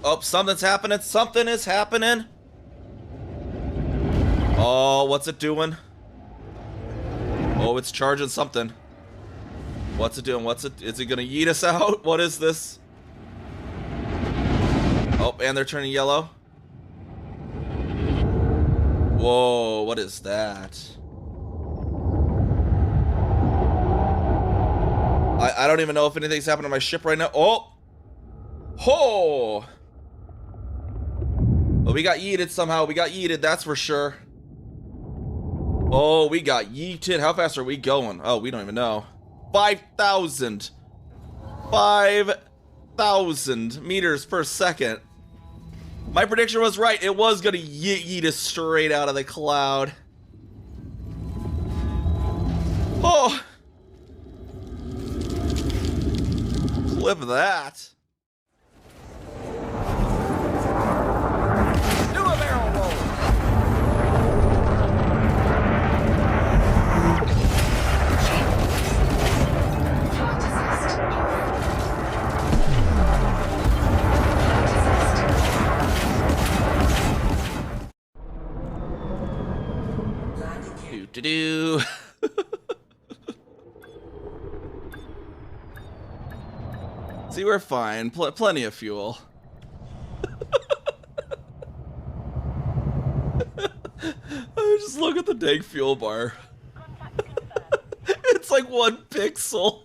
Oh, something's happening. Something is happening. Oh, what's it doing? Oh, it's charging something. What's it doing? Is it gonna yeet us out? What is this? Oh, and they're turning yellow. Whoa, what is that? I don't even know if anything's happened to my ship right now. Oh! Ho! Well, we got yeeted somehow. We got yeeted, that's for sure. Oh, we got yeeted. How fast are we going? Oh, we don't even know. 5,000. 5,000 meters per second. My prediction was right. It was gonna yeet us straight out of the cloud. Oh! Clip that. Do a barrel roll. Do. See, we're fine. Plenty of fuel. Just look at the dang fuel bar. It's like 1 pixel.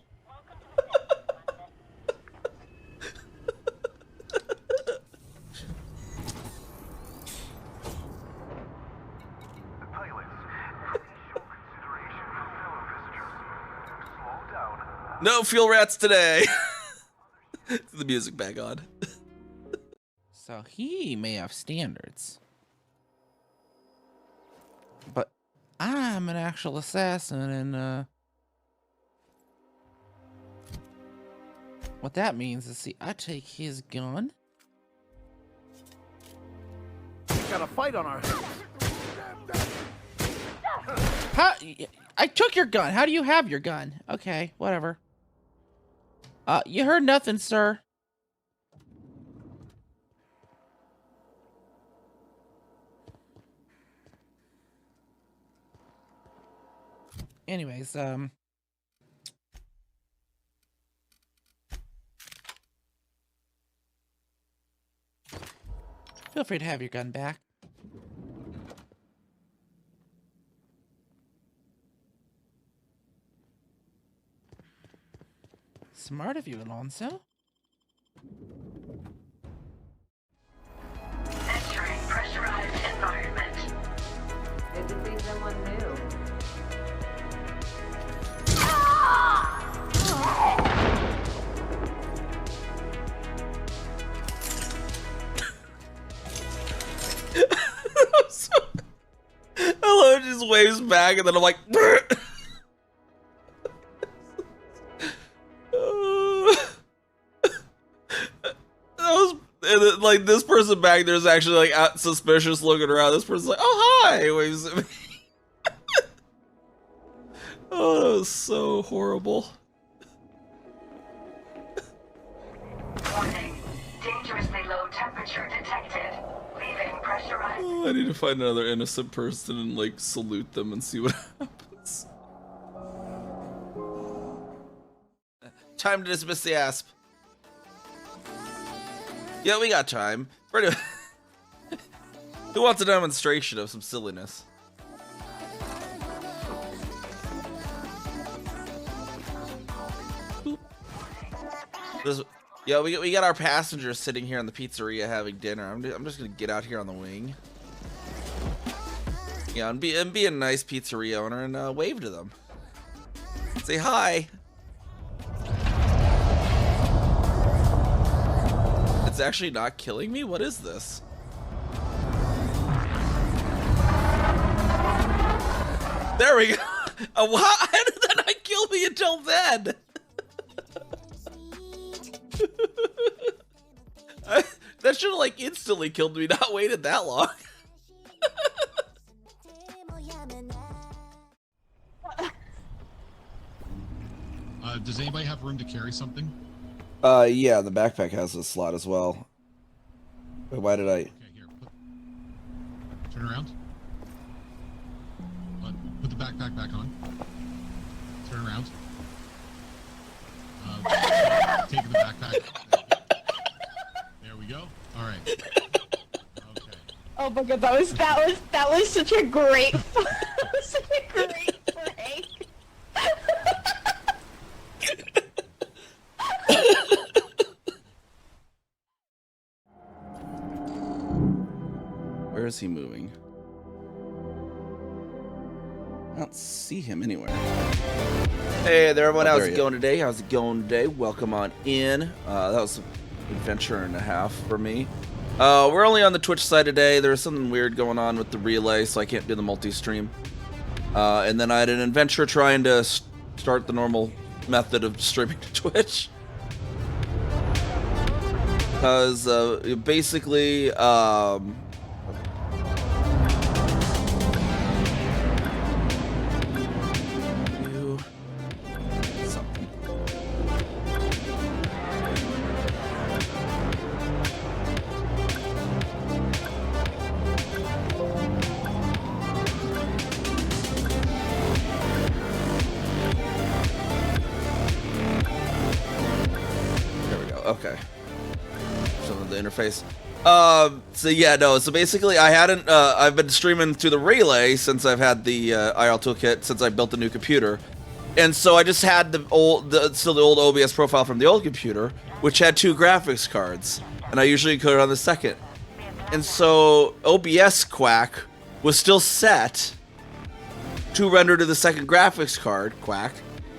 No fuel rats today. The music back on. So he may have standards. But I'm an actual assassin, and what that means is, see, I take his gun. Got a fight on our hands. How? I took your gun. How do you have your gun? Okay, whatever. You heard nothing, sir. Anyways, feel free to have your gun back. Smart of you, Alonso. Entering pressurized environment. Good to see someone new. Hello just waves back, and then I'm like, and then, like, this person back there is actually like suspicious looking around. This person's like, oh hi, waves at me. Oh, that was so horrible. Warning. Dangerously low temperature detected. Leaving pressurized. Oh, I need to find another innocent person and like salute them and see what happens. Time to dismiss the asp. Yeah, we got time. Who wants a demonstration of some silliness? Yeah, we got our passengers sitting here in the pizzeria having dinner. I'm just gonna get out here on the wing. Yeah, and be a nice pizzeria owner and wave to them. Say hi. It's actually not killing me? What is this? There we go. How did that not kill me until then? That should have like instantly killed me, not waited that long. Does anybody have room to carry something? Yeah, the backpack has a slot as well. Wait, why did I? Okay, here. Turn around. Put the backpack back on. Turn around. Taking the backpack. There we go. All right. Okay. Oh my god, that was such a great such a great prank. Where is he moving? I don't see him anywhere. Hey there, everyone. How's it going today? How's it going today? Welcome on in. That was an adventure and a half for me. We're only on the Twitch side today. There's something weird going on with the relay, so I can't do the multi-stream. And then I had an adventure trying to start the normal method of streaming to Twitch. Because basically, okay. So the interface. So yeah, no. So basically, I hadn't. I've been streaming through the relay since I've had the IRL toolkit since I built the new computer, and so I just had the old OBS profile from the old computer, which had 2 graphics cards, and I usually encode it on the second. And so OBS Quack was still set to render to the second graphics card Quack,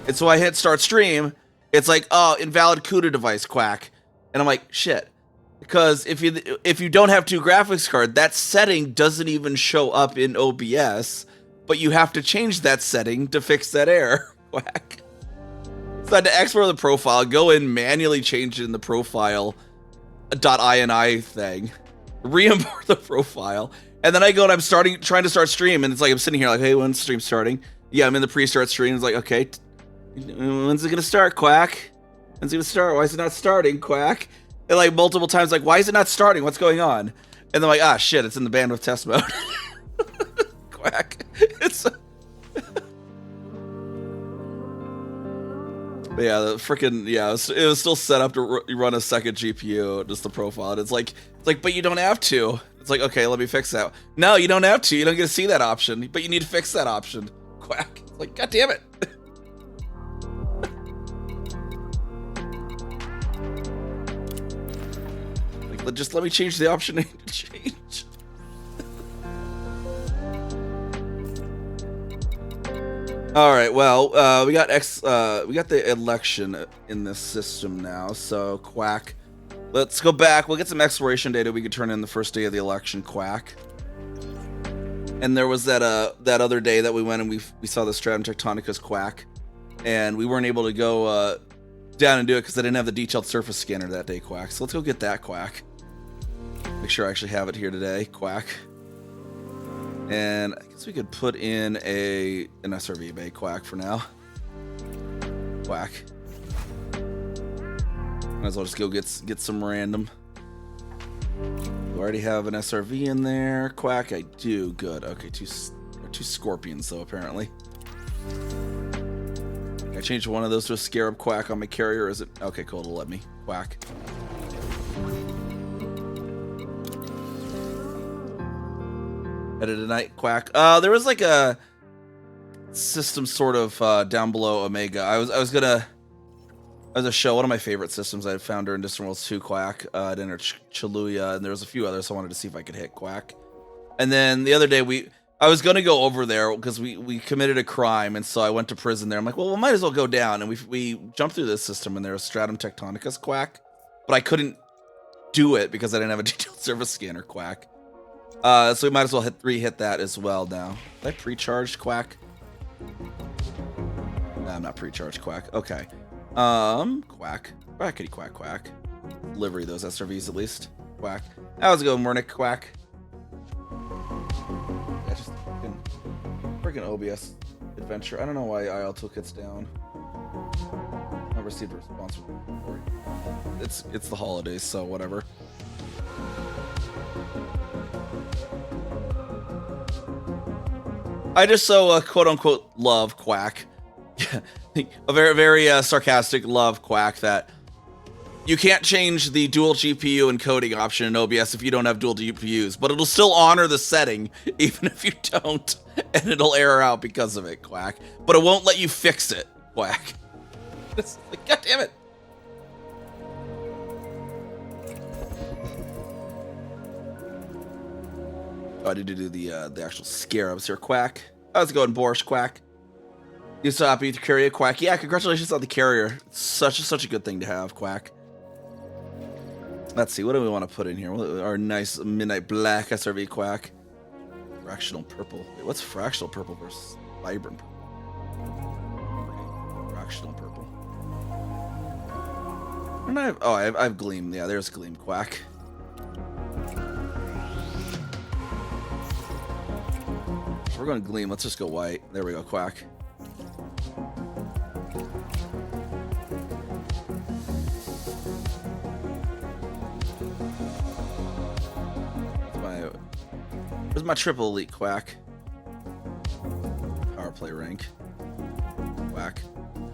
and so I hit start stream. It's like, oh, invalid CUDA device Quack. And I'm like, shit. Because if you don't have 2 graphics cards, that setting doesn't even show up in OBS, but you have to change that setting to fix that error. Quack. So I had to export the profile, go in, manually change it in the profile .ini thing, re-import the profile, and then I go and I'm trying to start stream, and it's like I'm sitting here like, hey, when's stream starting? Yeah, I'm in the pre-start stream. It's like, okay, when's it gonna start, Quack? When's it gonna start? Why is it not starting, Quack? And like multiple times, like, why is it not starting? What's going on? And they're like, ah, shit, it's in the bandwidth test mode. Quack. It's. But yeah, the freaking it was still set up to run a second GPU, just the profile. And it's like, but you don't have to. It's like, okay, let me fix that. No, you don't have to. You don't get to see that option, but you need to fix that option. Quack. It's like, god damn it. Just let me change the option I need to change. All right, well, we got the election in this system now. So Quack, let's go back. We'll get some exploration data we could turn in the first day of the election, Quack. And there was that other day that we went and we saw the Stratum Tectonicus, Quack, and we weren't able to go down and do it because I didn't have the detailed surface scanner that day, Quack. So let's go get that, Quack. Make sure I actually have it here today, Quack. And I guess we could put in an SRV bay, Quack, for now. Quack. Might as well just go get some random. Do I already have an SRV in there? Quack, I do. Good. Okay, two scorpions, though, apparently. Can I change one of those to a scarab, Quack, on my carrier? Or is it... Okay, cool. It'll let me. Quack. Edit tonight, Quack. There was like a system sort of down below Omega. I was gonna show one of my favorite systems I found during Distant Worlds 2, Quack. I'd enter Chaluya, and there was a few others, so I wanted to see if I could hit, Quack. And then the other day I was gonna go over there because we committed a crime, and so I went to prison there. I'm like, well, we might as well go down, and we jumped through this system, and there was Stratum Tectonicus, Quack, but I couldn't do it because I didn't have a detailed service scanner, Quack. So we might as well re-hit that as well now. Did I pre-charged, Quack? No, I'm not pre-charged, Quack. Okay. Quack. Quackity quack quack. Livery those SRVs at least. Quack. How's it going, Murnick? Quack. Yeah, just freaking OBS adventure. I don't know why IL Toolkit's down. I received a response from the report. It's the holidays, so whatever. I just so quote unquote love Quack. A very, very sarcastic love Quack that you can't change the dual GPU encoding option in OBS if you don't have dual GPUs, but it'll still honor the setting even if you don't, and it'll error out because of it, Quack. But it won't let you fix it, Quack. It's like, God damn it. Oh, I need to do the actual scarabs here, Quack. How's it going, Borscht, Quack? You so happy with your carrier, Quack? Yeah, congratulations on the carrier. It's such a good thing to have, Quack. Let's see, what do we want to put in here? Our nice midnight black SRV, Quack. Fractional purple. Wait, what's fractional purple versus vibrant purple? Fractional purple. And I have gleam. Yeah, there's gleam, Quack. If we're going to gleam, let's just go white. There we go, Quack. Where's my triple elite, Quack? Power play rank. Quack.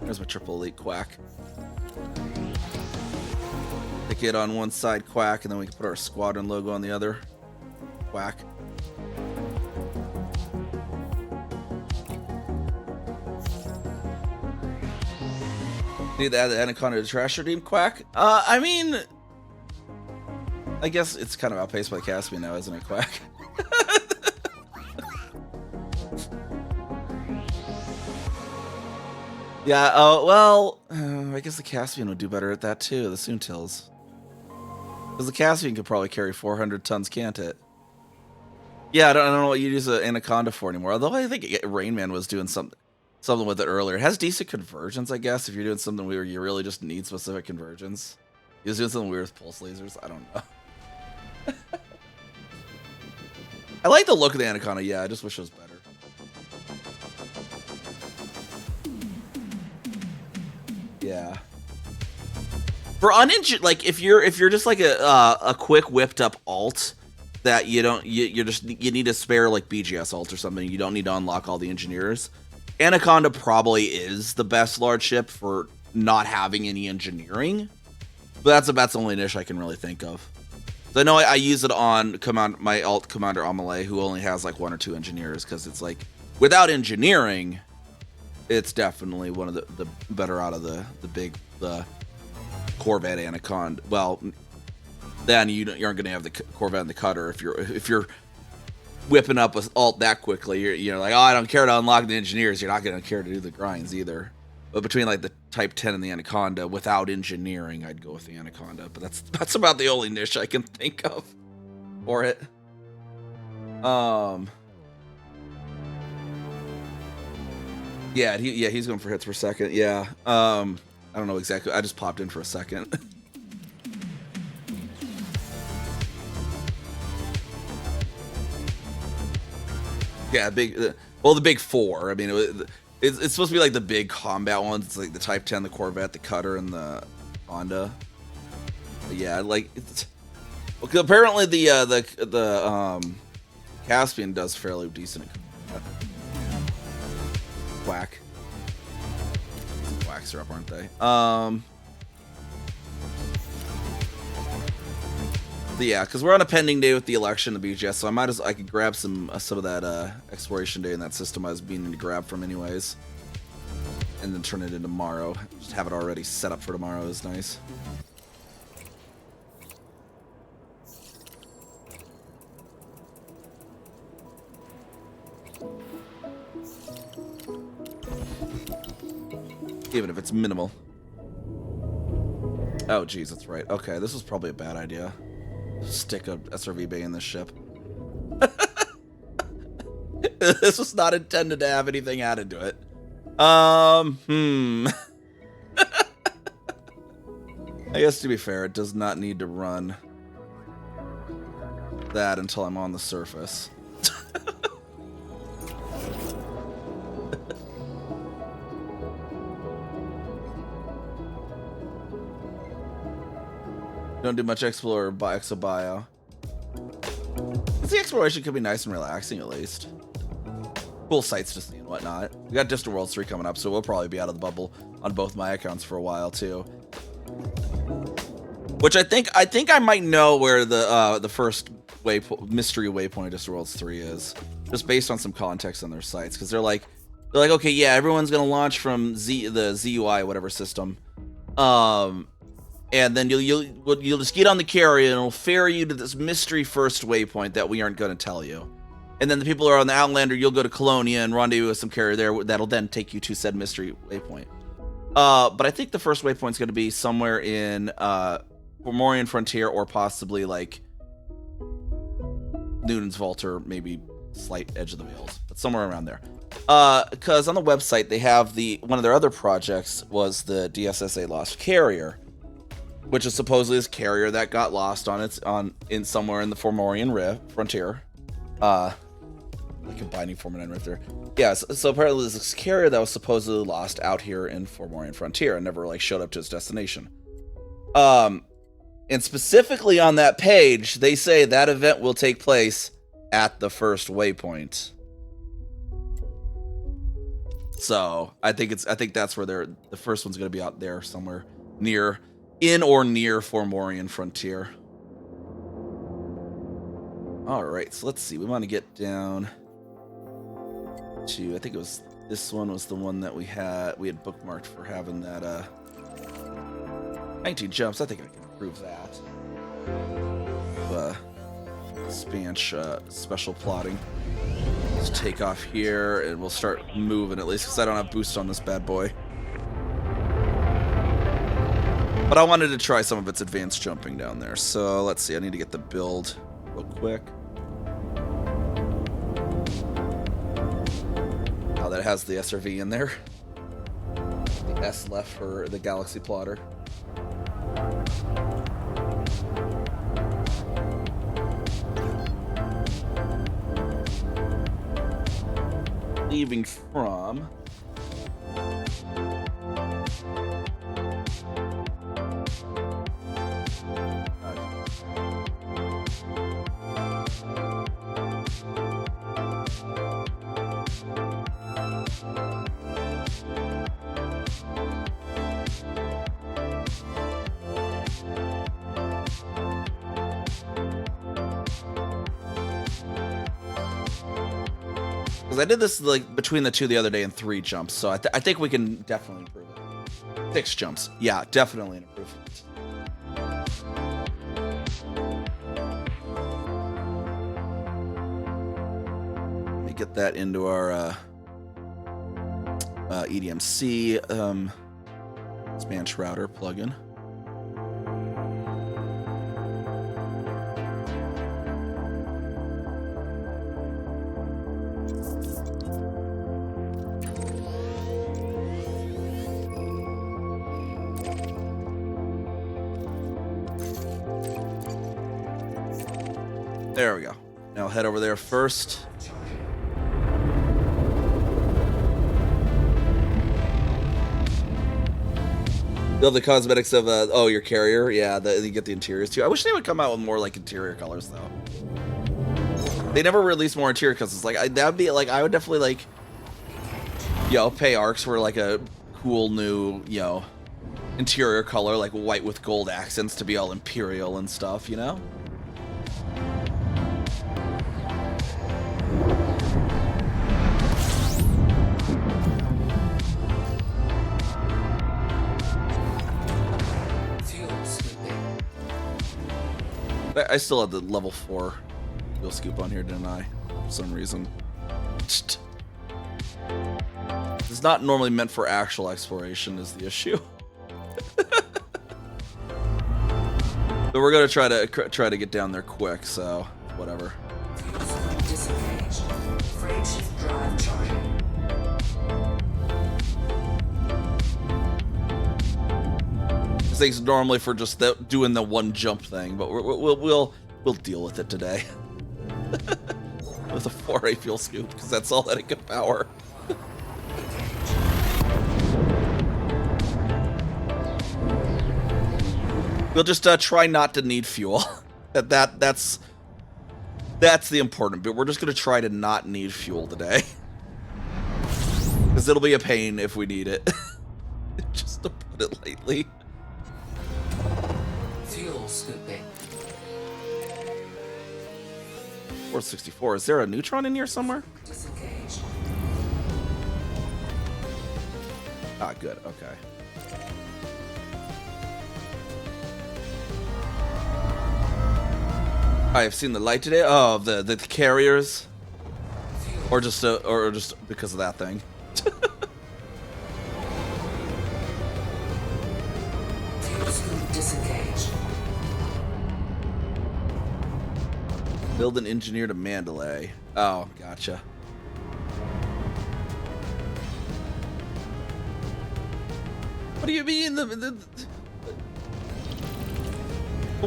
There's my triple elite, Quack. Pick it on one side, Quack, and then we can put our squadron logo on the other. Quack. Need to add the Anaconda to the trash redeem, Quack? I mean, I guess it's kind of outpaced by Caspian now, isn't it, Quack? Yeah, oh, well, I guess the Caspian would do better at that too, the Soontills. Because the Caspian could probably carry 400 tons, can't it? Yeah, I don't know what you use an Anaconda for anymore, although I think Rain Man was doing something with it earlier. It has decent conversions, I guess, if you're doing something where you really just need specific conversions. He was doing something weird with pulse lasers, I don't know. I like the look of the Anaconda, yeah, I just wish it was better. Yeah. For uninjured, like if you're just like a quick whipped up alt that you need to spare like BGS alt or something, you don't need to unlock all the engineers. Anaconda probably is the best large ship for not having any engineering, but that's the only niche I can really think of. So I know I use it on my alt Commander Amelie, who only has like 1 or 2 engineers, because it's like without engineering, it's definitely one of the better out of the Corvette Anaconda. Well, then you aren't going to have the Corvette and the Cutter if you're whipping up with alt that quickly. You're like, oh, I don't care to unlock the engineers. You're not going to care to do the grinds either. But between like the Type 10 and the Anaconda, without engineering, I'd go with the Anaconda. But that's about the only niche I can think of for it. Yeah, he's going for hits per second. Yeah. I don't know exactly. I just popped in for a second. Yeah, well, the big 4. I mean, it's supposed to be like the big combat ones. It's like the Type 10, the Corvette, the Cutter, and the Honda. But yeah, like apparently the Caspian does fairly decent. Quack. Quacks are up, aren't they? But yeah, because we're on a pending day with the election, the BGS, so I could grab some of that exploration day in that system I was meaning to grab from anyways, and then turn it into tomorrow. Just have it already set up for tomorrow is nice. Even if it's minimal. Oh, geez, that's right. Okay, this was probably a bad idea. Stick a SRV bay in this ship. This was not intended to have anything added to it. I guess to be fair, it does not need to run that until I'm on the surface. Don't do much explore by exobio. The exploration could be nice and relaxing at least. cool sights to see and whatnot. We got Distant Worlds 3 coming up, so we'll probably be out of the bubble on both my accounts for a while too. Which I think I might know where the first mystery waypoint of Distant Worlds 3 is, just based on some context on their sites, because they're like, okay, yeah, everyone's gonna launch from the ZUI whatever system, and then you'll just get on the carrier and it'll ferry you to this mystery first waypoint that we aren't gonna tell you. And then the people who are on the Outlander, you'll go to Colonia and rendezvous with some carrier there that'll then take you to said mystery waypoint. But I think the first waypoint's going to be somewhere in Fomorian Frontier, or possibly like Newton's Vault, or maybe slight Edge of the Veils, but somewhere around there. Because on the website they have one of their other projects was the DSSA Lost Carrier, which is supposedly this carrier that got lost in somewhere in the Fomorian Frontier. Combining Form 9 Rift there. Yeah, so apparently there's this carrier that was supposedly lost out here in Fomorian Frontier and never showed up to its destination. And specifically on that page, they say that event will take place at the first waypoint. So I think that's where the first one's gonna be out there somewhere near Fomorian Frontier. Alright, so let's see. We want to get down to, I think it was, this one was the one that we had bookmarked for having that 19 jumps. I think I can improve that. Special plotting. Let's take off here and we'll start moving, at least because I don't have boost on this bad boy. But I wanted to try some of its advanced jumping down there. So let's see, I need to get the build real quick. Now that it has the SRV in there. The S left for the Galaxy Plotter. Leaving from I did this between the two the other day in 3 jumps, so I think we can definitely improve it. 6 jumps, yeah, definitely an improvement. Let me get that into our EDMC Spanch router plugin. There we go. Now I'll head over there first. Build the cosmetics of your carrier. Yeah, you get the interiors too. I wish they would come out with more interior colors though. They never released more interior colors. That'd be I would definitely pay ARX for a cool new interior color, like white with gold accents, to be all imperial and stuff, I still had the level 4 fuel scoop on here, didn't I? For some reason. It's not normally meant for actual exploration is the issue. But we're gonna try to get down there quick, so whatever. Disengaged. Frameshift drive charging. This thing's normally for just doing the one jump thing, but we'll deal with it today. With a 4A fuel scoop, because that's all that it can power. We'll just try not to need fuel. That's the important bit. We're just gonna try to not need fuel today. Because it'll be a pain if we need it. Just to put it lightly. Fuel scooping. 464. Is there a neutron in here somewhere? Disengaged. Ah, good. Okay. I've seen the light today. Oh, the carriers, or just because of that thing. Fuel scoop disengaged. Build an engineer to Mandalay. Oh, gotcha. What do you mean? But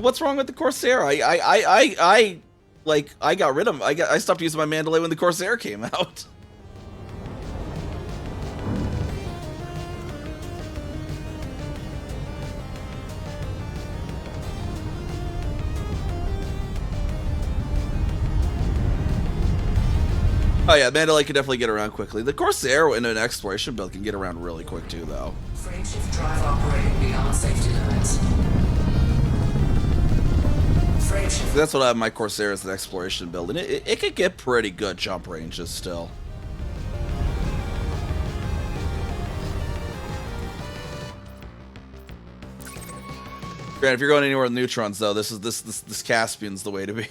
what's wrong with the Corsair? I got rid of. I stopped using my Mandalay when the Corsair came out. Oh yeah, Mandalay can definitely get around quickly. The Corsair in an exploration build can get around really quick too, though. Frameshift drive operating beyond safety limits. Frameshift. That's what I have my Corsair as an exploration build, and it could get pretty good jump ranges still. Grant, if you're going anywhere with neutrons, though, this Caspian's the way to be.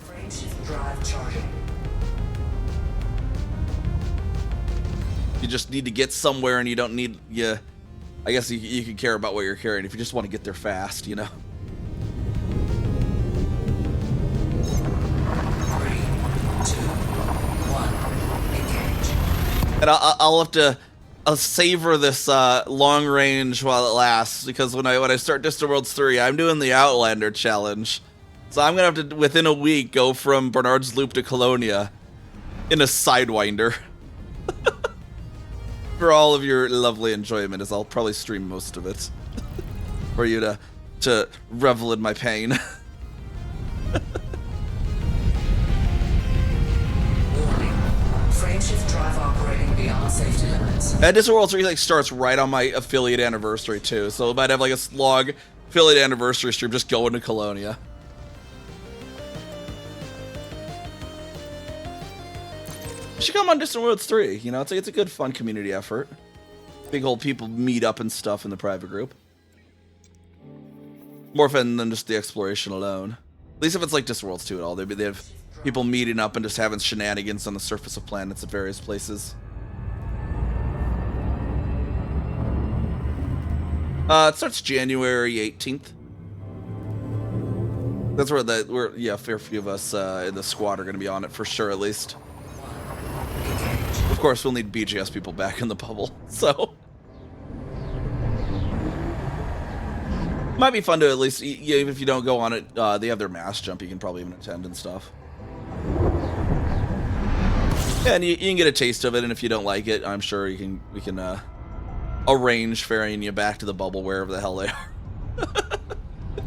Frameshift drive charging. You just need to get somewhere, and you don't need I guess you can care about what you're carrying if you just want to get there fast, you know. 3, 2, 1. Engage. And I'll savor this long range while it lasts, because when I start Distant Worlds 3, I'm doing the Outlander challenge. So I'm gonna have to, within a week, go from Bernard's Loop to Colonia in a Sidewinder. For all of your lovely enjoyment, as I'll probably stream most of it. For you to revel in my pain. Warning. Frameshift drive operating beyond safety limits. And Distant World 3 starts right on my affiliate anniversary too, so I might have like a slog affiliate anniversary stream just going to Colonia. You should come on Distant Worlds 3, you know, it's a good fun community effort. Big old people meet up and stuff in the private group. More fun than just the exploration alone. At least if it's like Distant Worlds 2 at all, they have people meeting up and just having shenanigans on the surface of planets at various places. It starts January 18th. That's where a fair few of us in the squad are going to be on it for sure, at least. Of course, we'll need BGS people back in the bubble, so might be fun to at least, even if you don't go on it, they have their mass jump. You can probably even attend and stuff. Yeah, and you can get a taste of it, and if you don't like it, I'm sure we can arrange ferrying you back to the bubble wherever the hell they are,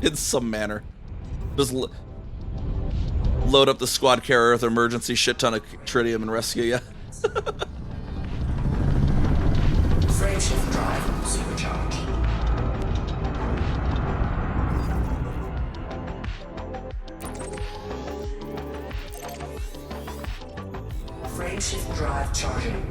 in some manner. Just load up the squad carrier with emergency shit ton of tritium and rescue you. Frameshift drive supercharged. Frameshift drive charging.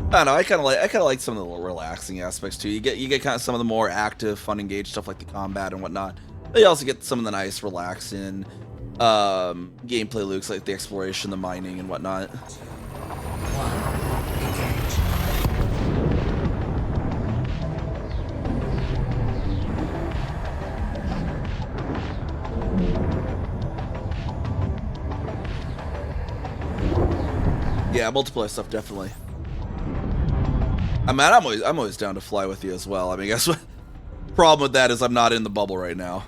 I don't know. I kind of like some of the relaxing aspects too. You get kind of some of the more active, fun, engaged stuff like the combat and whatnot. But you also get some of the nice, relaxing gameplay loops like the exploration, the mining, and whatnot. 1. Engage. Yeah, multiplayer stuff definitely. I mean, I'm always down to fly with you as well. I mean, I guess what problem with that is I'm not in the bubble right now.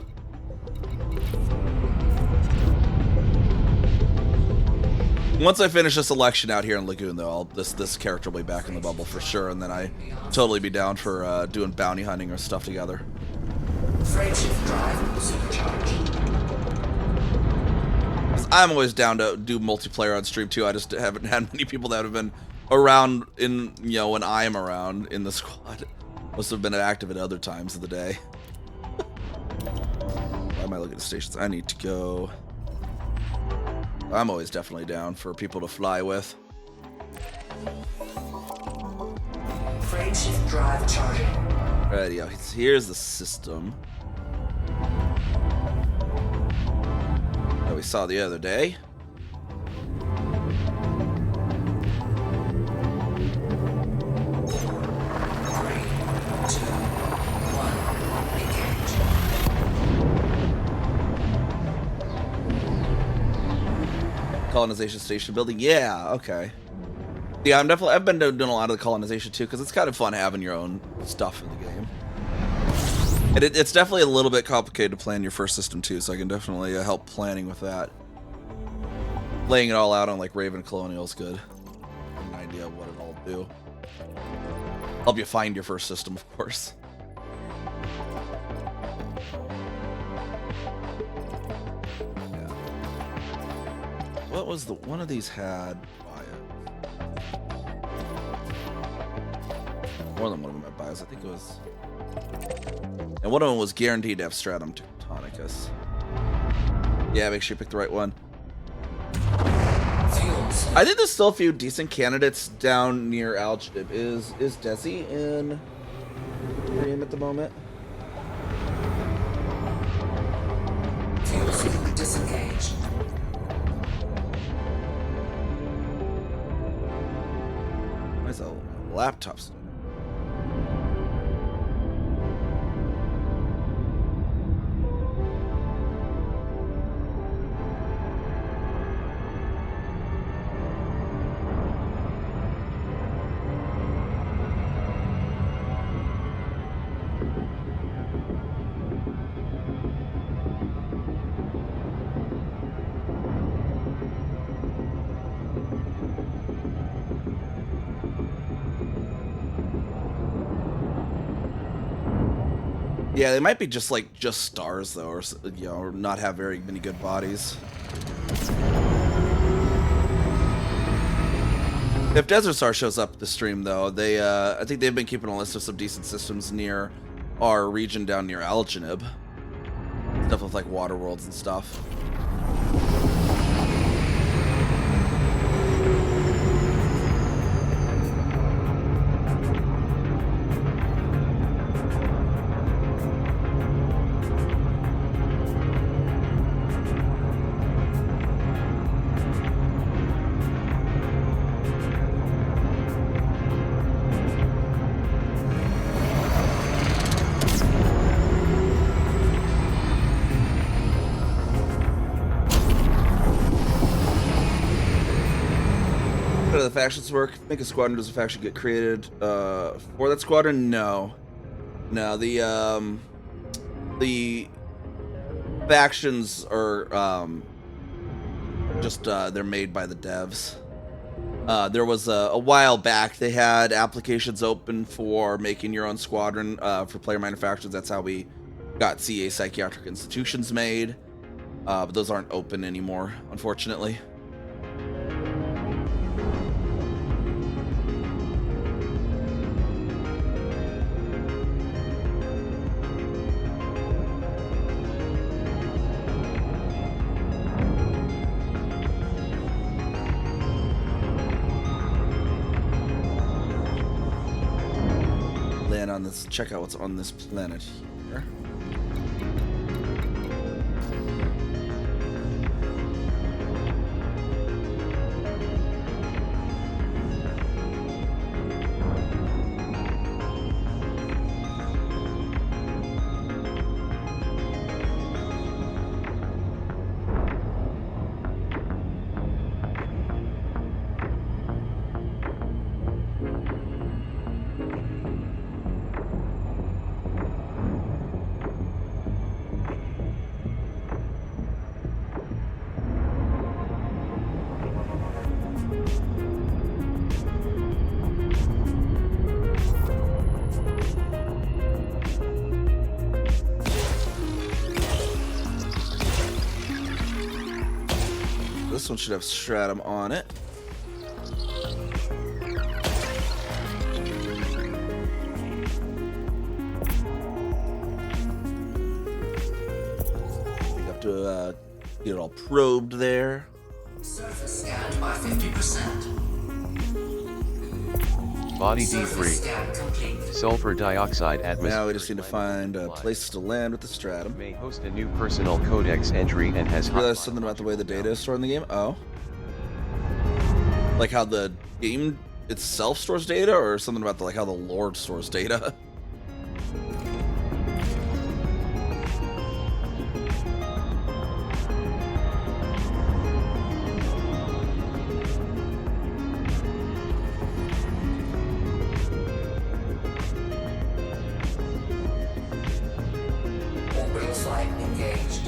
Once I finish this election out here in Lagoon, though, this character will be back in the bubble for sure, and then I totally be down for doing bounty hunting or stuff together. Frameshift drive supercharged. I'm always down to do multiplayer on stream too. I just haven't had many people that have been around in, you know, when I am around in the squad. Most have been active at other times of the day. Why am I looking at stations? I need to go. I'm always definitely down for people to fly with. Frameshift drive charging. Alright, yeah, here's the system that we saw the other day. Colonization station building, yeah, okay. Yeah, I've been doing a lot of the colonization too, because it's kind of fun having your own stuff in the game. And it's definitely a little bit complicated to plan your first system too, so I can definitely help planning with that. Laying it all out on like Raven Colonial is good. An idea of what it'll do. Help you find your first system, of course. What was the one of these had bios? More than one of them had bios. I think it was, and one of them was guaranteed to have Stratum Tectonicus. Yeah, make sure you pick the right one. Fuels. I think there's still a few decent candidates down near Alchib. Is Desi in Dream at the moment? Fuel field disengaged. Why is that laptop still? Yeah, they might be just stars though, or you know, or not have very many good bodies. If Desert Star shows up the stream though, they I think they've been keeping a list of some decent systems near our region down near Algenib. Stuff with like water worlds and stuff. The factions work. Make a squadron. Does a faction get created for that squadron? No, the factions are just they're made by the devs. There was a while back they had applications open for making your own squadron for player manufacturers. That's how we got CA Psychiatric Institutions made, but those aren't open anymore, unfortunately. On this, check out what's on this planet here. one should have stratum on it. We have to get it all probed there. Surface scanned by 50%. Body Surface D3. scan complete. Sulfur dioxide atmosphere. Now we just need to find a place to land with the stratum. May host a new personal codex entry and has I realized something about the way the data is stored in the game. Oh. Like how the game itself stores data, or something about how the Lord stores data? Orbital flight engaged.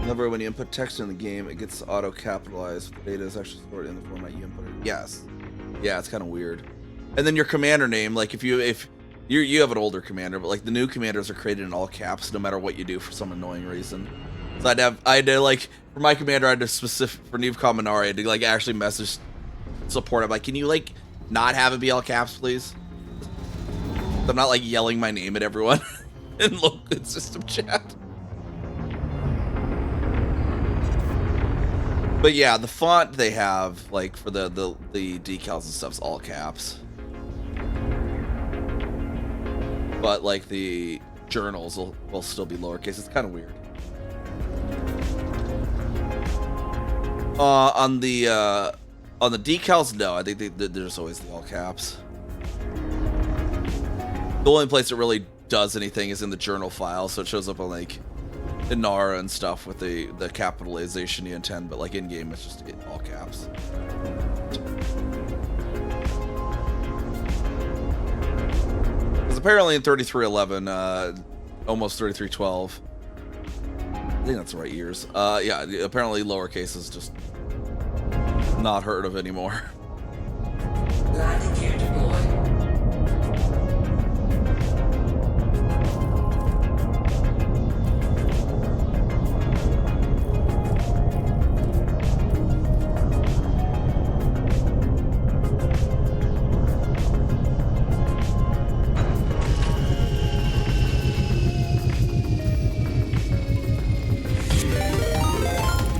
Remember, when you input text in the game, it gets auto-capitalized. The data is actually stored in the format you inputted. Yes. Yeah, it's kind of weird. And then your commander name, like if you have an older commander, but like the new commanders are created in all caps no matter what you do for some annoying reason. So I had to like, for my commander, I had to specific, for Neve Kaminari, I had to like actually message support. I'm like, can you like not have it be all caps, please? So I'm not like yelling my name at everyone in local system chat. But yeah, the font they have, like for the decals and stuff's all caps. But like the journals will still be lowercase. It's kind of weird. On the decals, no, I think there's always the all caps. The only place it really does anything is in the journal file, so it shows up on like Inara and stuff with the capitalization you intend, but like in game it's just all caps. Because apparently in 3311, almost 3312, I think that's the right years. Yeah, apparently lowercase is just not heard of anymore. Landing gear deployed.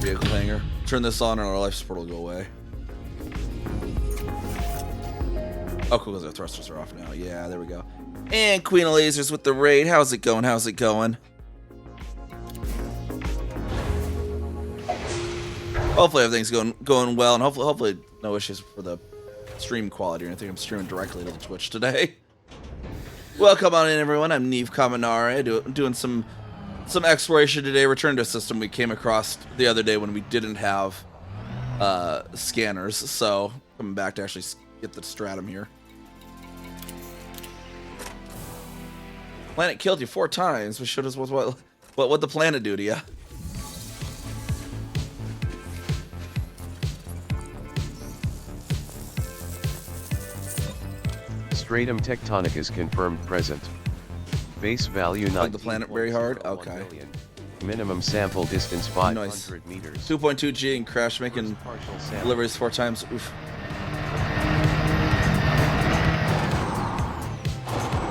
Vehicle hanger. Turn this on and our life support will go away. Oh, cool, because our thrusters are off now. Yeah, there we go. And Queen of Lasers with the raid. How's it going? How's it going? Hopefully everything's going well, and hopefully no issues for the stream quality or anything. I'm streaming directly to the Twitch today. Welcome on in, everyone. I'm Neve Kaminari, doing some exploration today. Return to a system we came across the other day when we didn't have scanners. So coming back to actually get the stratum here. Planet killed you 4 times. We showed us what the planet do to you. Stratum tectonic is confirmed present. Base value not the planet very hard. Okay. Minimum sample distance 500 Nice. meters. 2.2 G and crash making Partial sample. deliveries 4 times. Oof.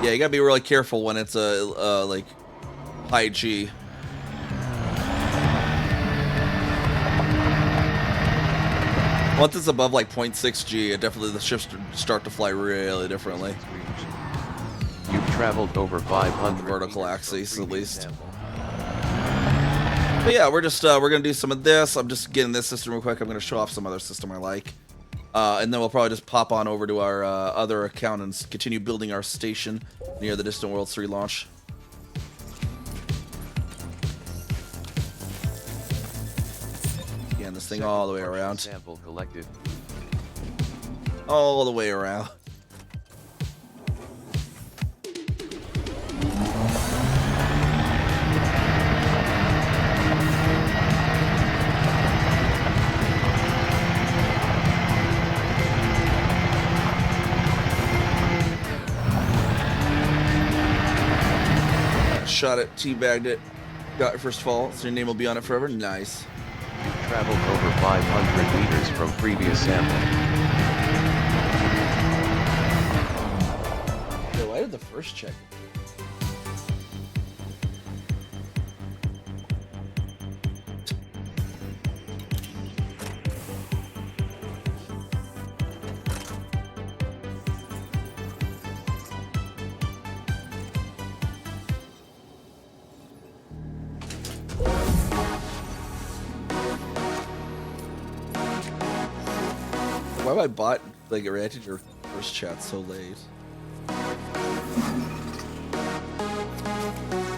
Yeah, you gotta be really careful when it's a like high G. Once it's above like 0.6 G, it definitely the ships start to fly really differently. You've traveled over 500 Vertical meters axis, from at least. previous sample. But yeah, we're gonna do some of this. I'm just getting this system real quick. I'm gonna show off some other system I like, and then we'll probably just pop on over to our other account and continue building our station near the Distant Worlds 3 launch. Again, this thing all the way Partial around, Sample collected. all the way around. shot it, teabagged it, got it first fall, so your name will be on it forever. Nice. You've traveled over 500 meters from previous sample. Yo, why did the first check? Why have I bought like a reacted your first chat so late?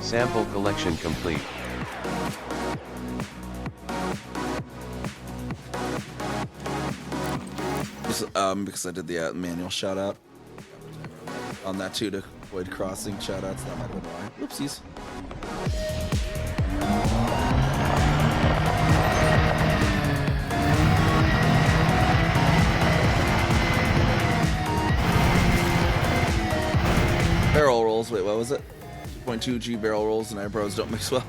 Sample collection complete. Because I did the manual shout out on that too to avoid crossing shout outs. That might have been why. Oopsies. Barrel rolls. Wait, what was it? 2.2 G barrel rolls and eyebrows don't mix well.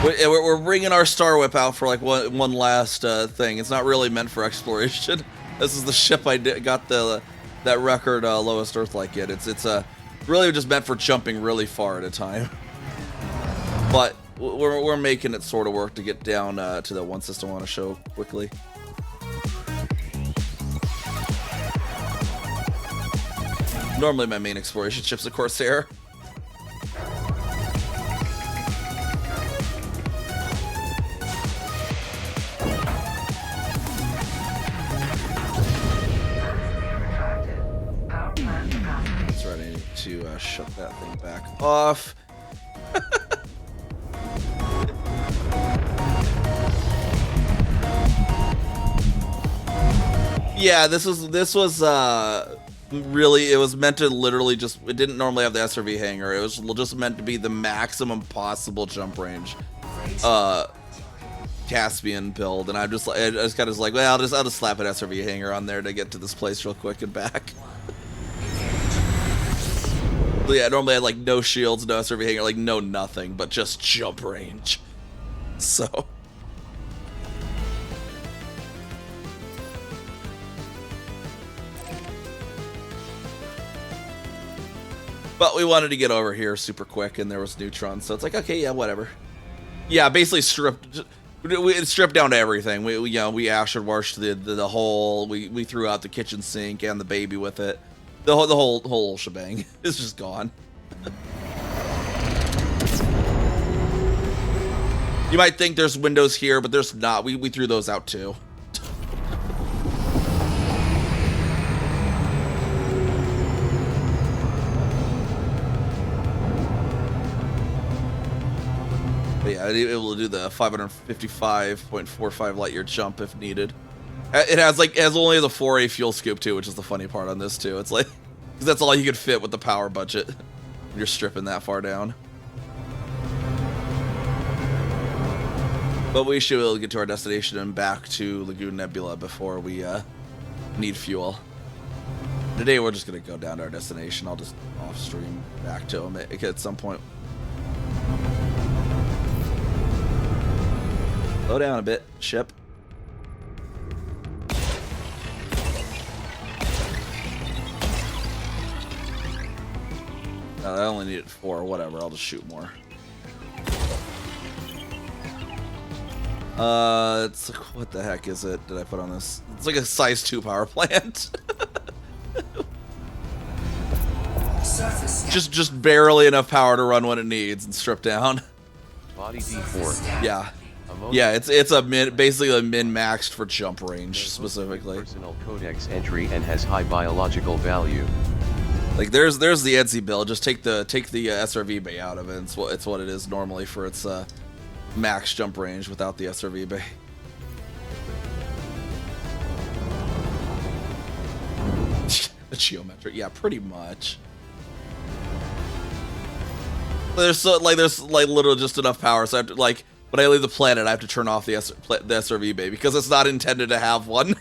We're bringing our Star Whip out for like one last thing. It's not really meant for exploration. This is the ship I got that record lowest Earth-like in. It's really just meant for jumping really far at a time. But we're making it sort of work to get down to the one system I want to show quickly. Normally my main exploration ship's a Corsair. That's right, I need to shut that thing back off. Yeah, this was really, it was meant to literally just, it didn't normally have the SRV hanger. It was just meant to be the maximum possible jump range Caspian build, and I just kind of was like, well, I'll just slap an SRV hanger on there to get to this place real quick and back. But yeah, normally I had like no shields, no SRV hanger, like no nothing, but just jump range. So. But we wanted to get over here super quick, and there was neutrons, so it's like, okay, yeah, whatever. Yeah, basically stripped down to everything. We acid washed the whole. We threw out the kitchen sink and the baby with it. The whole shebang is just gone. You might think there's windows here, but there's not. We threw those out too. But yeah, I'd be able to do the 555.45 light year jump if needed. It has only the 4A fuel scoop too, which is the funny part on this too. It's like, because that's all you could fit with the power budget. You're stripping that far down. But we should be able to get to our destination and back to Lagoon Nebula before we need fuel. Today we're just gonna go down to our destination. I'll just off stream back to them at some point. Slow down a bit, ship. I only needed 4, whatever, I'll just shoot more. It's like, what the heck is it did I put on this? It's like a size 2 power plant. just barely enough power to run when it needs and strip down. Body D4. Yeah. Yeah, it's basically a min-maxed for jump range specifically. Personal codex entry and has high biological value. Like there's the EDSI build. Just take the SRV bay out of it. It's what it is normally for its max jump range without the SRV bay. The geometric, yeah, pretty much. There's literally just enough power, so I have to, like, when I leave the planet, I have to turn off the SRV bay because it's not intended to have one.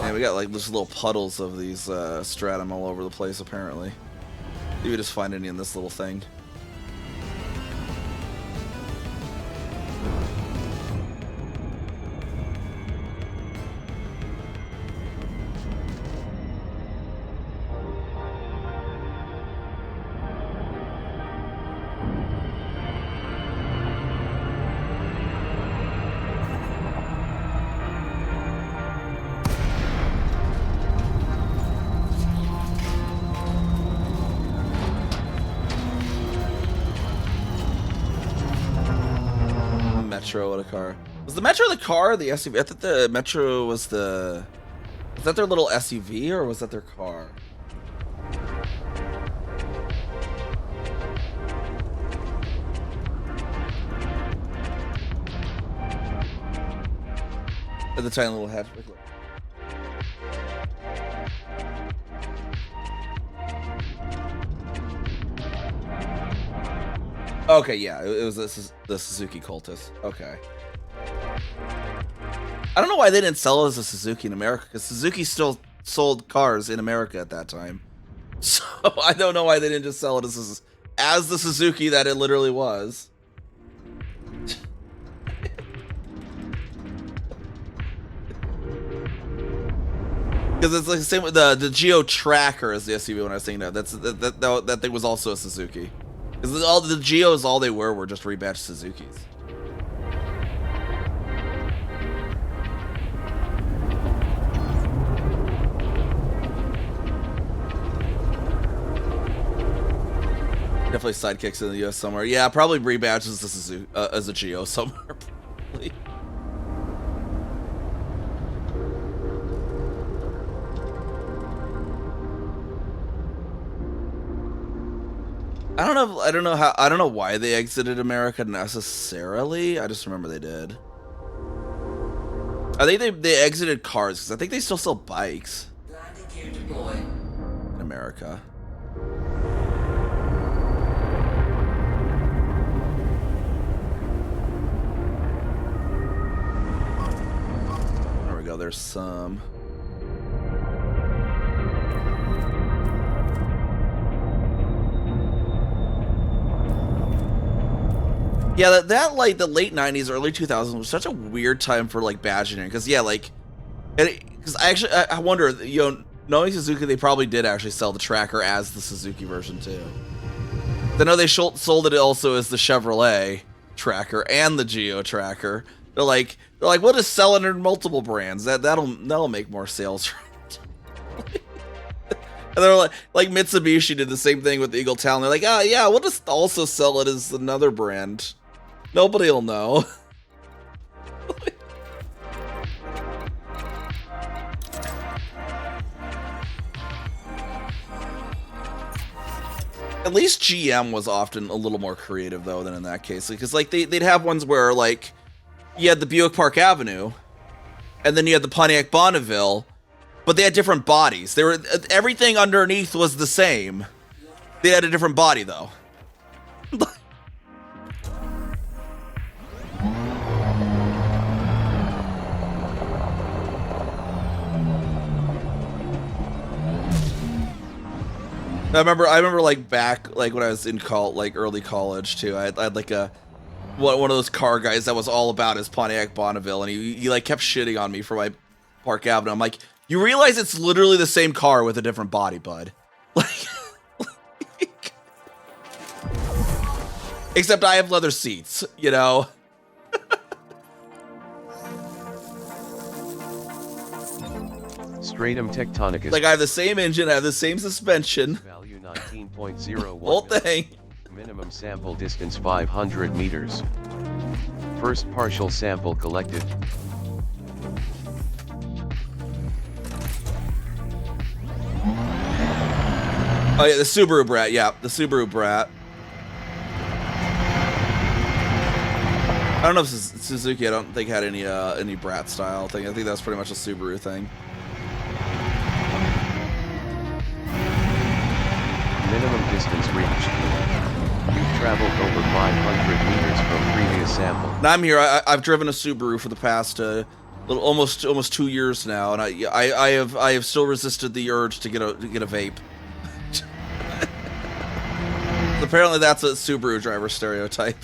Yeah, we got like just little puddles of these stratum all over the place apparently. Maybe just find any in this little thing. Metro, what a car. Was the Metro the car or the SUV? I thought the Metro was the... Was that their little SUV or was that their car? At the tiny little hatchback. Okay, yeah, it was the Suzuki Cultus. Okay. I don't know why they didn't sell it as a Suzuki in America, because Suzuki still sold cars in America at that time. So I don't know why they didn't just sell it as the Suzuki that it literally was. Because it's like the same with the Geo Tracker is the SUV when I was saying that. That thing was also a Suzuki. Because all the Geos, all they were just rebadged Suzukis. Definitely sidekicks in the US somewhere. Yeah, probably rebadges the Suzuki as a Geo somewhere. Probably. I don't know why they exited America necessarily. I just remember they did. I think they exited cars because I think they still sell bikes Landing gear deployed. in America. There we go. There's some. Yeah, that like the late 90s, early 2000s was such a weird time for like badging, because yeah, like, because I wonder, you know, knowing Suzuki, they probably did actually sell the Tracker as the Suzuki version too. I know they sold it also as the Chevrolet Tracker and the Geo Tracker. They're like, we'll just sell it in multiple brands. That'll make more sales. And they're like Mitsubishi did the same thing with the Eagle Talon. They're like, oh yeah, we'll just also sell it as another brand. Nobody'll know. At least GM was often a little more creative though than in that case, because like they'd have ones where like you had the Buick Park Avenue, and then you had the Pontiac Bonneville, but they had different bodies. They were everything underneath was the same. They had a different body though. I remember like back like when I was in early college too. I had like one of those car guys that was all about his Pontiac Bonneville, and he like kept shitting on me for my Park Avenue. I'm like, you realize it's literally the same car with a different body, bud. Like, except I have leather seats, you know. Stratum Tectonicus. Like I have the same engine, I have the same suspension. Value 19.01. Whole thing. Minimum sample distance 500 meters. First partial sample collected. Oh yeah, the Subaru Brat. Yeah, the Subaru Brat. I don't know if Suzuki, I don't think had any Brat style thing. I think that's pretty much a Subaru thing. Minimum distance reached. You've traveled over 500 meters from previous sample. Now I'm here. I've driven a Subaru for the past almost 2 years now, and I have still resisted the urge to get a vape. Apparently, that's a Subaru driver stereotype.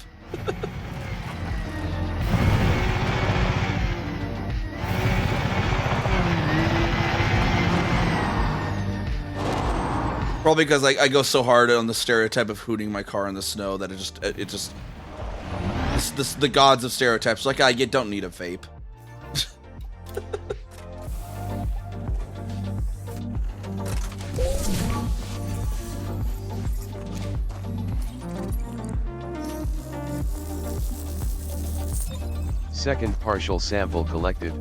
Probably because I go so hard on the stereotype of hooting my car in the snow that the gods of stereotypes like you don't need a vape. Second partial sample collected.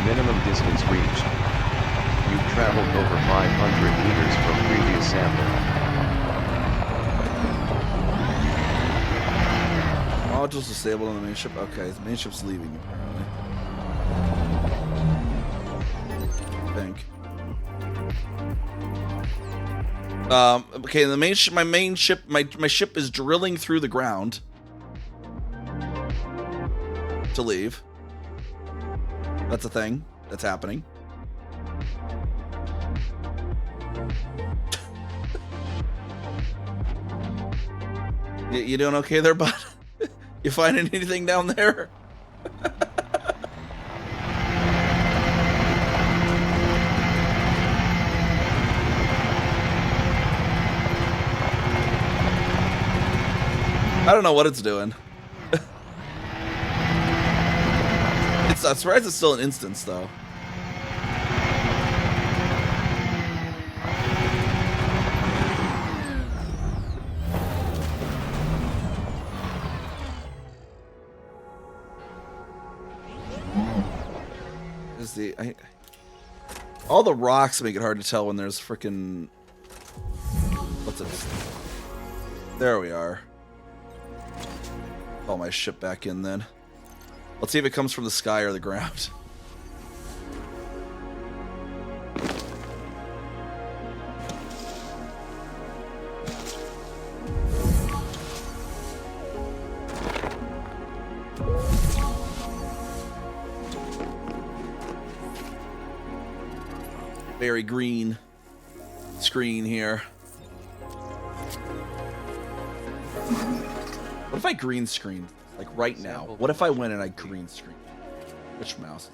Minimum distance reached. You've traveled over 500 meters from previous sample. Modules disabled on the main ship. Okay, the main ship's leaving apparently. I think. Okay, the main ship. My ship is drilling through the ground to leave. That's a thing that's happening. You doing okay there, bud? You finding anything down there? I don't know what it's doing. I'm surprised it's still an instance, though. All the rocks make it hard to tell when there's frickin'... What's it? There we are. Call my ship back in then. Let's see if it comes from the sky or the ground. Very green screen here. What if I green screen? Like right now. What if I went and I green screen? Which mouse?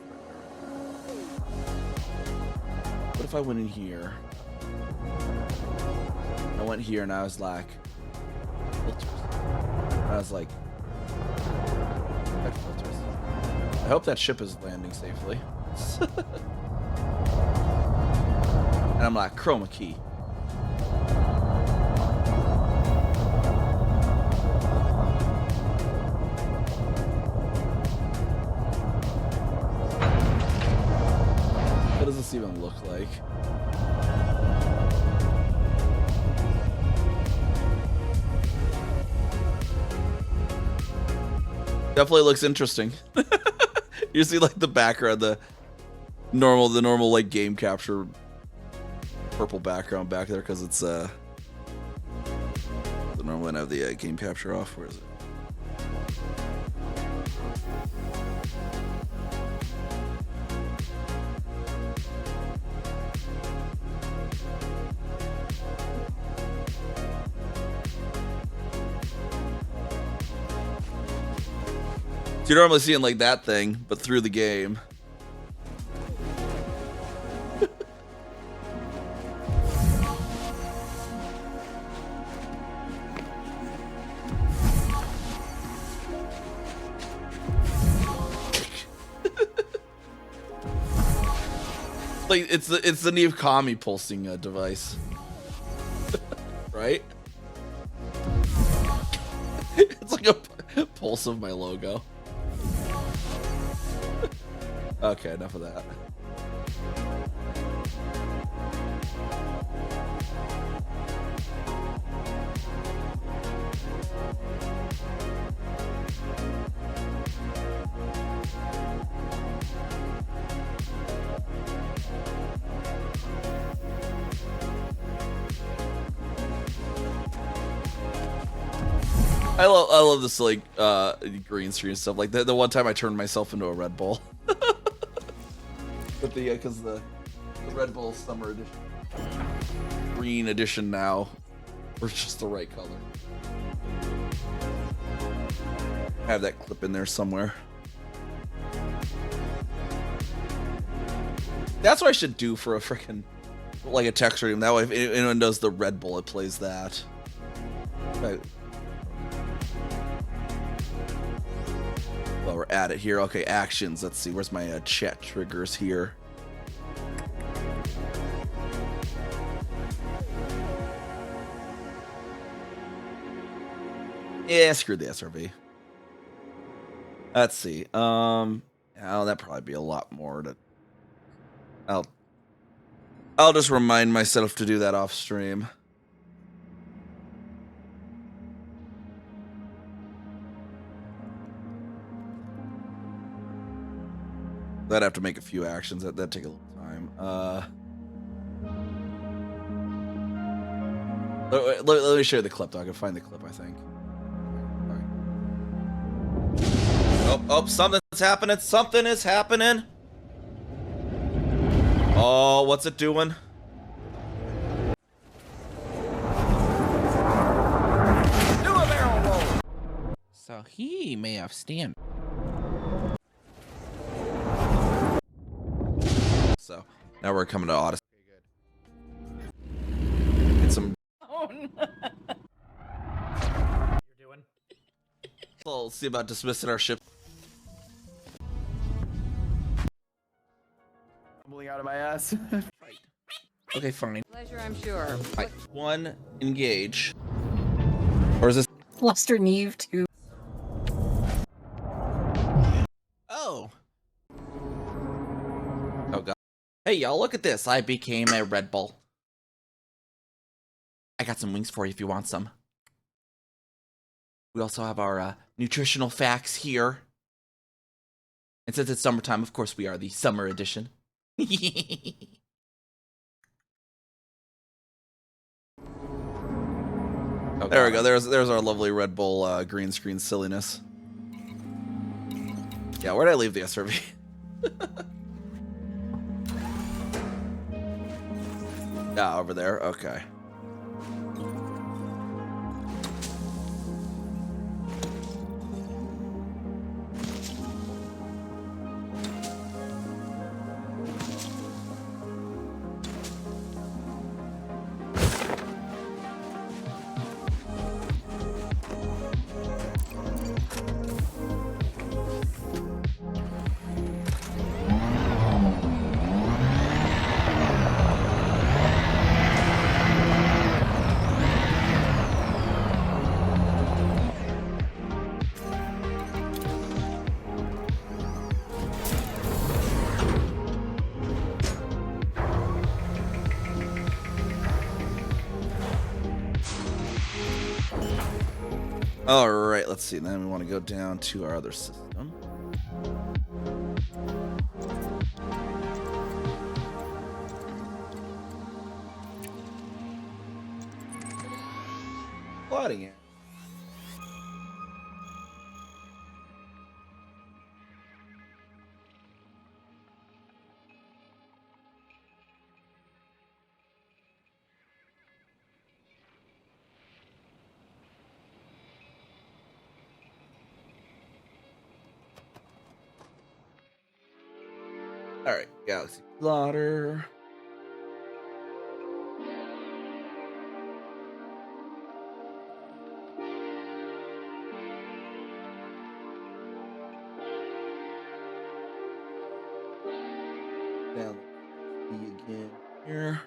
What if I went in here? I went here and I was like, filters. And I was like, filters. I hope that ship is landing safely. And I'm like, chroma key. What does this even look like? Definitely looks interesting. You see like the background, the normal like game capture purple background back there because it's the normal one. I have the game capture off. Where is it? So you're normally seeing like that thing, but through the game. Like it's the Neve Kami pulsing device, right? It's like a pulse of my logo. Okay, enough of that. I love this like green screen stuff. Like the one time I turned myself into a Red Bull. But because the Red Bull Summer Edition, green edition now, or just the right color. I have that clip in there somewhere. That's what I should do for a freaking like a text stream. That way, if anyone does the Red Bull, it plays that. Okay. Well, we're at it here. Okay, actions. Let's see. Where's my chat triggers here? Yeah, screw the SRV. Let's see. Oh, that'd probably be a lot more to. I'll just remind myself to do that off stream. I'd have to make a few actions. That'd take a little time. Let me share the clip, though. I can find the clip, I think. Oh, something's happening. Something is happening. Oh, what's it doing? Do a barrel roll. So he may have stand. So now we're coming to Odyssey. Get some. Oh no. You're doing. We'll see about dismissing our ship. Tumbling out of my ass. Okay, fine. Pleasure, I'm sure. One, engage. Or is this? Fluster Neve too. Oh. Oh god. Hey, y'all, look at this. I became a Red Bull. I got some wings for you if you want some. We also have our nutritional facts here. And since it's summertime, of course, we are the summer edition. Oh, there we go. There's our lovely Red Bull green screen silliness. Yeah, where did I leave the SRV? Ah, over there. Okay. All right, let's see. Then we want to go down to our other system. Plotting it. All right, Galaxy Plotter. Down again here.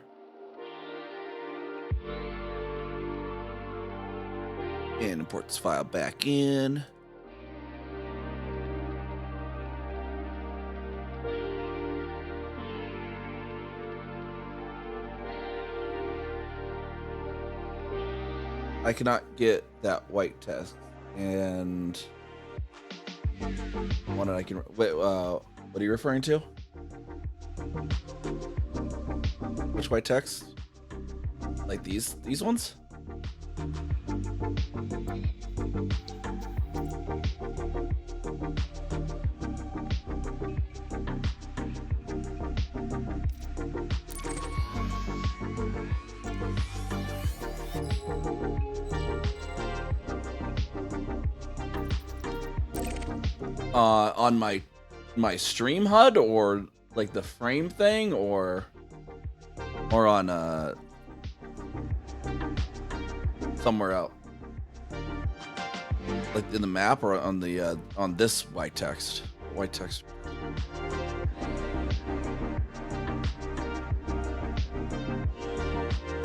And import this file back in. I cannot get that white text, and one that I can wait. What are you referring to? Which white text? Like these ones? on my stream HUD, or like the frame thing, or on somewhere else, like in the map, or on the on this white text.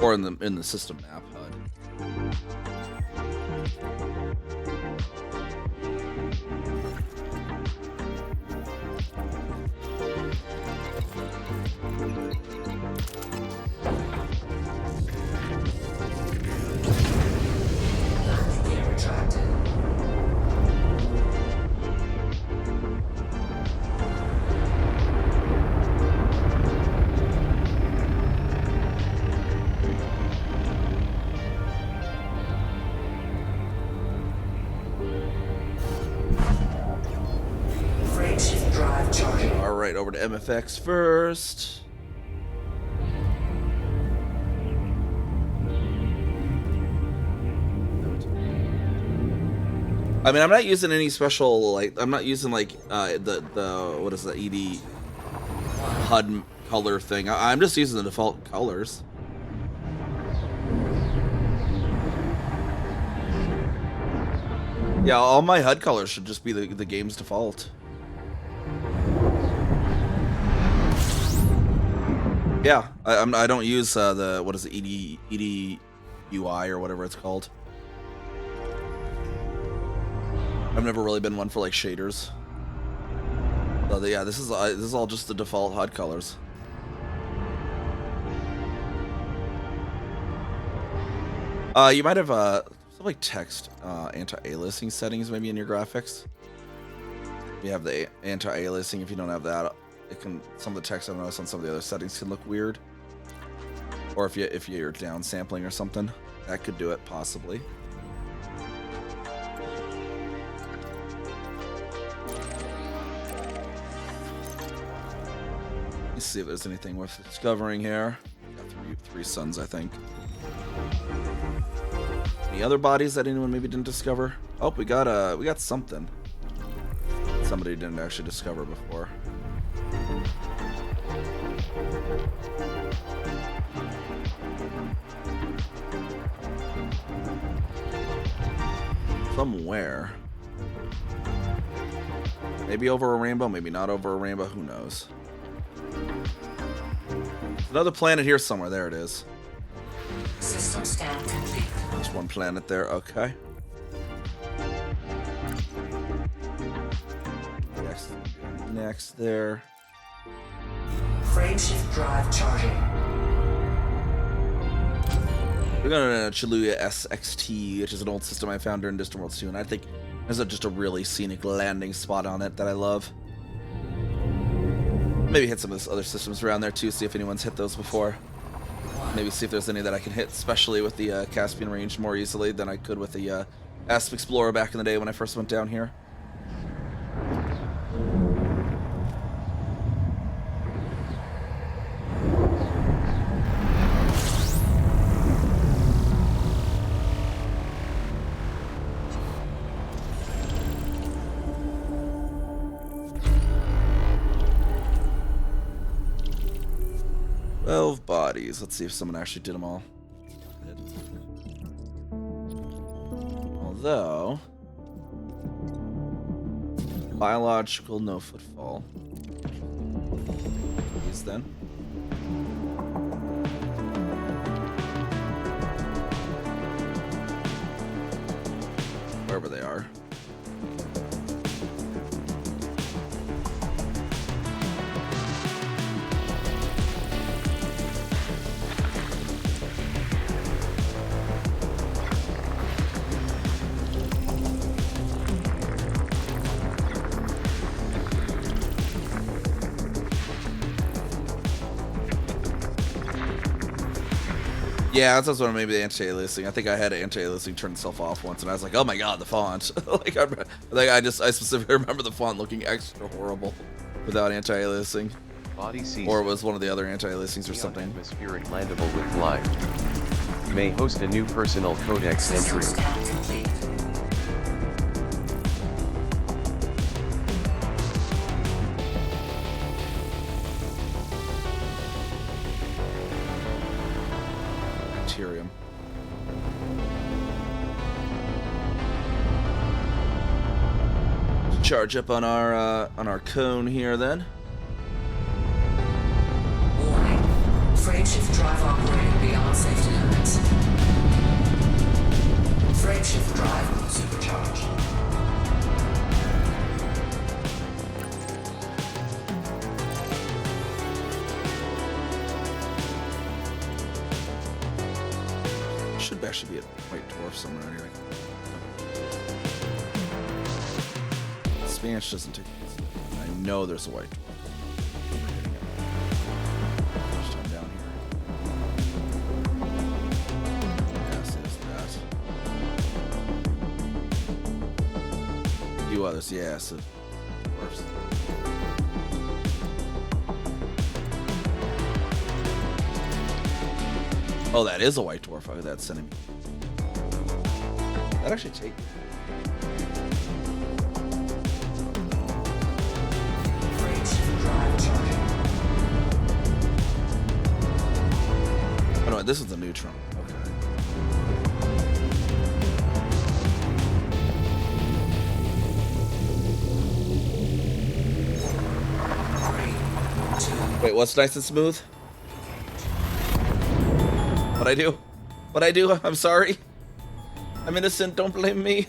Or in the system map HUD. Landing gear retracted. Frameshift drive charging. All right, over to MFX first. I mean, I'm not using any special, like, I'm not using like the what is the ED HUD color thing. I'm just using the default colors. Yeah, all my HUD colors should just be the game's default. Yeah, I don't use the, what is it, ED UI or whatever it's called. I've never really been one for like shaders. So yeah, this is all just the default HUD colors. You might have some like text anti-aliasing settings maybe in your graphics. You have the anti-aliasing. If you don't have that, it can, some of the text I noticed on some of the other settings can look weird. Or if you're down sampling or something, that could do it possibly. Let's see if there's anything worth discovering here. Got three suns, I think. Any other bodies that anyone maybe didn't discover? Oh, we got something. Somebody didn't actually discover before. Somewhere. Maybe over a rainbow, maybe not over a rainbow, who knows? Another planet here somewhere. There it is. System scan complete. There's one planet there. Okay. Next there. Frameshift drive charging. We're going to Chiluya SXT, which is an old system I found during Distant Worlds 2, and I think there's just a really scenic landing spot on it that I love. Maybe hit some of those other systems around there too, see if anyone's hit those before. Maybe see if there's any that I can hit, especially with the Caspian range more easily than I could with the Asp Explorer back in the day when I first went down here. Bodies. Let's see if someone actually did them all. Although, biological no footfall. These then. Wherever they are. Yeah, that's what maybe the anti-aliasing. I think I had anti-aliasing turn itself off once, and I was like, "Oh my god, the font!" I specifically remember the font looking extra horrible without anti-aliasing. Body sees Or it was one of the other anti-aliasings or something. atmospheric landable with live. May host a new personal codex System entry. scan complete. deuterium. Charge up on our cone here then. Warning. Frameshift drive operating beyond safety limits. Frameshift drive supercharged. Should actually be a white dwarf somewhere around here. Spanish doesn't take this. I know there's a white dwarf. First time down here. Yes, there's that. Few others, yes. Dwarfs. Oh, that is a white dwarf. Oh, that's sending me. That actually take. Oh no, this is the neutron. Okay. Wait, what's nice and smooth? What'd I do? What'd I do? I'm sorry. I'm innocent. Don't blame me.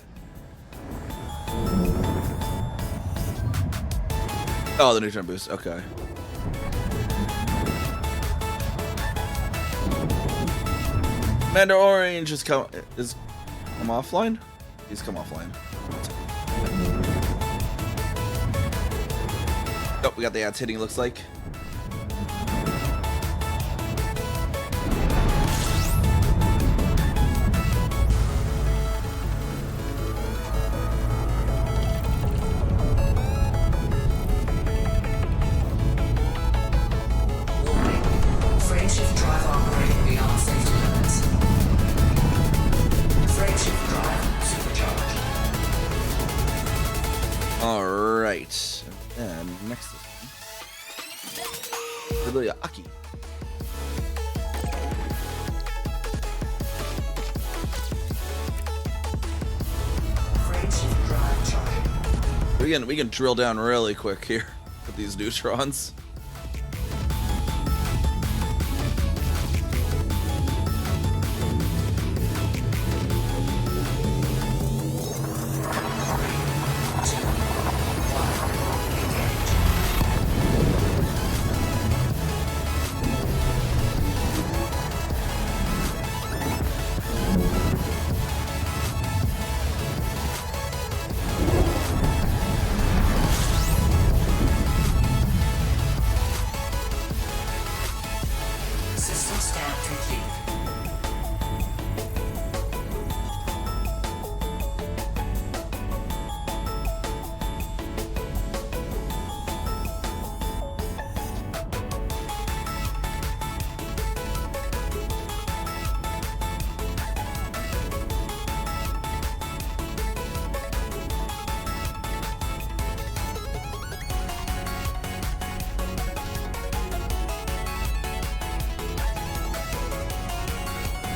Oh, the neutron boost. Okay. Commander Orange is come offline? He's come offline. Oh, we got the ads hitting, looks like. Alright. And next is Lilia Aki. We can drill down really quick here with these neutrons.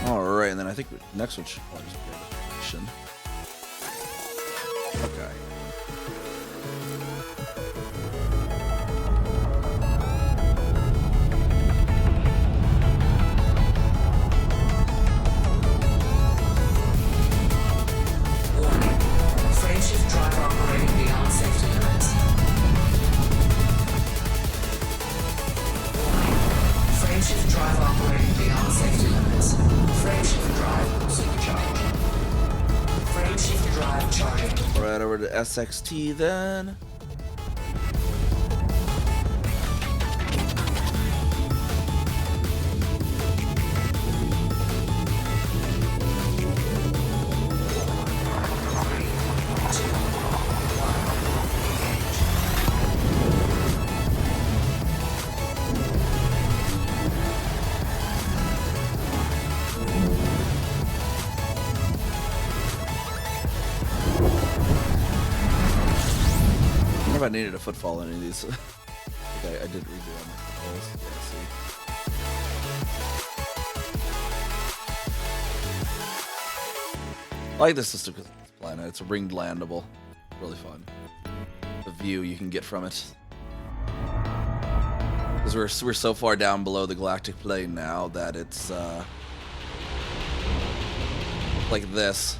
Alright, and then I think the next one should probably just be a mission. Okay. Warning. Frameshift drive operating beyond safety limits. Warning. Frameshift drive operating beyond safety limits. Frameshift drive supercharged. Frameshift drive charging. Right over to SXT then. I wonder if I needed a footfall in any of these. Okay, I did redo on the footfalls. Yeah, see. I like this system because it's a planet. It's a ringed landable. Really fun. The view you can get from it. Because we're so far down below the galactic plane now that it's like this.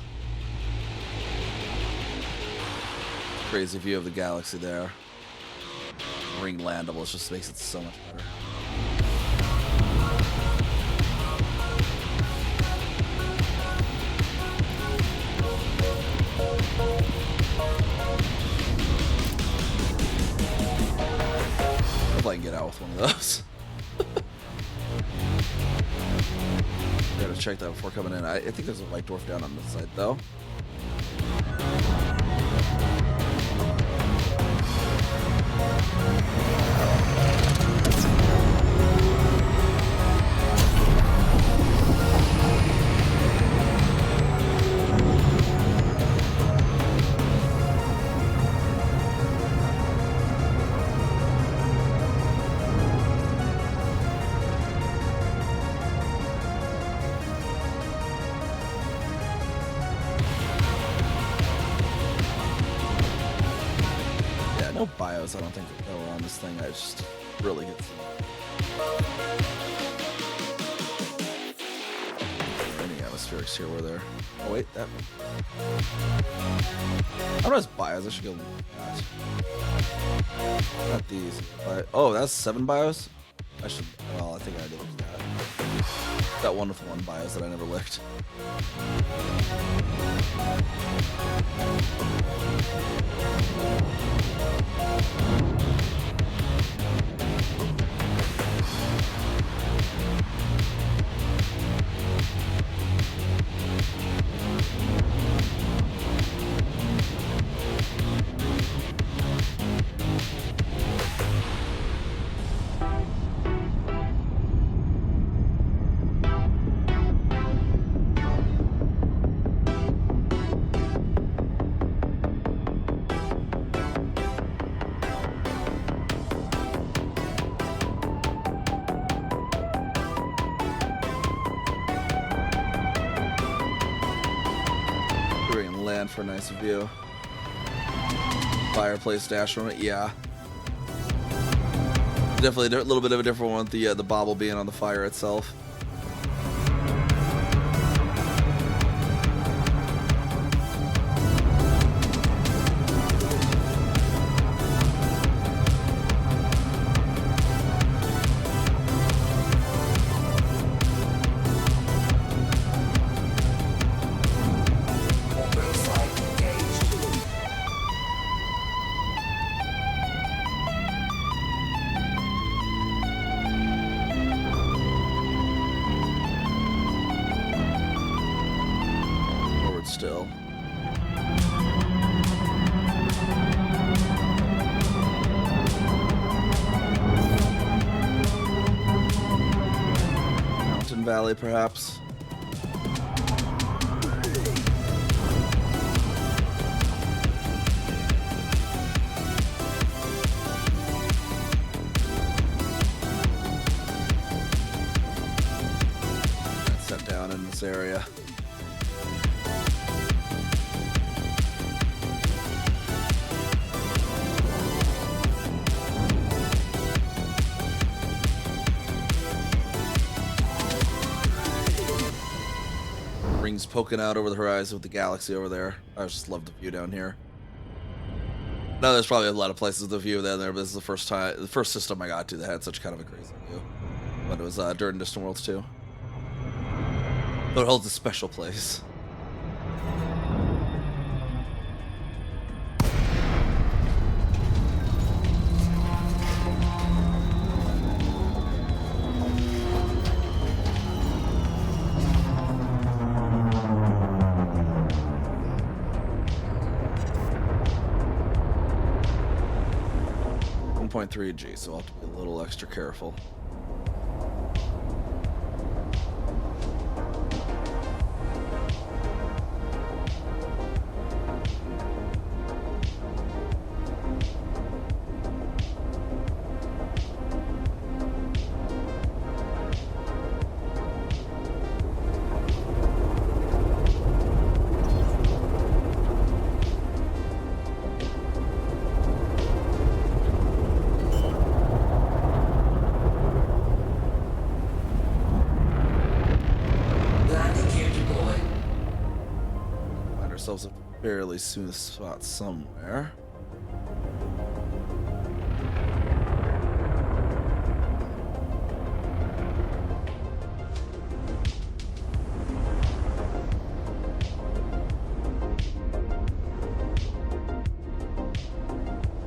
Crazy view of the galaxy there. Ringed landable, it just makes it so much better. If I can get out with one of those. Gotta check that before coming in. I think there's a white dwarf down on this side though. No bios, I don't think that were on this thing. I just really get any atmospherics here were there. Oh wait, that I don't know it's bios, I should go not these. Oh, that's 7 bios? I should well I think I did look at that. That one with 1 bios that I never licked. For a nice view. Fireplace dash from it, yeah. Definitely a little bit of a different one with the bobble being on the fire itself. Still. Mountain Valley, perhaps. Set down in this area. Rings poking out over the horizon with the galaxy over there. I just love the view down here. No, there's probably a lot of places with the view down there, but this is the first system I got to that had such kind of a crazy view. But it was during Distant Worlds 2. But it holds a special place. .3G, so I'll have to be a little extra careful. fairly smooth spot somewhere.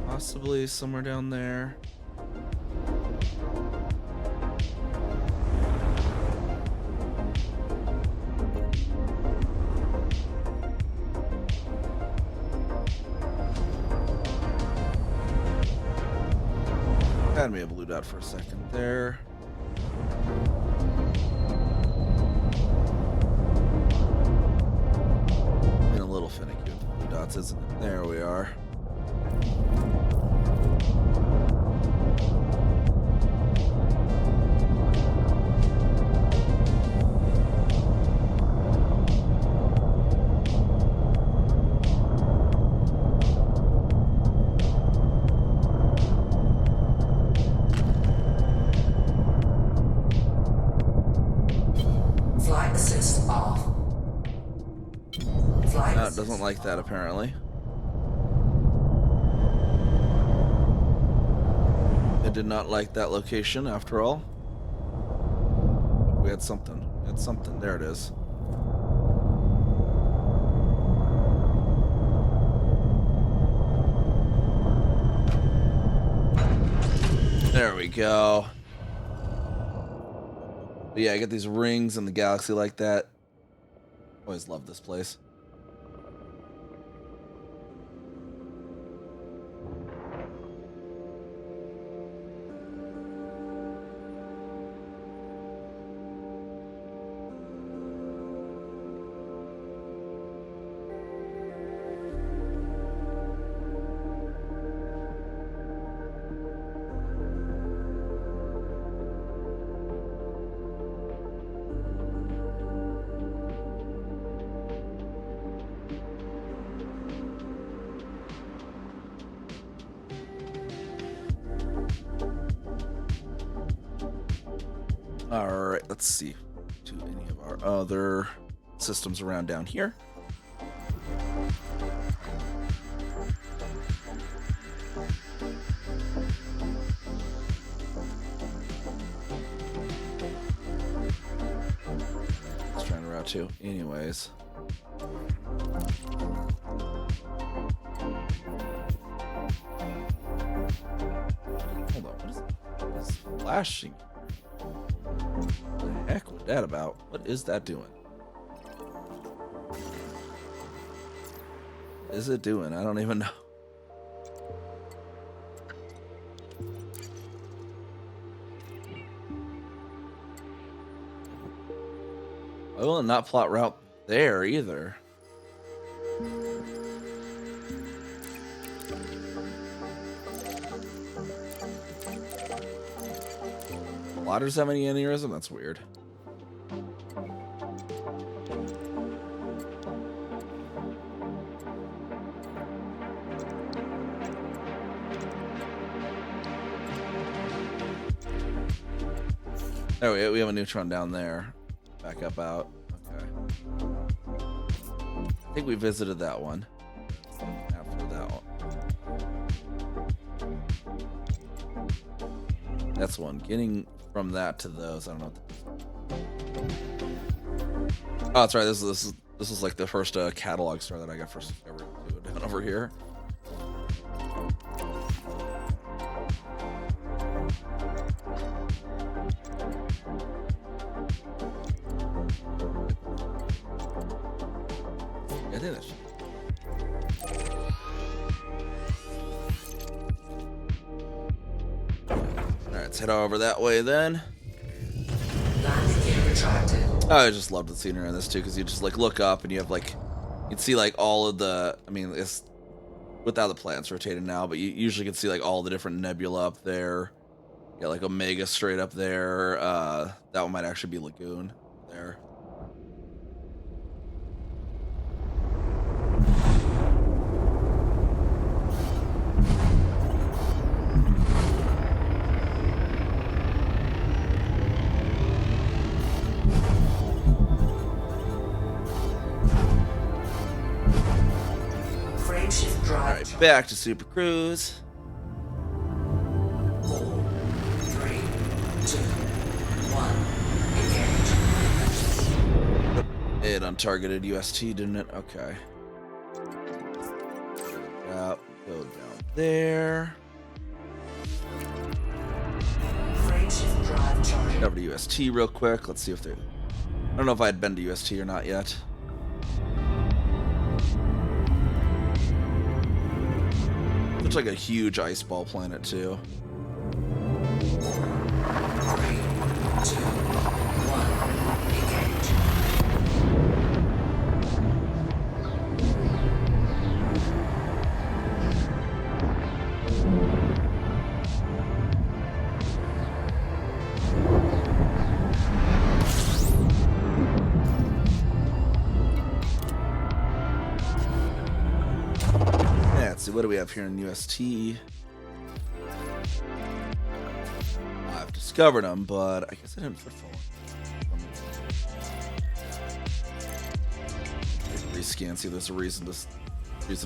Possibly somewhere down there. Had me a blue dot for a second there. Being a little finicky with the blue dots, isn't it? There we are. Flight assist off. Flight No, it assist doesn't like that apparently. It did not like that location after all. We had something. We had something. There it is. There we go. But yeah, I get these rings in the galaxy like that. Always love this place. Alright, let's see. To any of our other systems around down here. Let's try to route to. Anyways. Hold on, what is flashing? What the heck was that about? What is that doing? What is it doing? I don't even know. I will not plot route there either. Plotters have any aneurysm? That's weird. Oh, we have a neutron down there. Back up out. Okay. I think we visited that one. After that one. That's one. Getting from that to those, I don't know. Oh, that's right. This is like the first catalog star that I got for Discovery 2 down over here. I did it. Alright, let's head over that way then. landing gear retracted. I just love the scenery in this too, because you just like look up and you have like, you'd see like all of the, I mean, it's without the planets rotated now, but you usually can see like all the different nebula up there. You got like Omega straight up there. That one might actually be Lagoon there. back to Super Cruise. 4, 3, 2, 1. Engage. It untargeted UST, didn't it? Okay. Go down there. Frameshift drive charging. Over to UST real quick. Let's see if they're... I don't know if I had been to UST or not yet. Looks like a huge ice ball planet too. 3, 2, 1. Engage. Yeah, let's see, what do we have here in UST? I've discovered them, but I guess I didn't footfall them. Rescan, see if there's a reason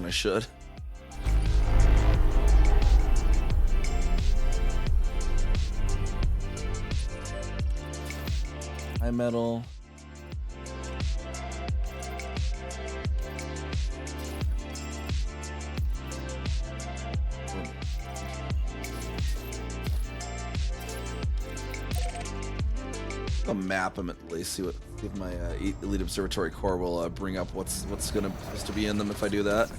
I should. High metal. I'll map them at least. See if my Elite Observatory core will bring up what's supposed to be in them if I do that.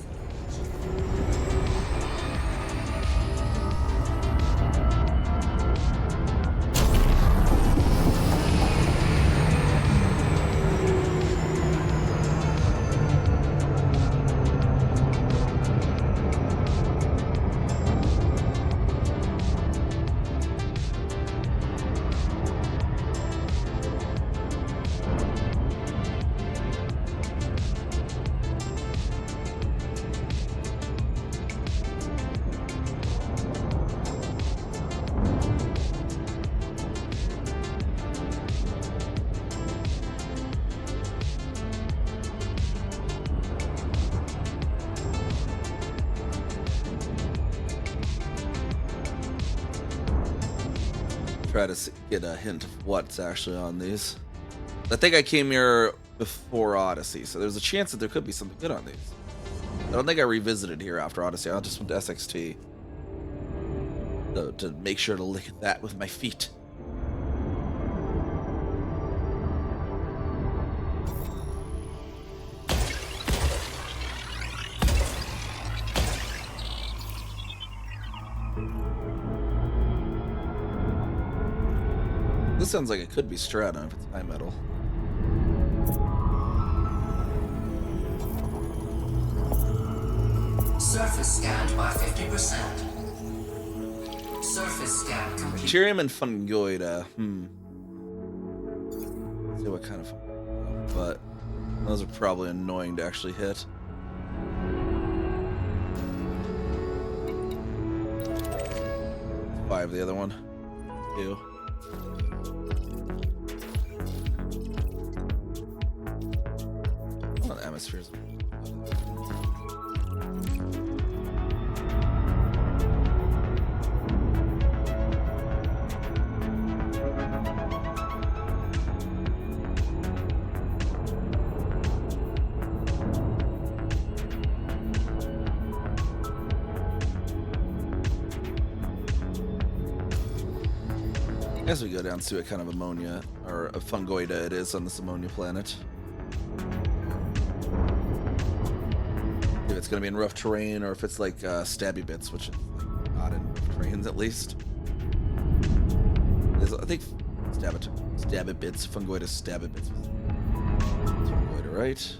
Try to get a hint of what's actually on these. I think I came here before Odyssey, so there's a chance that there could be something good on these. I don't think I revisited here after Odyssey. I just went to SXT to make sure to lick at that with my feet. This sounds like it could be Strata if it's high metal. Surface scanned by 50%. Surface scan complete. Deuterium and Fungoida. See what kind of... But those are probably annoying to actually hit. Five, the other one. 2. Oh, the atmospheres. As we go down, see what kind of ammonia or a fungoida it is on this ammonia planet. If it's gonna be in rough terrain or if it's like stabby bits, which is like not in rough terrains at least. I think stabby bits, fungoida stabby bits. Fungoida, right?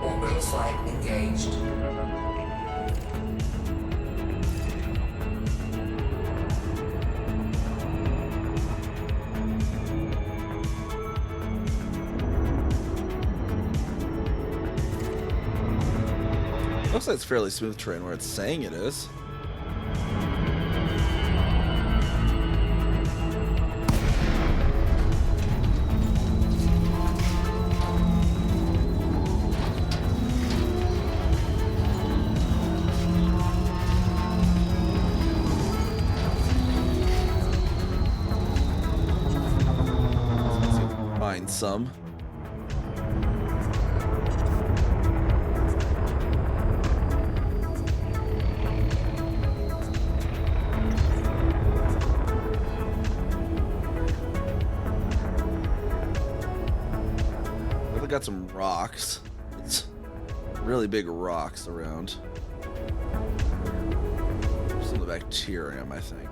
Orbital flight engaged. Looks like it's fairly smooth terrain where it's saying it is. find some. I've got some rocks. It's really big rocks around. Some of the bacterium, I think.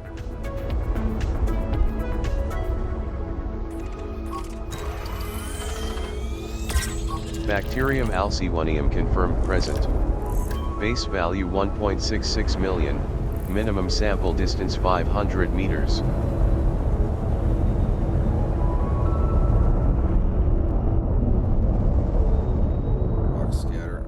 Bacterium alcywonium confirmed present. Base value 1.66 million, minimum sample distance 500 meters. Rock scatter.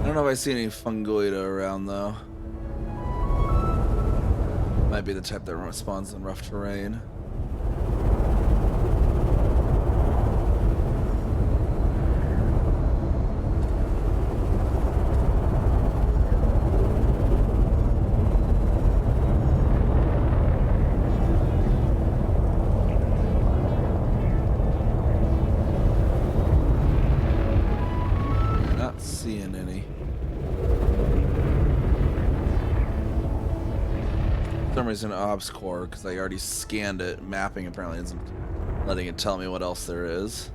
I don't know if I see any fungoida around though. Might be the type that responds in rough terrain. Not seeing any. For some reason obs core, because I already scanned it. Mapping apparently isn't letting it tell me what else there is.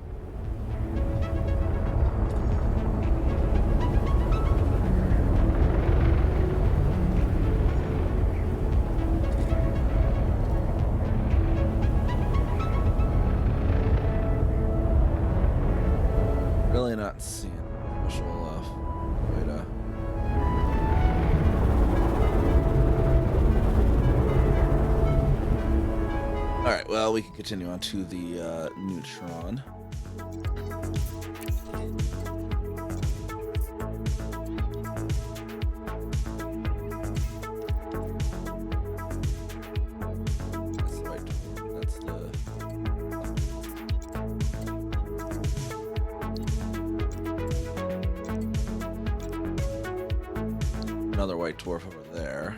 Really not seeing official data. Alright, well, we can continue on to the neutron. That's the right door. That's the... Another white dwarf over there.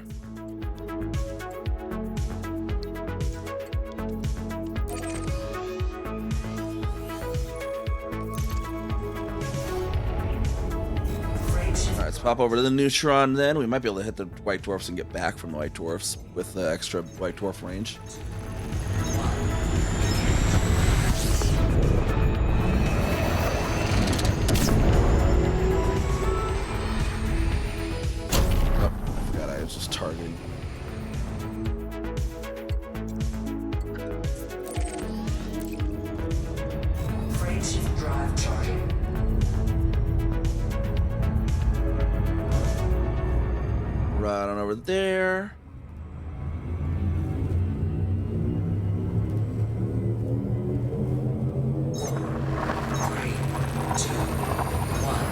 Alright, let's pop over to the neutron then. We might be able to hit the white dwarfs and get back from the white dwarfs with the extra white dwarf range. Oh, I forgot I was just targeting. Frameshift drive charging. Right on over there. Three, two, one,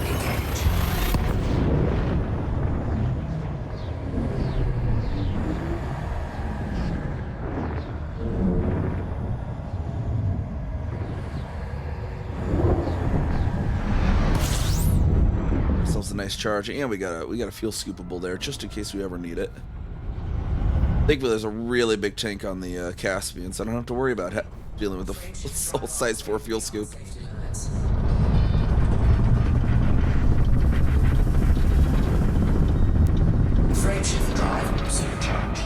engage. Ourselves a nice charge, and we got a fuel scoopable there just in case we ever need it. Thankfully, there's a really big tank on the Caspian, so I don't have to worry about dealing with the full size 4 fuel scoop. Safety limits. Frameshift drive supercharged.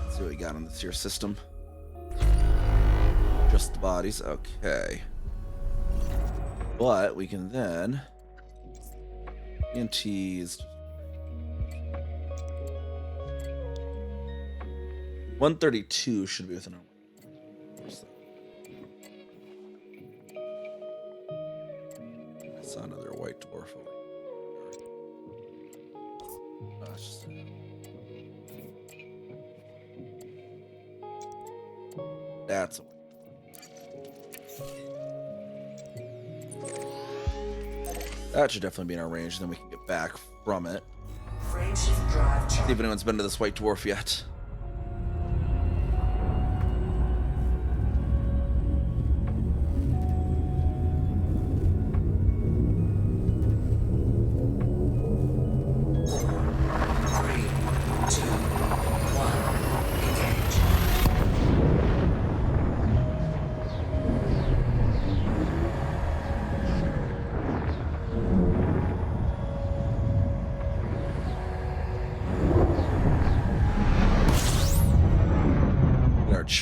Let's see what we got on this here system. Just the bodies, okay. But we can then ENTs 132 should be within our. I saw another white dwarf over here. Gosh. That's a that should definitely be in our range, then we can get back from it. Frameshift drive See charging. if anyone's been to this white dwarf yet.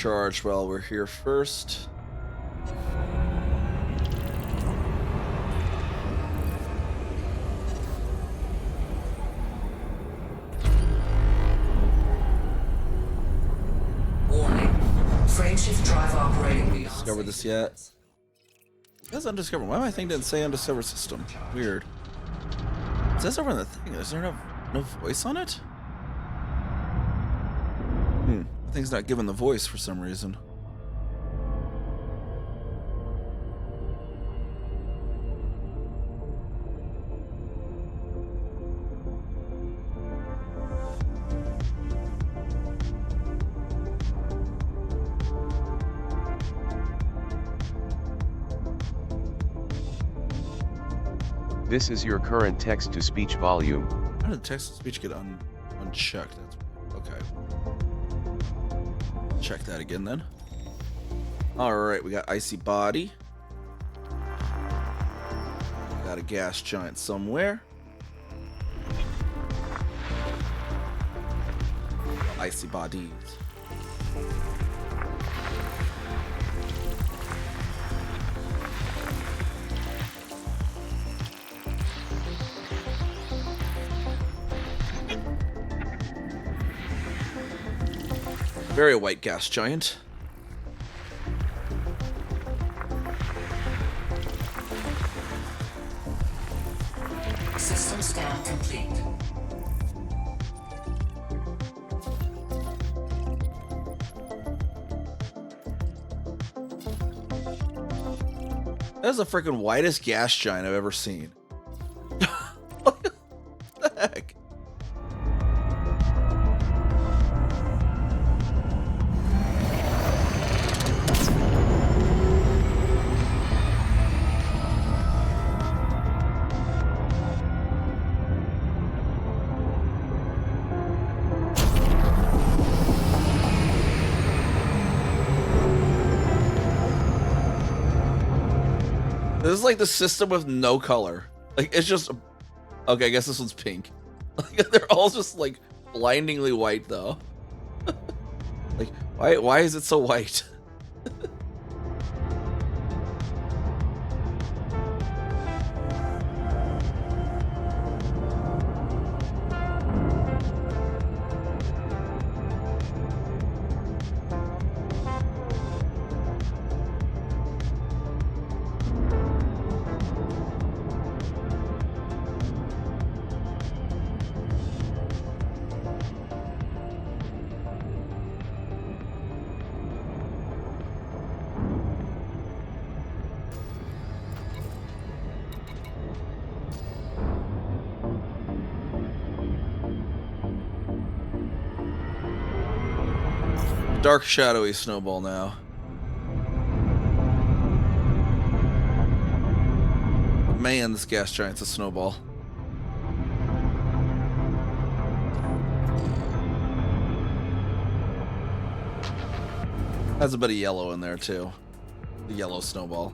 recharge while we're here first. Warning. Frameshift drive operating beyond Discovered this safety yet? limits. That's undiscovered. Why my thing didn't say undiscovered system? Weird. It says over in the thing. Is there no voice on it? The thing's not giving the voice for some reason. This is your current text-to-speech volume. How did text-to-speech get unchecked? That's okay. Check that again then. Alright, we got icy body. Got a gas giant somewhere. Icy bodies. Very white gas giant. System scan complete. That is the freaking whitest gas giant I've ever seen. What the heck? This is like the system with no color. Like, it's just... Okay, I guess this one's pink. Like, they're all just, like, blindingly white, though. Like, why is it so white? Dark shadowy snowball now. Man, this gas giant's a snowball. Has a bit of yellow in there too. The yellow snowball.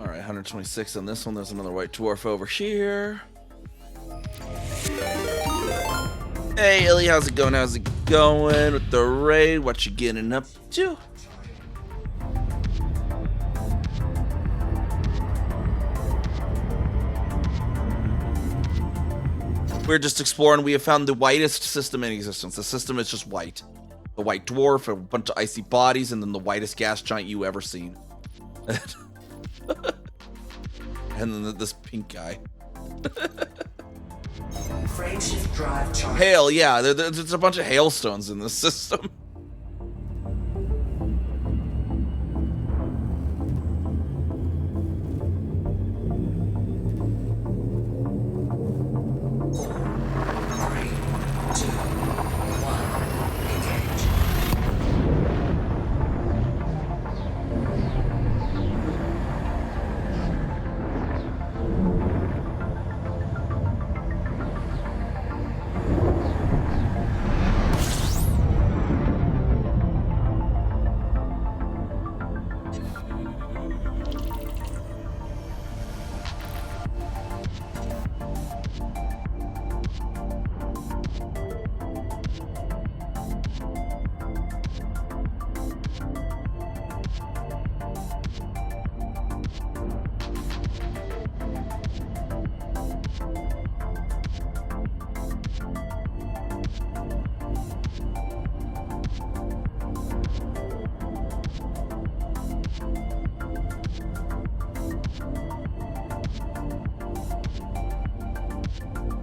All right, 126 on this one. There's another white dwarf over here. Hey, Illy, how's it going? How's it going with the raid? What you getting up to? We're just exploring. We have found the whitest system in existence. The system is just white. The white dwarf, a bunch of icy bodies, and then the whitest gas giant you ever seen. And then this pink guy. Frameshift drive charge. Hail, yeah, there's a bunch of hailstones in this system.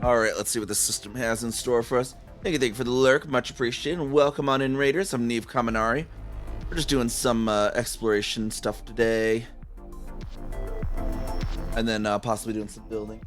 Alright, let's see what the system has in store for us. Thank you for the lurk, much appreciated. And welcome on in, Raiders. I'm Neve Kaminari. We're just doing some exploration stuff today. And then possibly doing some building.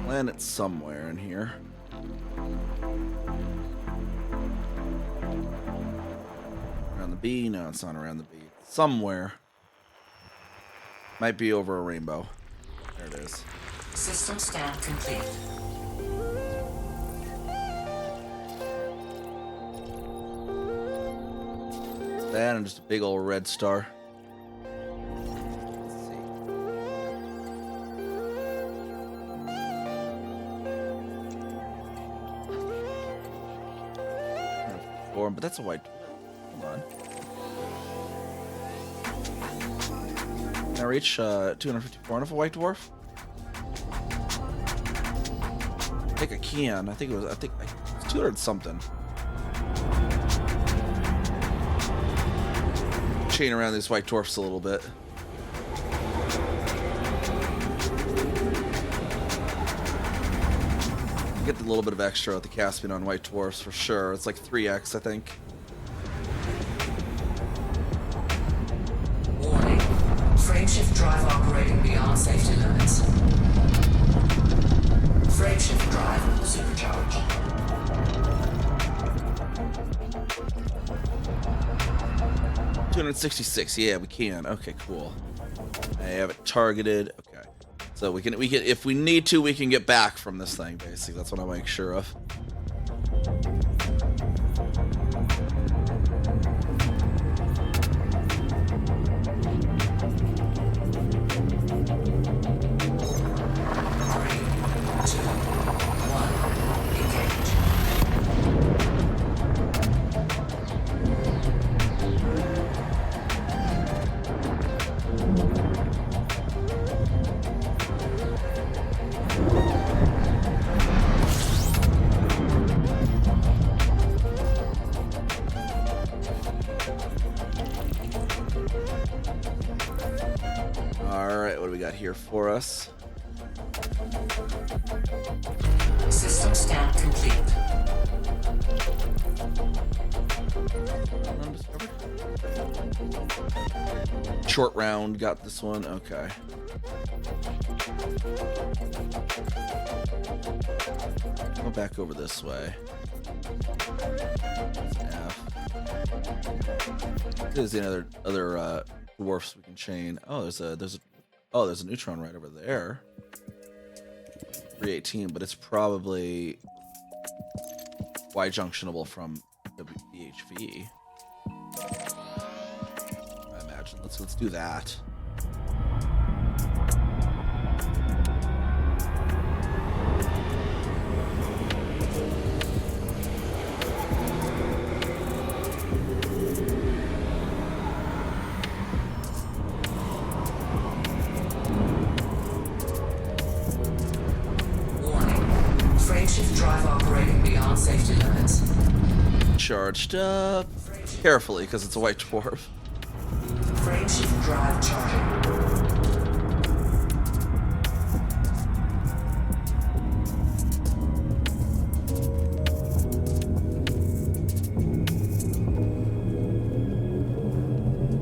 Planet somewhere in here. Around the B? No, it's not around the B. Somewhere. Might be over a rainbow. There it is. System scan complete. That and just a big old red star. But that's a white. Hold on. Can I reach 254 enough a white dwarf? I think I can. I think it's 200 something. Chain around these white dwarfs a little bit. Get a little bit of extra with the Caspian on white dwarfs for sure. It's like 3x, I think. Warning. Frameshift drive operating beyond safety limits. Frameshift drive supercharged. $266. Yeah, we can. Okay, cool. I have it targeted. Okay. So we can if we need to, we can get back from this thing, basically. That's what I make sure of. Alright, what do we got here for us? System scan complete. Short round, got this one. Okay. Go back over this way. F. There's the other dwarfs we can chain. Oh, there's a neutron right over there. 318, but it's probably Y junctionable from WBHV. I imagine. Let's do that. Drive operating beyond safety limits. Charged up carefully because it's a white dwarf. Frameshift drive charging.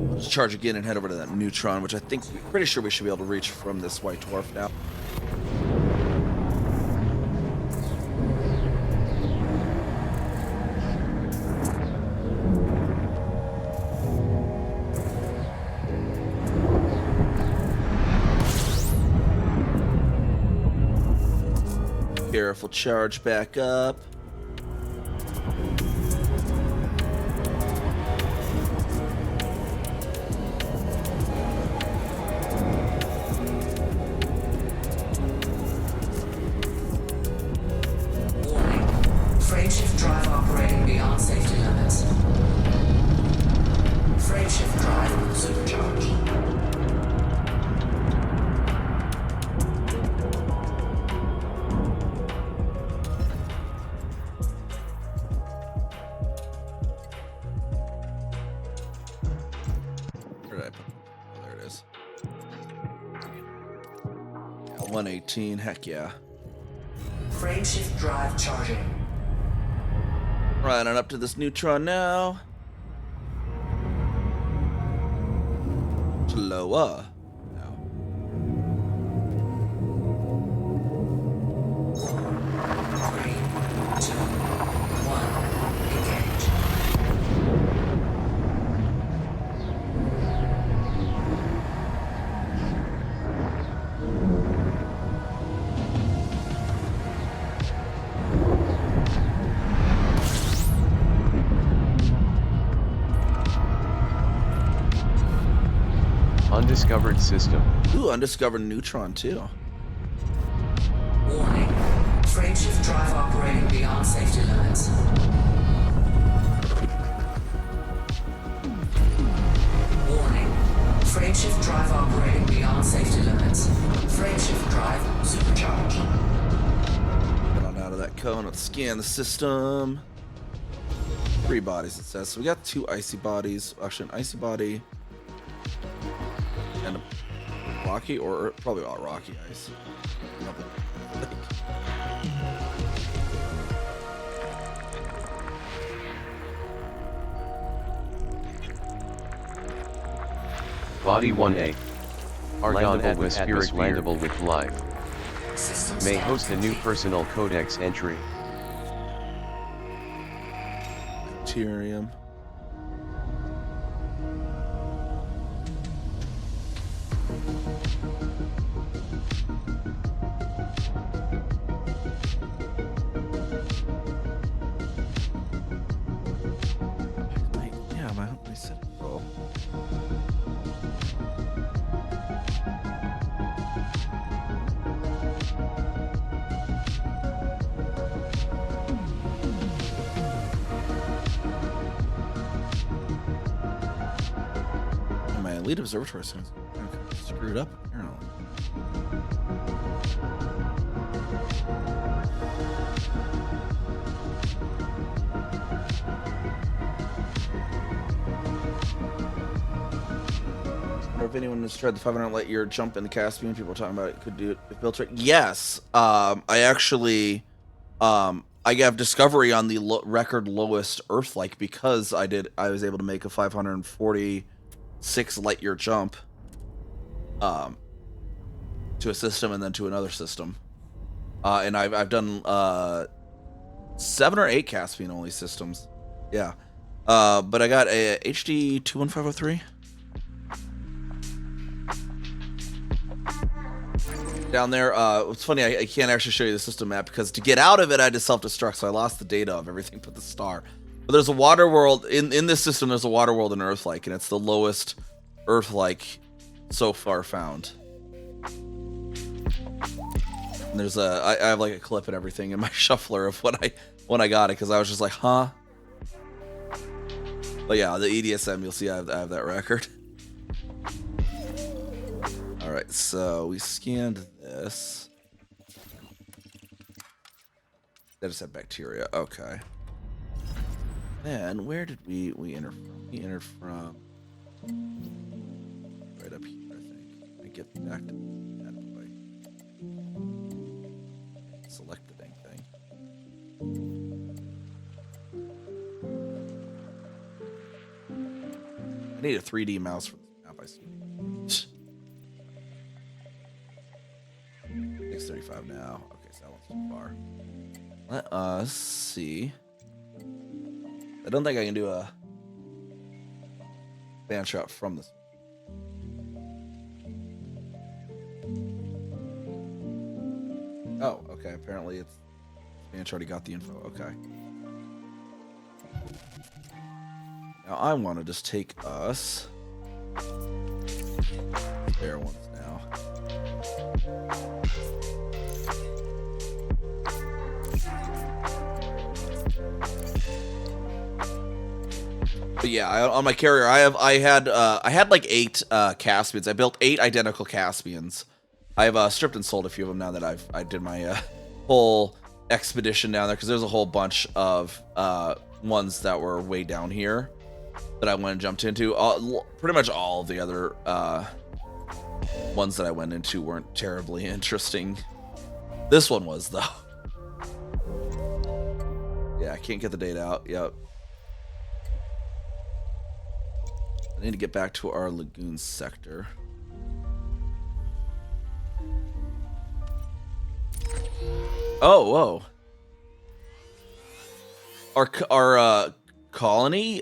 We'll just charge again and head over to that neutron, which I think we're pretty sure we should be able to reach from this white dwarf now. Careful, charge back up. Warning. Frameshift drive operating beyond safety limits. did I put? Oh, there it is. Yeah, 118. Heck yeah. Frameshift drive charging. Running up to this neutron now. Slower. Now. 3, 2, 1, engage. Undiscovered system. Ooh, undiscovered neutron too. Warning. Frameshift drive operating beyond safety limits. Warning. Frameshift drive operating beyond safety limits. Frameshift drive supercharged. Get on out of that cone. Let's scan the system. 3 bodies, it says. So we got 2 icy bodies. Actually, an icy body. And a rocky, or probably all rocky ice. Nothing. Body 1A. Argon Landable with atmospheric atmosphere. landable with life. System May scan host a new complete. personal codex entry. Bacterium. Yeah, my set. Oh. My elite observatory sounds screwed up apparently. Or if anyone has tried the 500 light year jump in the Caspian, people are talking about it could do it if built right. Yes, I actually, I have discovery on the record lowest Earth-like because I was able to make a 546 light year jump, to a system and then to another system, and I've done 7 or 8 Caspian only systems, yeah, but I got a HD 21503. Down there, it's funny, I can't actually show you the system map because to get out of it I had to self-destruct, so I lost the data of everything but the star. But there's a water world, in this system there's a water world in Earth-like, and it's the lowest Earth-like so far found. And there's I have like a clip and everything in my shuffler of when I got it, because I was just like, huh? But yeah, the EDSM, you'll see I have that record. Alright, so we scanned this. That just had bacteria. Okay. Then where did we enter from? We entered from right up here, I think. I get back to that way. Select the dang thing. I need a 3D mouse for this map, I see. 635 now. Okay, so that one's too far. Let us see. I don't think I can do a band shot from this. Oh, okay. Apparently it's Banch already got the info. Okay. Now I want to just take us there ones now. But yeah, on my carrier, I had like 8 Caspians. I built 8 identical Caspians. I've stripped and sold a few of them now that I did my whole expedition down there, because there's a whole bunch of ones that were way down here. that I went and jumped into. Pretty much all of the other ones that I went into weren't terribly interesting. This one was, though. Yeah, I can't get the date out. Yep. I need to get back to our lagoon sector. Oh, whoa. Our colony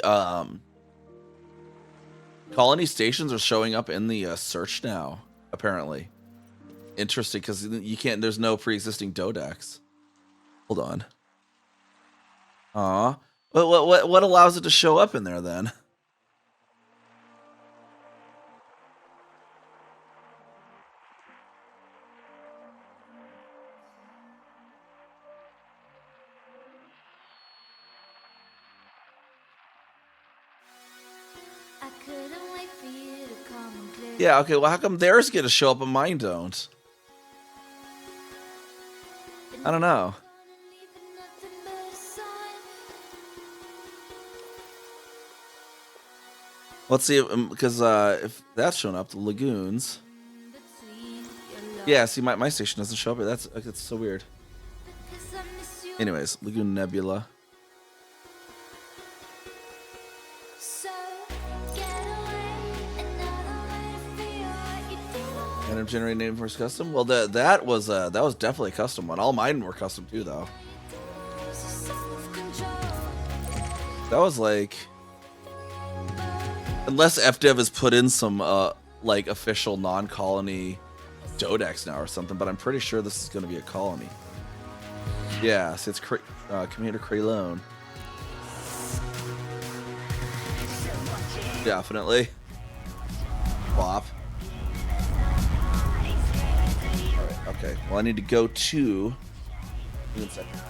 stations are showing up in the search now, apparently. Interesting, because you can't. There's no pre-existing Dodex. Hold on. Aw. What allows it to show up in there then? Yeah, okay, well, how come theirs get to show up and mine don't? I don't know. Let's see, because if that's shown up, the lagoons. Yeah, see, my station doesn't show up. That's so weird. Anyways, Lagoon Nebula. Random generated name for custom. Well, that was definitely a custom one. All mine were custom too, though. That was like, unless FDev has put in some like official non-colony Dodex now or something, but I'm pretty sure this is going to be a colony. Yeah, see, it's Commander Kraylone. Definitely. Flop. Okay, well, I need to go to... One second.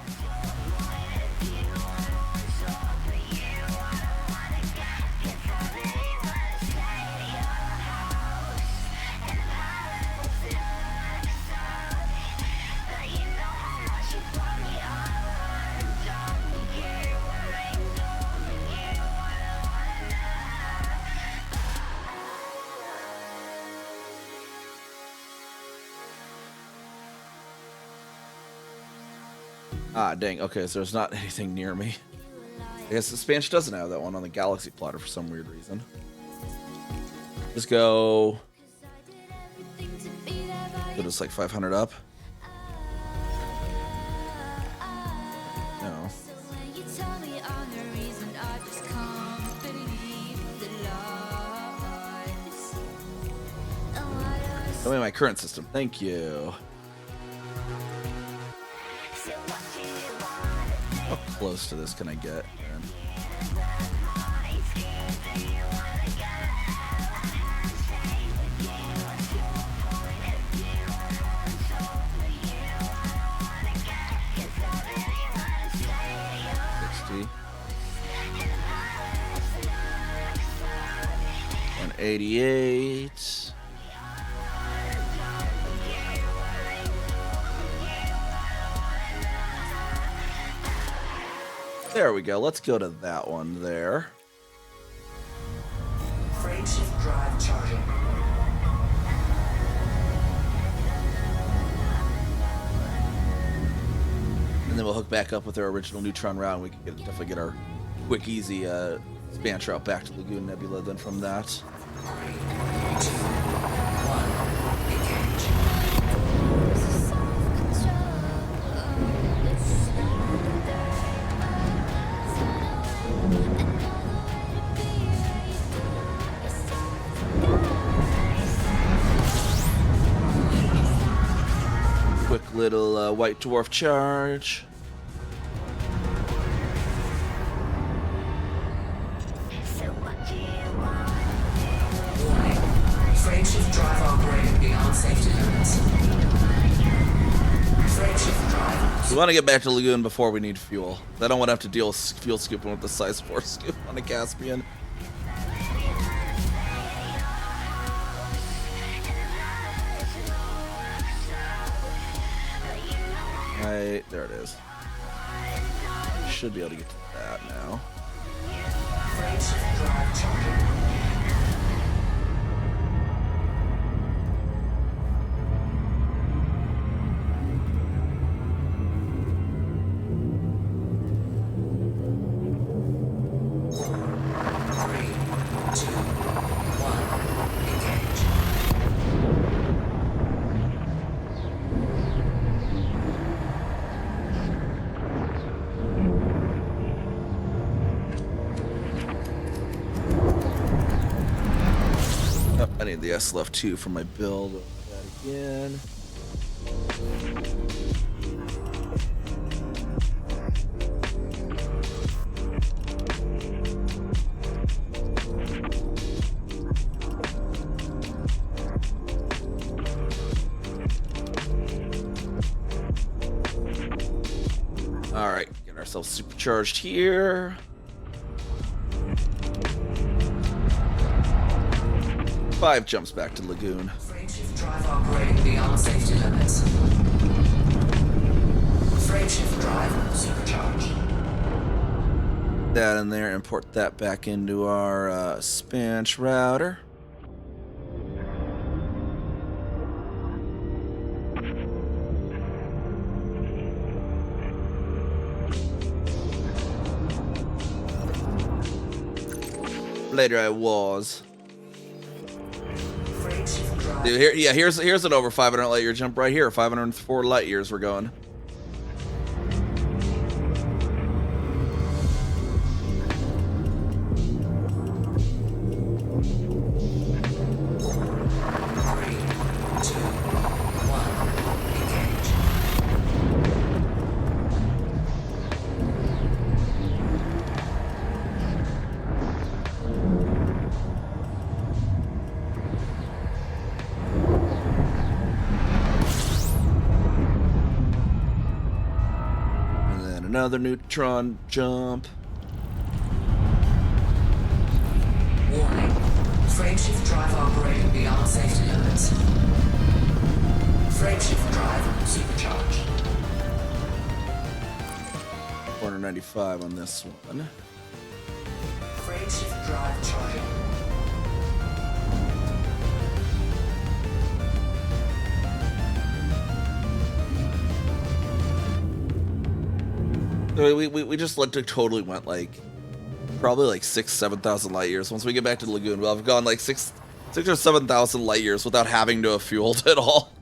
Ah, dang. Okay, so there's not anything near me. I guess the Spanish doesn't have that one on the galaxy plotter for some weird reason. Just go... Go just like 500 up. No. Tell me my current system. Thank you. How close to this can I get? Man? And 88. There we go. Let's go to that one there. Frameshift drive charging. And then we'll hook back up with our original Neutron route. We can definitely get our quick, easy Spanish route back to Lagoon Nebula then from that. 3, 2, 1, engage. Quick little white dwarf charge. Warning. Frameshift drive operating beyond safety limits. Frameshift drive. We want to get back to Lagoon before we need fuel. I don't want to have to deal with fuel scooping with the size 4 scoop on the Caspian. Right, there it is. Should be able to get to that now. Frameshift drive need the SLF2 for my build. That again. All right, get ourselves supercharged here. 5 jumps back to Lagoon. Frameshift drive operating beyond safety limits. Frameshift drive supercharged. That in there, import that back into our Spanch router. Later I was. Frameshift drive. Dude, here's an over 500 light year jump right here. 504 light years we're going. Another neutron jump. Warning. Frameshift drive operating beyond safety limits. Frameshift drive supercharged. 495 on this one. Frameshift drive charging. We just totally went like probably like 6,000-7,000 light years. Once we get back to the Lagoon, we'll have gone like 6,000 or 7,000 light years without having to have fueled at all.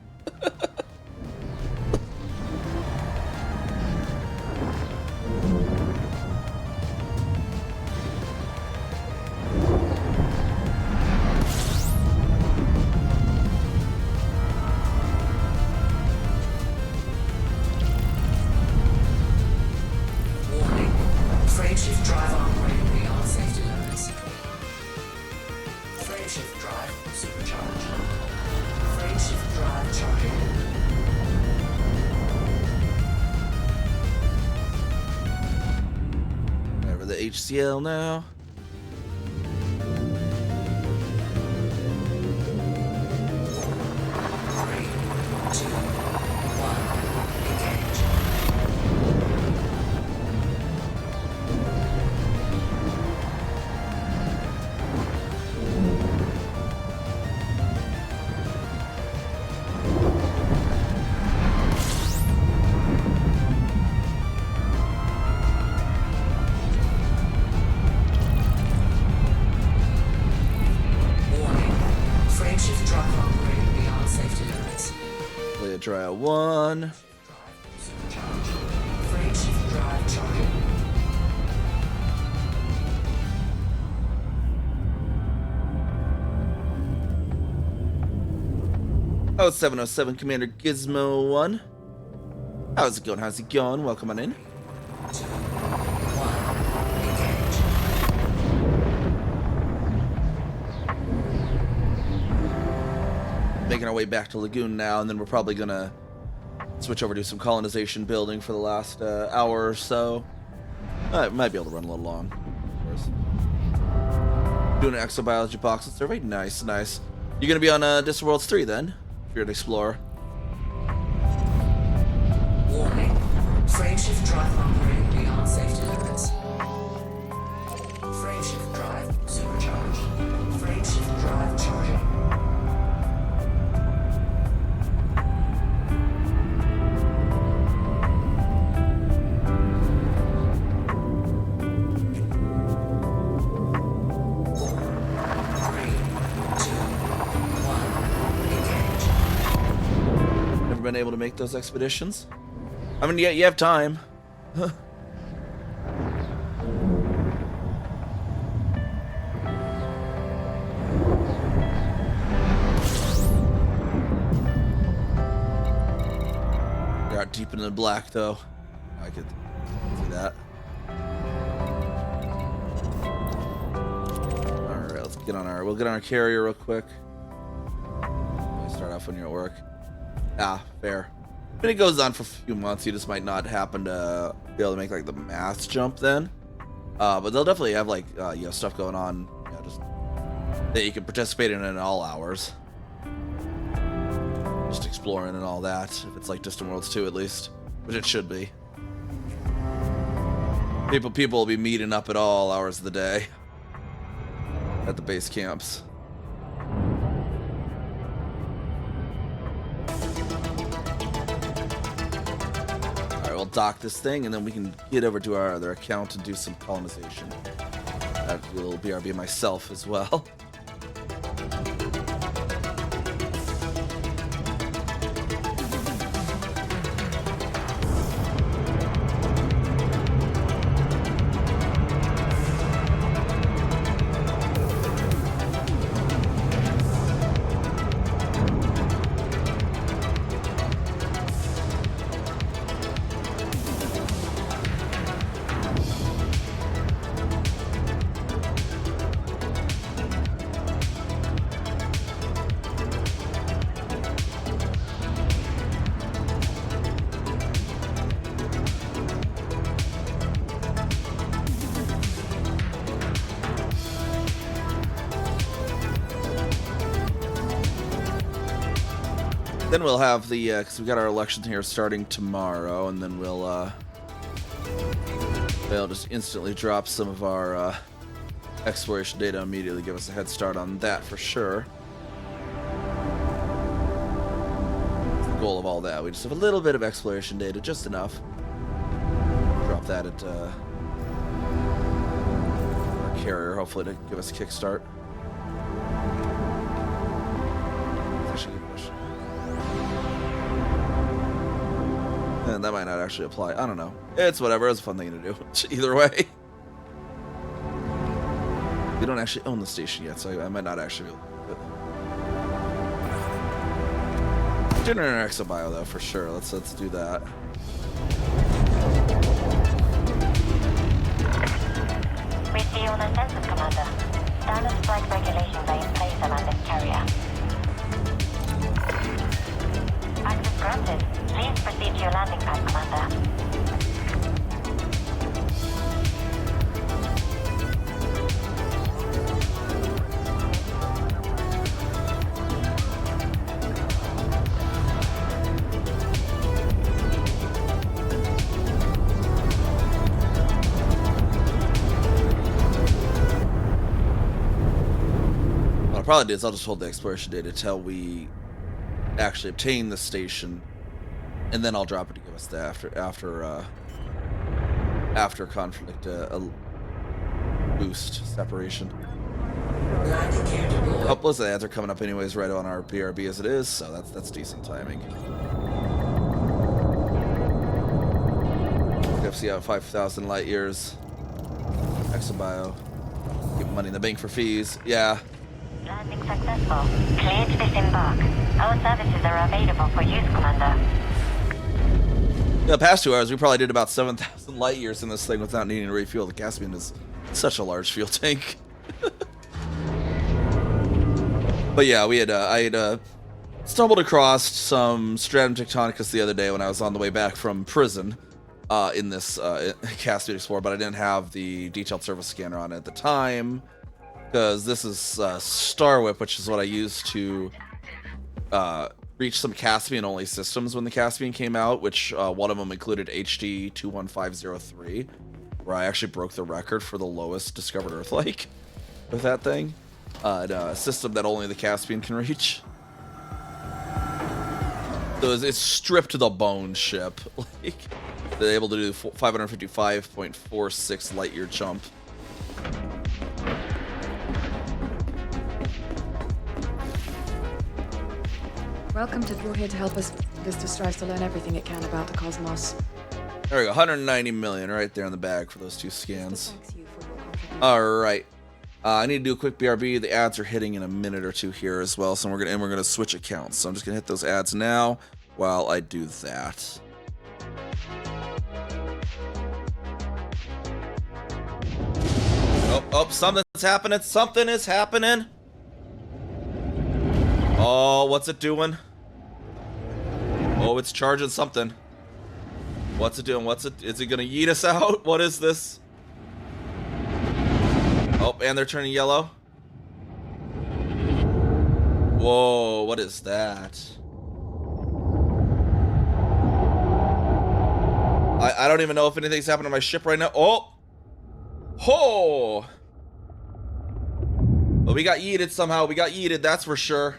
Warning. Frameshift drive operating beyond safety limits. Frameshift drive supercharged. Frameshift drive charging. Over the HCL now. Three, two, one, engage. Warning. Frameshift drive operating beyond safety limits. Play a dry 1. Supercharged. Frameshift drive charging. Oh, 707 Commander Gizmo 1. How's it going? How's it going? Welcome on in. 2, 1, engage. Making our way back to Lagoon now, and then we're probably gonna switch over to some colonization building for the last hour or so. I might be able to run a little long, of course. Doing an exobiology box survey. Nice, nice. You gonna be on Discworlds 3 then? If you're an explorer. Warning. Frameshift drive operating beyond safety limits. Frameshift drive supercharged. Frameshift drive charging. Three, two, one, engage. Never been able to make those expeditions. I mean, yeah, you have time. than black, though. I could do that. Alright, let's get on we'll get on our carrier real quick. Start off when you're at work. Ah, fair. But it goes on for a few months. You just might not happen to be able to make like the mass jump then. But they'll definitely have like you know, stuff going on, you know, just that you can participate in all hours. Just exploring and all that. If it's like Distant Worlds 2 at least, which it should be. People will be meeting up at all hours of the day at the base camps. We'll dock this thing, and then we can get over to our other account and do some colonization. That will BRB myself as well. Then we'll have the, because we got our election here starting tomorrow, and then we'll just instantly drop some of our exploration data immediately, give us a head start on that for sure. That's the goal of all that. We just have a little bit of exploration data, just enough. Drop that at our carrier, hopefully to give us a kickstart. And that might not actually apply. I don't know. It's whatever. It's a fun thing to do. Either way. We don't actually own the station yet, so I might not actually be able to do it. Dinner in Exobio, though, for sure. Let's do that. Receive on the census, Commander. Standard flight regulations are in place around this carrier. Access granted. Please proceed to your landing pad, Commander. What I'll probably do is I'll just hold the exploration data till we actually obtain the station, and then I'll drop it to give us the after conflict a boost separation. Oh, plus the ads are coming up anyways right on our BRB as it is, so that's decent timing. FC out 5,000 light years. Exobio. Give money in the bank for fees. Yeah. Landing successful. Clear to disembark. Our services are available for use, Commander. Yeah, the past 2 hours, we probably did about 7,000 light years in this thing without needing to refuel. The Caspian is such a large fuel tank. But yeah, I had stumbled across some Stratum Tectonicus the other day when I was on the way back from prison in this Caspian Explorer, but I didn't have the detailed service scanner on it at the time, because this is Star Whip, which is what I used to reach some Caspian-only systems when the Caspian came out, which one of them included HD 21503, where I actually broke the record for the lowest discovered Earth-like with that thing. A system that only the Caspian can reach. So it's stripped to the bone ship. Like, they're able to do 555.46 light-year jump. Welcome to You're here to help us. Vista strives to learn everything it can about the cosmos. There we go, 190 million right there in the bag for those 2 scans. Thanks you for your contribution. Alright. I need to do a quick BRB. The ads are hitting in a minute or 2 here as well, so we're gonna switch accounts. So I'm just gonna hit those ads now while I do that. Oh, something's happening. Something is happening. Oh, what's it doing? Oh, it's charging something. What's it doing? Is it gonna yeet us out? What is this? Oh, and they're turning yellow. Whoa, what is that? I don't even know if anything's happening to my ship right now. Oh! Ho! Oh, we got yeeted somehow. We got yeeted, that's for sure.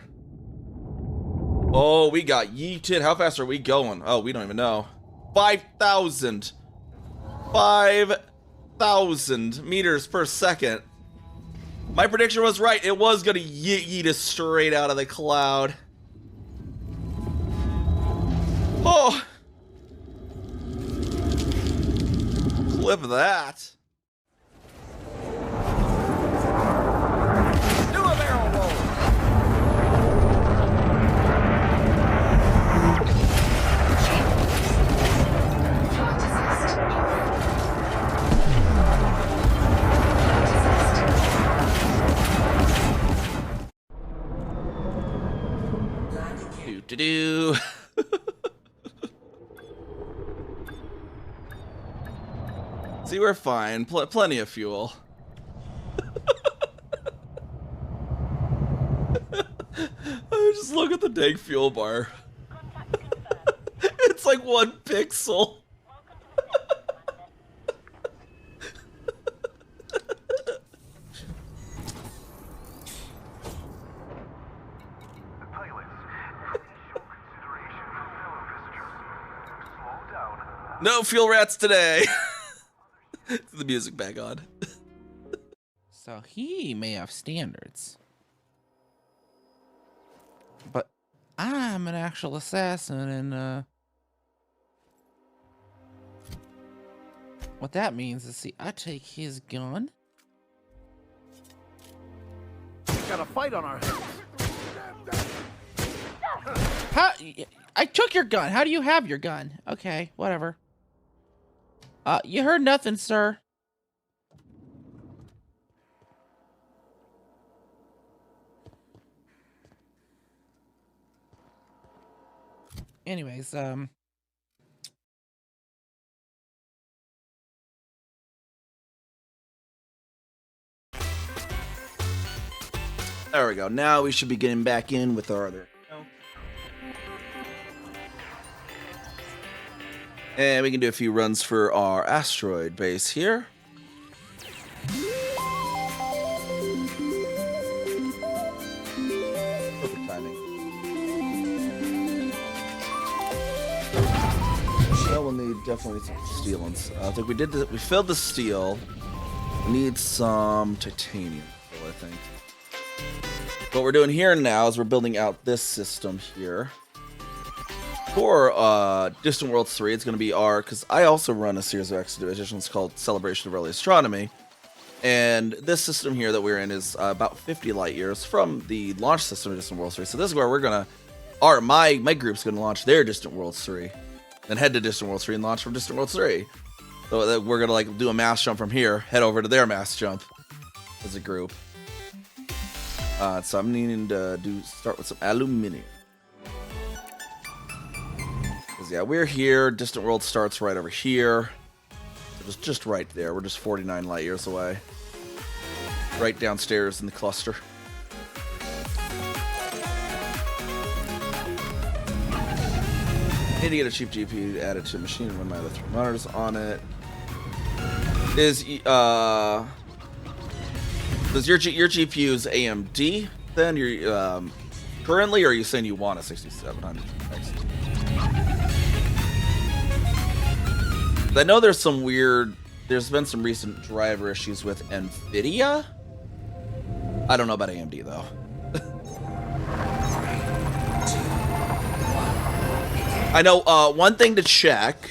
Oh, we got yeeted. How fast are we going? Oh, we don't even know. 5,000. 5,000 meters per second. My prediction was right. It was gonna yeet us straight out of the cloud. Oh! Clip that. Do a barrel roll. Do. See, we're fine. Plenty of fuel. Just look at the dang fuel bar. It's like 1 pixel. No fuel rats today. The music back on. So he may have standards. But I'm an actual assassin, and what that means is, see, I take his gun. Got a fight on our hands. How? I took your gun. How do you have your gun? Okay, whatever. You heard nothing, sir. Anyways, there we go. Now we should be getting back in with our other. And we can do a few runs for our asteroid base here. Perfect timing. Well, we'll need definitely some steel. I think we filled the steel. We need some titanium, I think. What we're doing here now is we're building out this system here. For Distant Worlds 3, it's going to be because I also run a series of expeditions called Celebration of Early Astronomy. And this system here that we're in is about 50 light years from the launch system of Distant Worlds 3. So this is where we're going to, my group's going to launch their Distant Worlds 3. Then head to Distant Worlds 3 and launch from Distant Worlds 3. So we're going to like do a mass jump from here, head over to their mass jump as a group. So I'm needing to start with some aluminum. Yeah, we're here. Distant World starts right over here. It was just right there. We're just 49 light years away. Right downstairs in the cluster. Need to get a cheap GPU added to machine and run my other 3 monitors on it. Does your GPU's AMD? Then you're currently, or are you saying you want a 6700 X? I know there's been some recent driver issues with NVIDIA. I don't know about AMD though. I know one thing to check.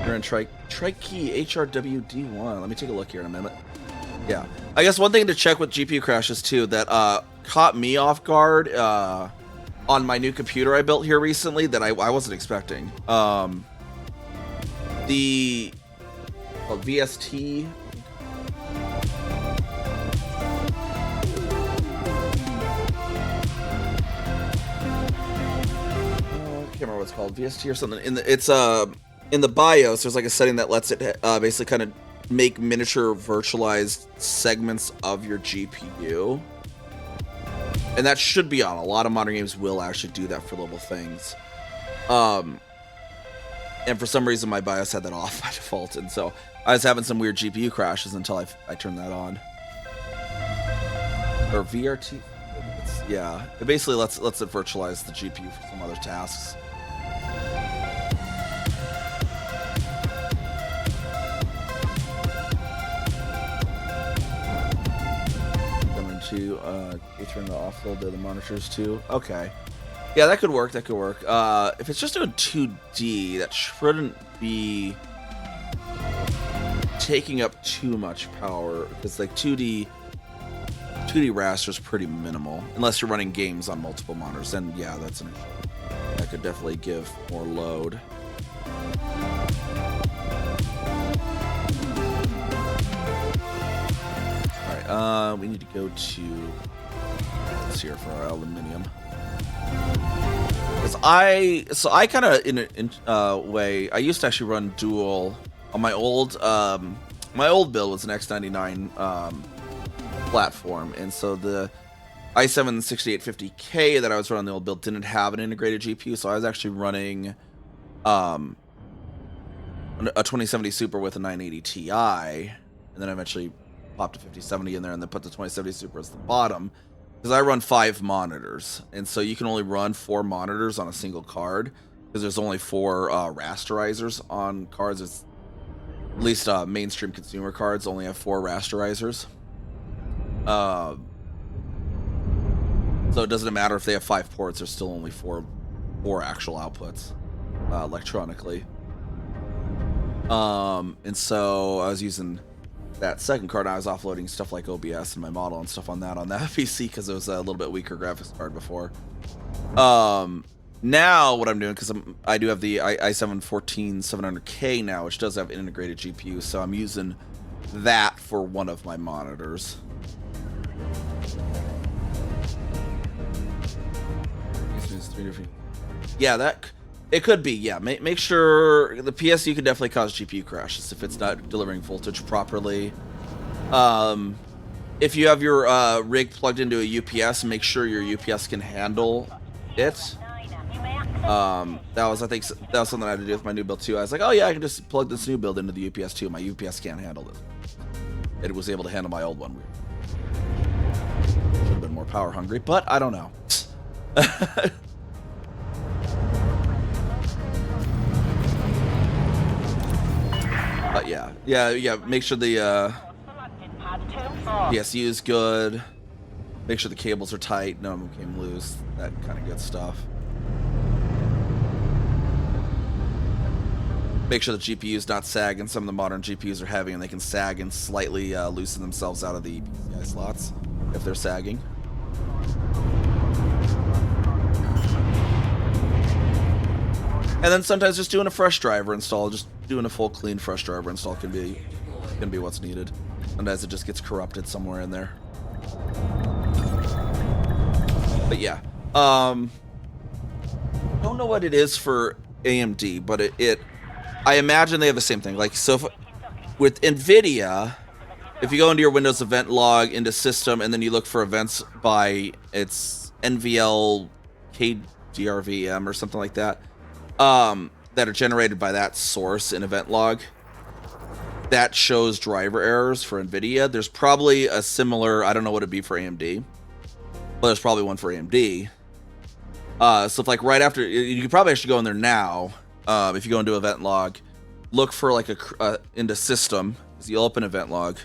You're in Trikey HRWD1. Let me take a look here in a minute. Yeah, I guess one thing to check with GPU crashes too that caught me off guard. on my new computer I built here recently that I wasn't expecting. The VST. I can't remember what it's called, VST or something. In the BIOS, there's like a setting that lets it basically kind of make miniature virtualized segments of your GPU. And that should be on. A lot of modern games will actually do that for little things. And for some reason, my BIOS had that off by default. And so I was having some weird GPU crashes until I turned that on. Or VRT. Yeah, it basically lets it virtualize the GPU for some other tasks. To turn the offload the monitors too. Okay, yeah, that could work. If it's just doing 2D, that shouldn't be taking up too much power, because like 2D raster is pretty minimal unless you're running games on multiple monitors. Then yeah, that's an issue. That could definitely give more load. We need to go to this here for our aluminium. Because I kind of in a way, I used to actually run dual on my old build was an X99 platform, and so the i7-6850K that I was running on the old build didn't have an integrated GPU, so I was actually running a 2070 Super with a 980 Ti, and then I eventually popped a 5070 in there and then put the 2070 Super as the bottom, because I run 5 monitors, and so you can only run 4 monitors on a single card because there's only 4 rasterizers on cards. It's, at least mainstream consumer cards only have 4 rasterizers. So it doesn't matter if they have 5 ports, there's still only 4 actual outputs electronically. And so I was using that second card, I was offloading stuff like OBS and my model and stuff on that PC because it was a little bit weaker graphics card before. Now what I'm doing, because I do have the i7-14700K now, which does have an integrated GPU, so I'm using that for one of my monitors. Yeah, it could be. Yeah, make sure the PSU can definitely cause GPU crashes if it's not delivering voltage properly. If you have your rig plugged into a UPS, make sure your UPS can handle it. That was something I had to do with my new build too. I was like, oh yeah, I can just plug this new build into the UPS too. My UPS can't handle it. It was able to handle my old one. Should have been more power hungry, but I don't know. But yeah. Make sure the PSU is good. Make sure the cables are tight. None of them came loose. That kind of good stuff. Make sure the GPU is not sagging. Some of the modern GPUs are heavy and they can sag and slightly loosen themselves out of the PCI slots if they're sagging. And then sometimes just doing a fresh driver install, just doing a full clean fresh driver install can be what's needed. Sometimes it just gets corrupted somewhere in there. But yeah, don't know what it is for AMD, but I imagine they have the same thing. Like, so with NVIDIA, if you go into your Windows event log into system and then you look for events by its NVL KDRVM or something like that, that are generated by that source in event log, that shows driver errors for NVIDIA. There's probably a similar, I don't know what it'd be for AMD, but there's probably one for AMD. So if like right after, you could probably actually go in there now. If you go into event log, look for like into system, so you'll open event log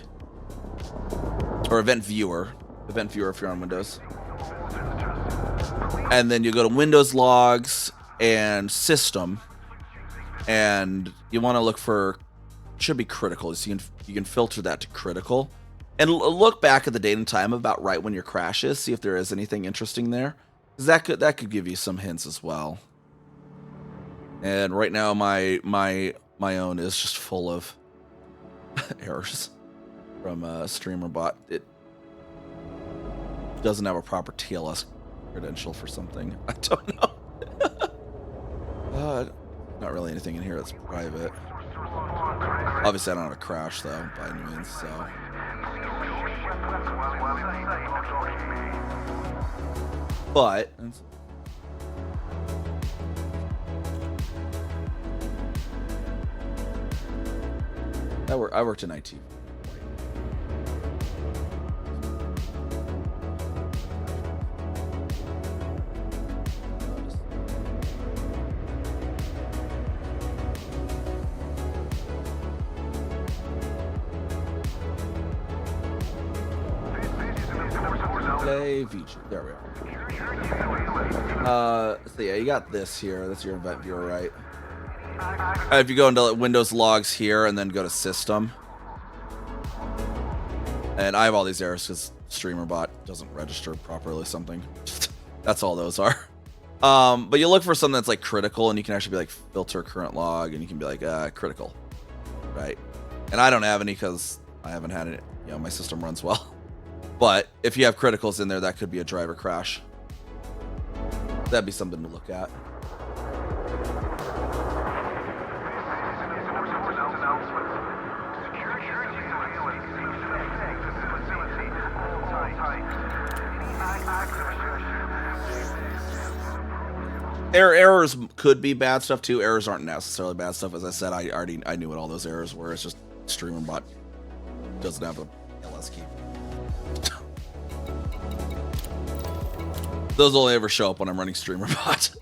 or event viewer if you're on Windows, and then you go to Windows logs and system, and you want to look for, should be critical, so you can filter that to critical and look back at the date and time about right when your crash is, see if there is anything interesting there. That could give you some hints as well. And right now my own is just full of errors from StreamerBot. It doesn't have a proper TLS credential for something. I don't know. Not really anything in here that's private. Obviously, I don't have a crash though, by any means. So. But I worked in IT. Play VG. There we are. So yeah, you got this here. That's your event viewer, right? If you go into Windows logs here and then go to system, and I have all these errors because StreamerBot doesn't register properly something. That's all those are. But you look for something that's like critical, and you can actually be like filter current log, and you can be like critical, right? And I don't have any because I haven't had it. You know, my system runs well. But if you have criticals in there, that could be a driver crash. That'd be something to look at. Errors could be bad stuff too. Errors aren't necessarily bad stuff. As I said, I knew what all those errors were. It's just StreamerBot doesn't have a LS key. Those only ever show up when I'm running StreamerBot.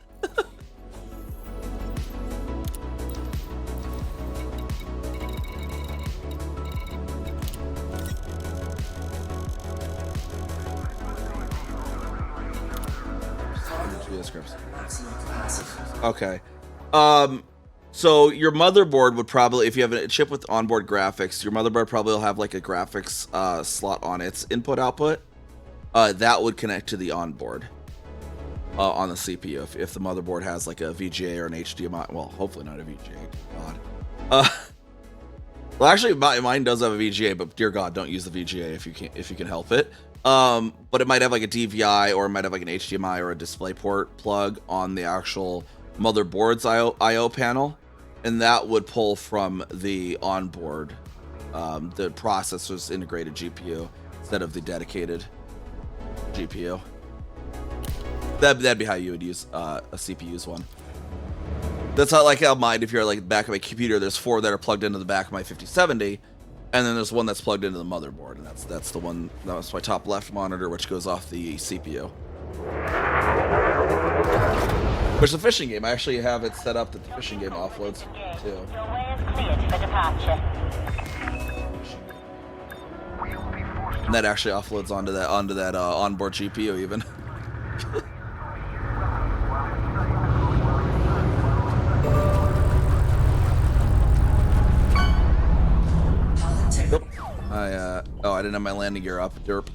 Okay. So your motherboard would probably, if you have a chip with onboard graphics, your motherboard probably will have like a graphics slot on its input-output. That would connect to the onboard on the CPU. If the motherboard has like a VGA or an HDMI, well, hopefully not a VGA. God. Well, actually, mine does have a VGA, but dear God, don't use the VGA if you can help it. But it might have like a DVI, or it might have like an HDMI or a DisplayPort plug on the actual motherboard's I/O panel, and that would pull from the onboard, the processor's integrated GPU instead of the dedicated GPU. That'd be how you would use a CPU's one. That's how, like, how mine, if you're like back of my computer, there's 4 that are plugged into the back of my 5070, and then there's one that's plugged into the motherboard, and that's the one, that's my top left monitor, which goes off the CPU. Which the fishing game, I actually have it set up that the fishing game offloads too. Your way is cleared for departure. And that actually offloads onto that onboard GPU even. I didn't have my landing gear up. Derp.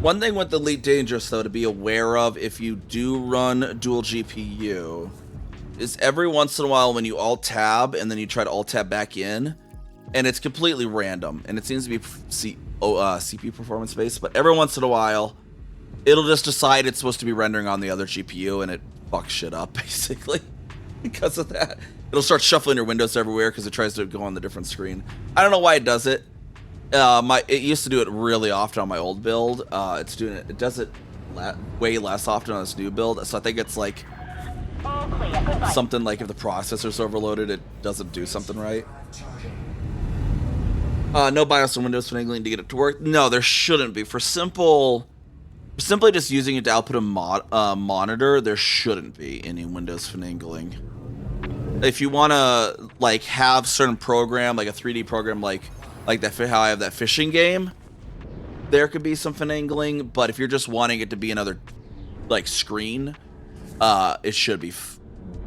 One thing with Elite Dangerous, though, to be aware of if you do run dual GPU, is every once in a while when you alt-tab and then you try to alt-tab back in, and it's completely random, and it seems to be CPU performance based, but every once in a while, it'll just decide it's supposed to be rendering on the other GPU, and it fucks shit up, basically, because of that. It'll start shuffling your windows everywhere because it tries to go on the different screen. I don't know why it does it. It used to do it really often on my old build. It does it way less often on this new build, so I think it's like something like if the processor's overloaded, it doesn't do something right. No BIOS and Windows finagling to get it to work. No, there shouldn't be. For simply just using it to output a monitor, there shouldn't be any Windows finagling. If you want to like have certain program, like a 3D program like like that, how I have that fishing game, there could be some finagling. But if you're just wanting it to be another like screen, it should be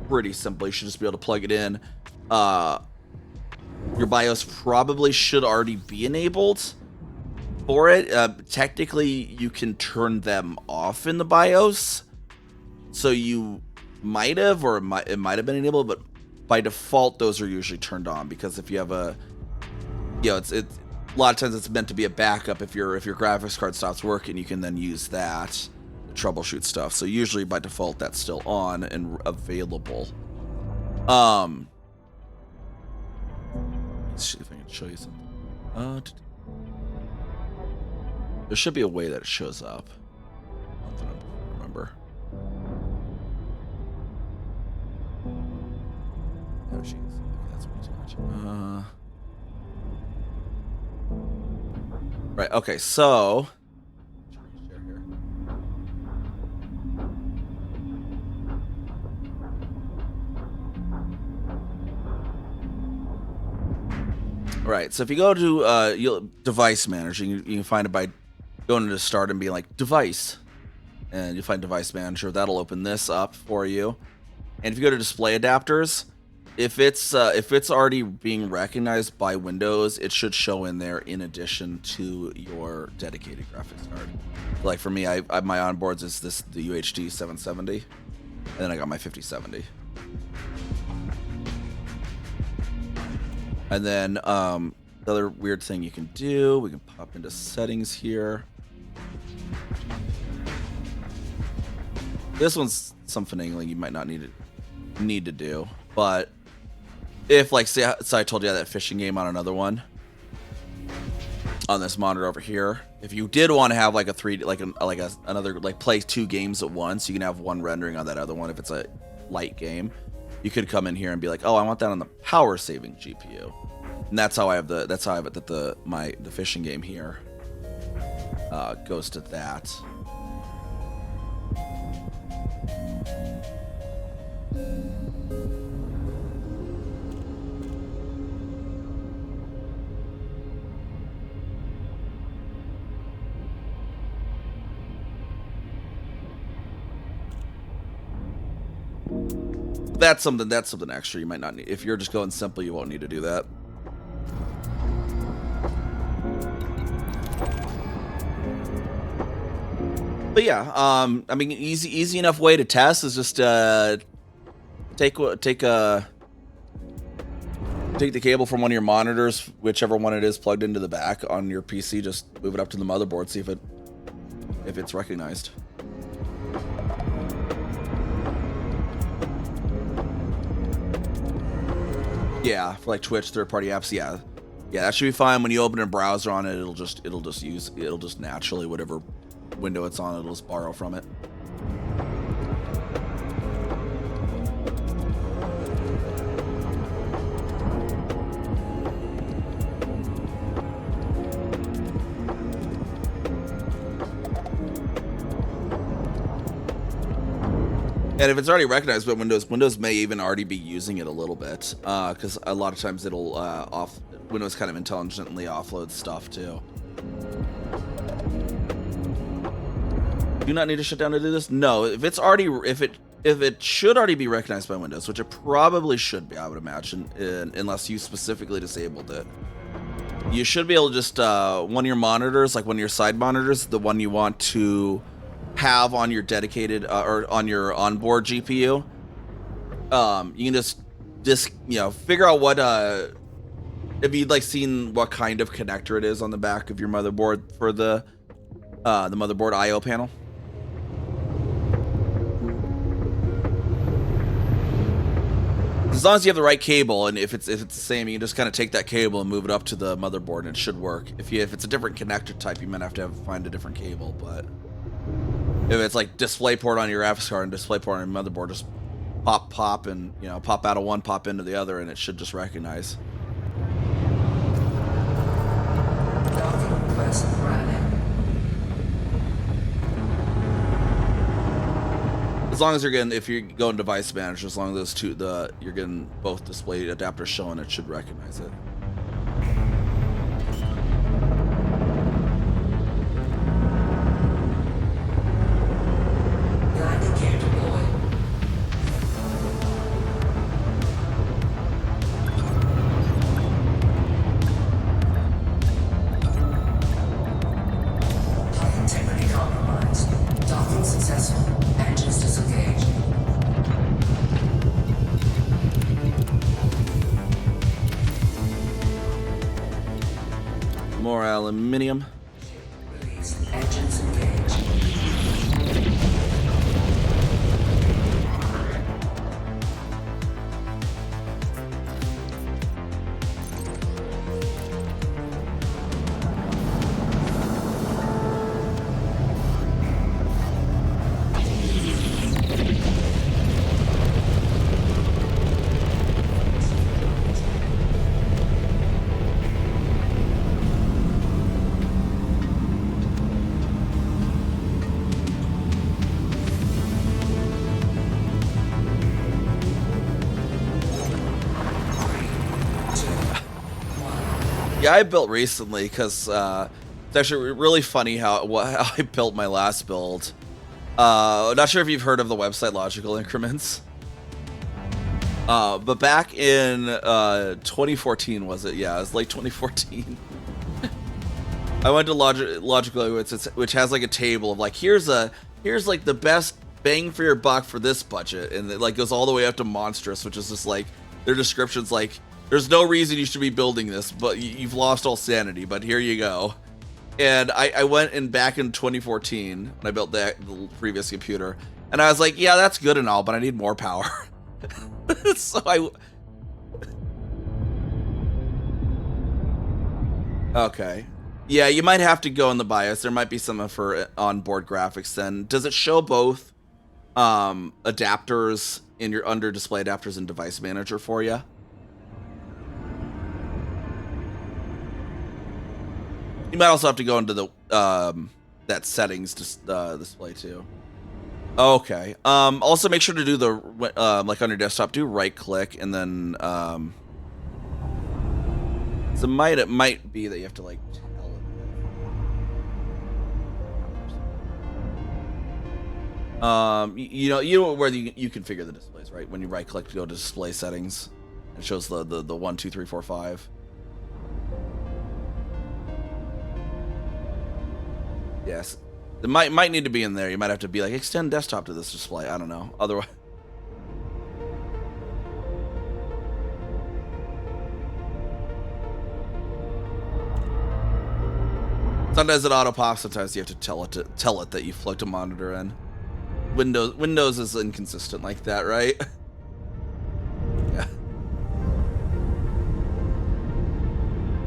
pretty simple. You should just be able to plug it in. Your BIOS probably should already be enabled for it. Technically, you can turn them off in the BIOS, so you might have, or it might have been enabled, but by default, those are usually turned on, because if you have a, it's a lot of times it's meant to be a backup. If your graphics card stops working, you can then use that to troubleshoot stuff. So usually by default, that's still on and available. Let's see if I can show you something. There should be a way that it shows up. Something I don't remember. Oh, jeez. That's way too much. Right. Okay. So. Right, so if you go to device manager, you can find it by going into start and being like device, and you find device manager. That'll open this up for you. And if you go to display adapters, if it's already being recognized by Windows, it should show in there in addition to your dedicated graphics card. Like for me, I my onboards is the UHD 770, and then I got my 5070. And then the other weird thing you can do, we can pop into settings here. This one's some finagling you might not need to do, but if, like, say I told you I had that fishing game on another one, on this monitor over here, if you did want to have like a 3D, another, like, play 2 games at once, you can have one rendering on that other one if it's a light game. You could come in here and be like, oh, I want that on the power saving GPU. And that's how I have it, that the fishing game here goes to that. That's something extra you might not need. If you're just going simple, you won't need to do that. But yeah, I mean, easy enough way to test is just take the cable from one of your monitors, whichever one it is plugged into the back on your PC, just move it up to the motherboard, see if it's recognized. Yeah, for like Twitch, third-party apps, yeah, that should be fine. When you open a browser on it, it'll just naturally, whatever window it's on, it'll just borrow from it. And if it's already recognized by Windows may even already be using it a little bit, because a lot of times it'll Windows kind of intelligently offloads stuff too. Do not need to shut down to do this? No, if it should already be recognized by Windows, which it probably should be, I would imagine, unless you specifically disabled it. You should be able to just one of your monitors, like one of your side monitors, the one you want to have on your dedicated or on your onboard GPU, you can just figure out what if you'd like seen what kind of connector it is on the back of your motherboard for the motherboard IO panel. As long as you have the right cable, and if it's the same, you can just kind of take that cable and move it up to the motherboard, and it should work. If it's a different connector type, you might have to find a different cable, but if it's like DisplayPort on your graphics card and DisplayPort on your motherboard, just pop, and pop out of one, pop into the other, and it should just recognize. As long as if you're going device manager, as long as you're getting both display adapters showing, it should recognize it. more aluminium. Release. Engines engaged. Yeah, I built recently because it's actually really funny how I built my last build. Not sure if you've heard of the website Logical Increments. But back in 2014, was it? Yeah, it was late 2014. I went to Logical Increments, which has like a table of like here's like the best bang for your buck for this budget, and it like goes all the way up to monstrous, which is just like their descriptions like there's no reason you should be building this, but you've lost all sanity. But here you go. And I went in back in 2014 when I built the previous computer, and I was like, yeah, that's good and all, but I need more power. So okay. Yeah, you might have to go in the BIOS. There might be some for onboard graphics then. Does it show both adapters in your under display adapters and device manager for you? You might also have to go into the that settings display too. Okay. Also make sure to do the like on your desktop, do right click and then so it might be that you have to like tell it. You know where you configure the displays, right? When you right click to go to display settings, it shows the 1, 2, 3, 4, 5. Yes. It might need to be in there. You might have to be like, extend desktop to this display. I don't know. Otherwise... Sometimes it auto-pops. Sometimes you have to tell it that you plugged a monitor in. Windows is inconsistent like that, right? Yeah.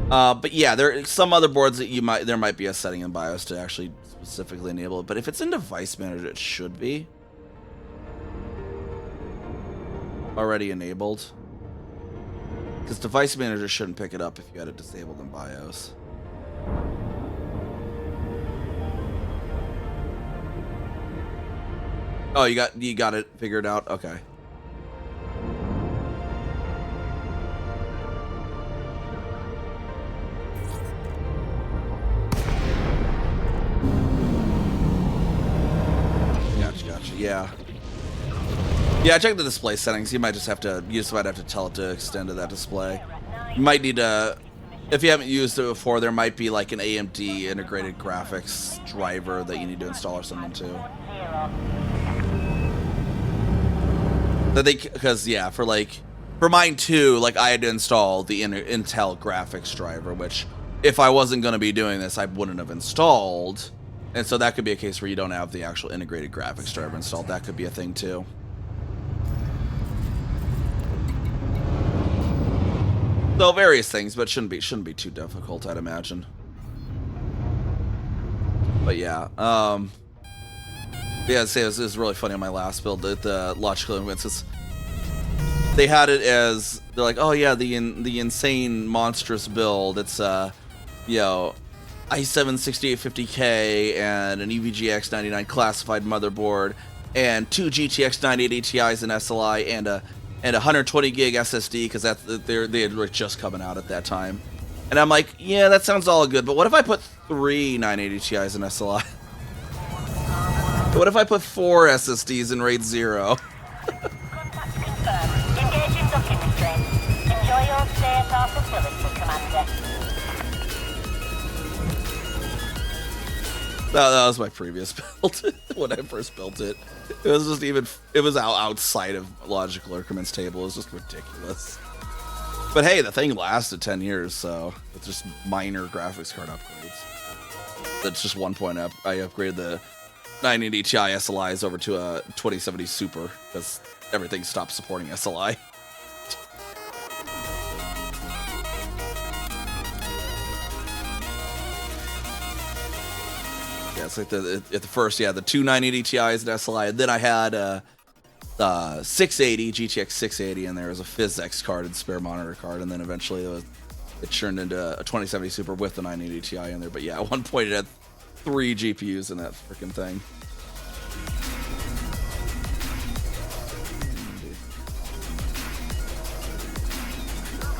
But yeah, there are some other boards that there might be a setting in BIOS to actually specifically enable it. But if it's in Device Manager, it should be already enabled. Because Device Manager shouldn't pick it up if you had it disabled in BIOS. Oh, you got it figured out? Okay. Gotcha. Yeah. Yeah, check the display settings. You might just have to tell it to extend to that display. You might need to, if you haven't used it before, there might be like an AMD integrated graphics driver that you need to install or something too. Because yeah, for mine too, like I had to install the Intel graphics driver, which if I wasn't going to be doing this, I wouldn't have installed. And so that could be a case where you don't have the actual integrated graphics driver installed. That could be a thing too. So various things, but shouldn't be too difficult, I'd imagine. But yeah, yeah, it was really funny on my last build at the Logical Increments. They had it as they're like, oh yeah, the insane monstrous build. It's you know, i7-6850K and an EVGX 99 classified motherboard and 2 GTX 980 Ti's and SLI and a 120 gig SSD because they had just coming out at that time. And I'm like, yeah, that sounds all good, but what if I put 3 980 Ti's and SLI? What if I put 4 SSDs in RAID 0? Contact confirmed. Engaging docking restraints. Enjoy your stay at our facility, Commander. That was my previous build when I first built it. It was just it was outside of Logical Increments table. It was just ridiculous. But hey, the thing lasted 10 years, so it's just minor graphics card upgrades. That's just one point up. I upgraded the 980 Ti SLIs over to a 2070 Super because everything stopped supporting SLI. Yeah, it's like at the first, yeah, the two 980 Ti's and SLI, and then I had 680 GTX 680 in there as a PhysX card and spare monitor card, and then eventually it turned into a 2070 Super with the 980 Ti in there. But yeah, at one point it had 3 GPUs in that freaking thing.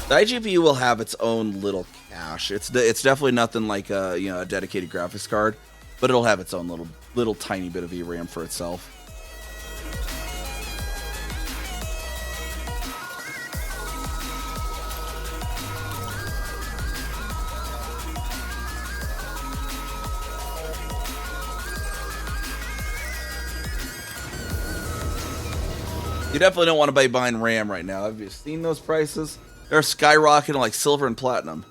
The iGPU will have its own little cache. It's definitely nothing like a dedicated graphics card, but it'll have its own little tiny bit of VRAM for itself. You definitely don't want to be buying RAM right now. Have you seen those prices? They're skyrocketing like silver and platinum.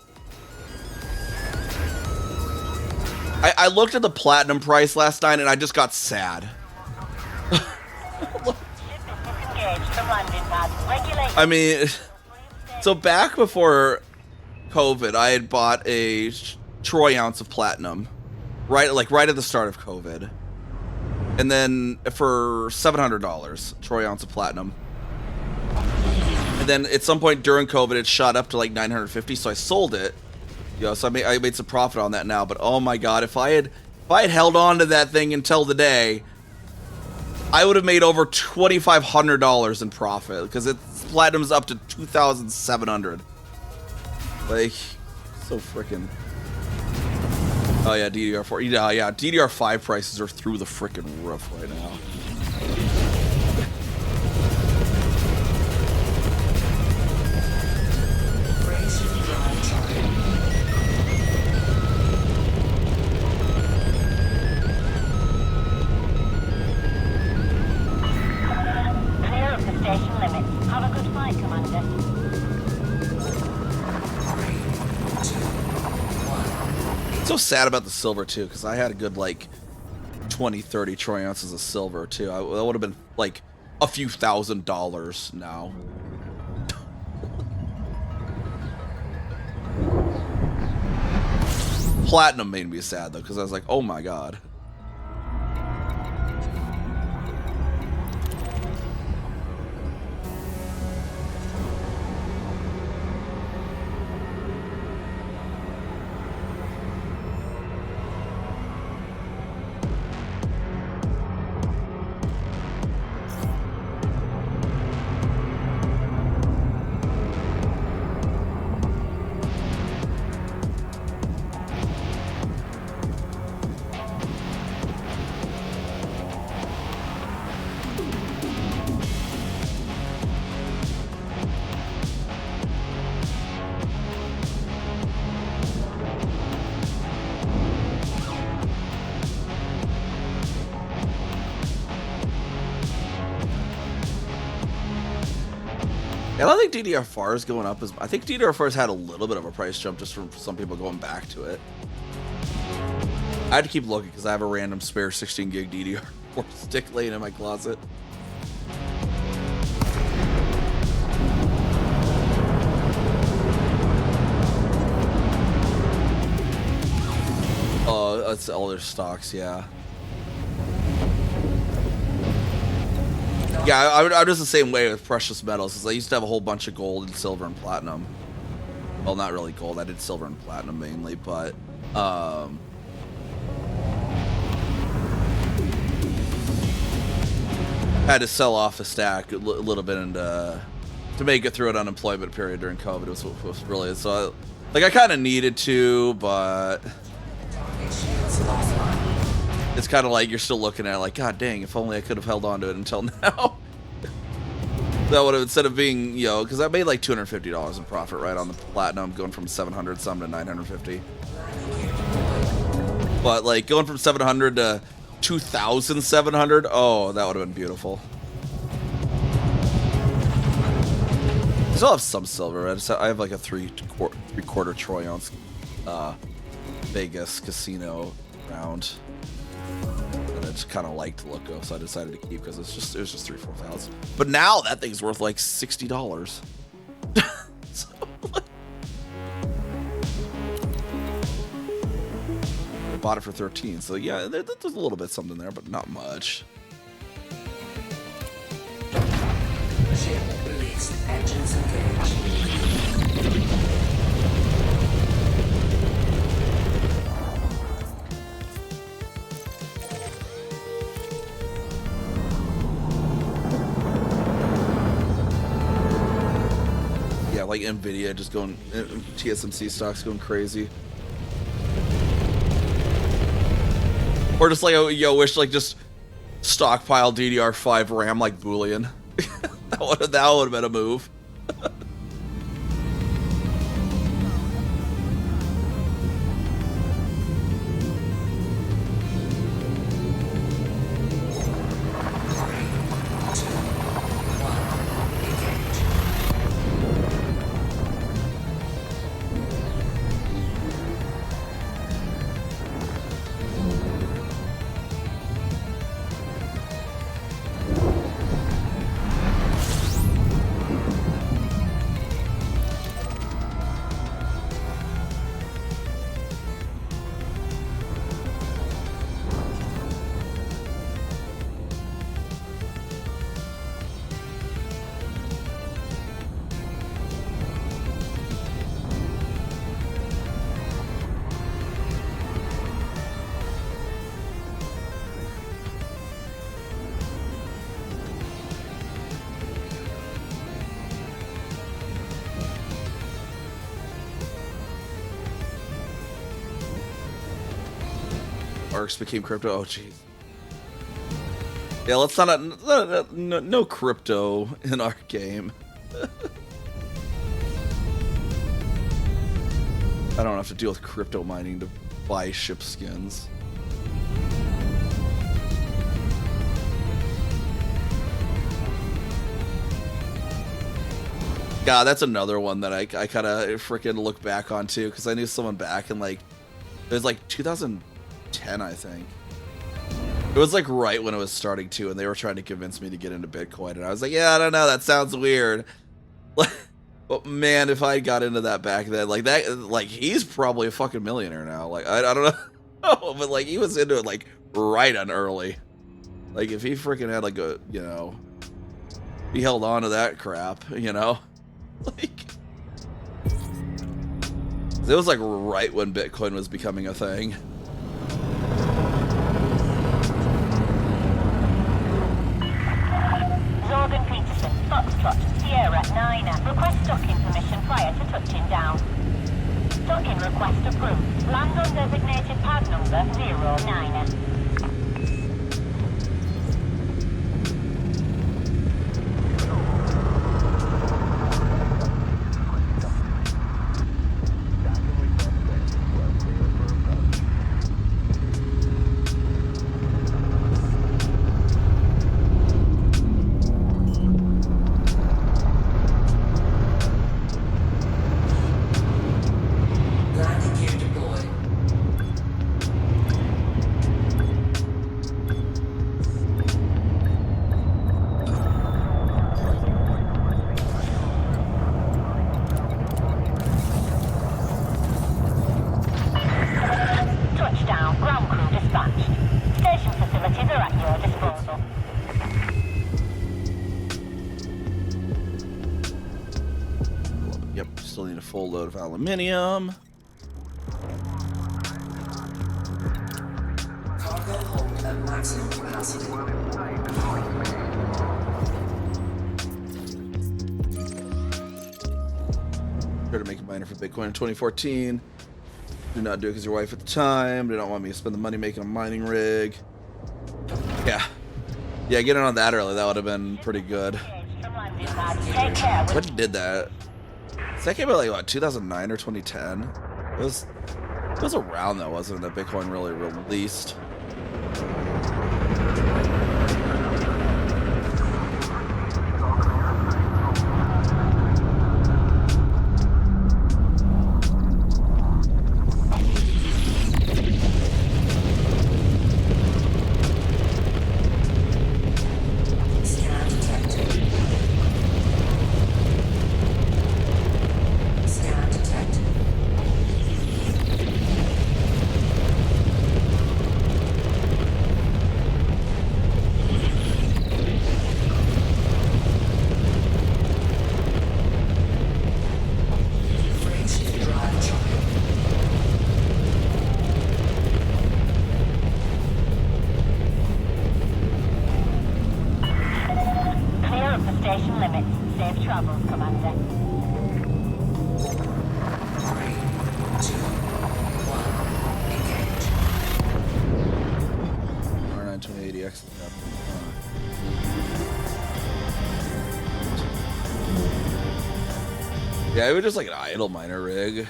I looked at the platinum price last night and I just got sad. I mean, so back before COVID, I had bought a troy ounce of platinum, right at the start of COVID. And then for $700, troy ounce of platinum. And then at some point during COVID, it shot up to like $950, so I sold it. So I made some profit on that now. But oh my god, if I had held on to that thing until today, I would have made over $2,500 in profit because platinum's up to $2,700. Like, so freaking. Oh yeah, DDR4. Yeah, DDR5 prices are through the freaking roof right now. Clear of the station limit. Have a good flight, Commander. So sad about the silver too, because I had a good like 20-30 troy ounces of silver too. That would have been like a few $1,000s now. Platinum made me sad though, because I was like, oh my god. I don't think DDR4 is going up as. I think DDR4 has had a little bit of a price jump just from some people going back to it. I had to keep looking because I have a random spare 16 gig DDR4 stick laying in my closet. Oh, that's all their stocks, yeah. Yeah, I was the same way with precious metals, because I used to have a whole bunch of gold and silver and platinum. Well, not really gold. I did silver and platinum mainly, but had to sell off a stack a little bit and to make it through an unemployment period during COVID. Was really so. I kind of needed to, but it's kind of like you're still looking at it like, God dang, if only I could have held on to it until now. That would have, instead of being, because I made like $250 in profit right on the platinum, going from 700 some to 950. But like going from 700 to 2,700, oh, that would have been beautiful. still have some silver. I have like a three-quarter troy ounce Vegas casino round. And I just kind of liked the look of, so I decided to keep because it was just 3,000-4,000. But now that thing's worth like $60. So, I bought it for 13. So yeah, there's a little bit something there, but not much. Ship released. Engines engaged. Yeah, like Nvidia just going, TSMC stocks going crazy. Or just like, yo, wish like just stockpile DDR5 RAM like Boolean. that would have been a move. Arcs became crypto. Oh, jeez. Yeah, let's not no crypto in our game. I don't have to deal with crypto mining to buy ship skins. God, that's another one that I kind of freaking look back on too, because I knew someone back in like it was like 2010, I think. It was like right when it was starting to, and they were trying to convince me to get into Bitcoin, and I was like, yeah, I don't know, that sounds weird. But man, if I got into that back then, like that, like he's probably a fucking millionaire now. Like I don't know, but like he was into it like right on early. Like if he freaking had like a, you know, he held on to that crap, you know, like it was like right when Bitcoin was becoming a thing. Zorgan Peterson, Foxtrot, Sierra 9, request docking permission prior to touching down. Docking request approved. Land on designated pad number 09. Full load of aluminium. Cargo hold at maximum capacity. Try to make a miner for Bitcoin in 2014. Do not do it because your wife at the time did not want me to spend the money making a mining rig. Yeah, getting on that early, that would have been pretty good. When did that? That came out like what, 2009 or 2010? It was around that, wasn't it, that Bitcoin really released? Yeah, it was just like an idle miner rig.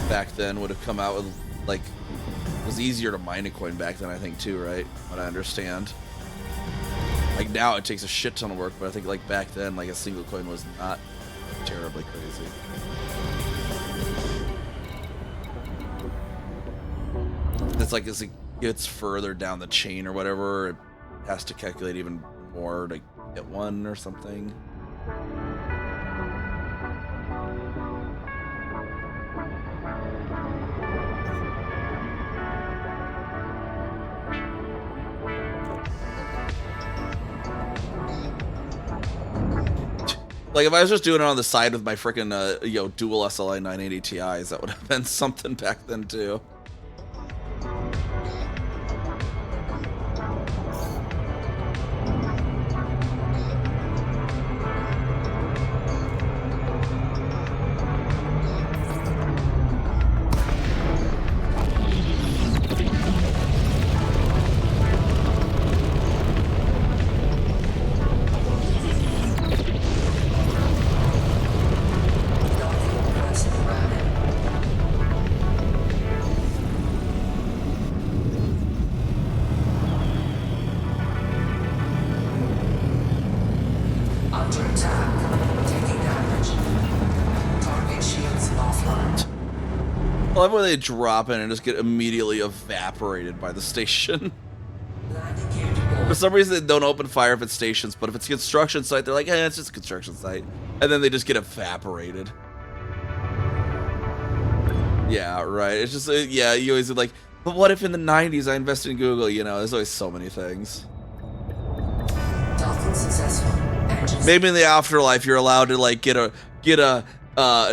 Back then would have come out with like it was easier to mine a coin back then, I think too, right? What I understand. Like now it takes a shit ton of work, but I think like back then like a single coin was not terribly crazy. It's like as it gets further down the chain or whatever, it has to calculate even more to get one or something. Like if I was just doing it on the side with my freaking dual SLI 980 Ti's, that would have been something back then too. I love when they drop in and just get immediately evaporated by the station. For some reason, they don't open fire if it's stations, but if it's a construction site, they're like, eh, it's just a construction site. And then they just get evaporated. Yeah, right. It's just, yeah, you always like, but what if in the 90s I invested in Google? You know, there's always so many things. Maybe in the afterlife, you're allowed to like get a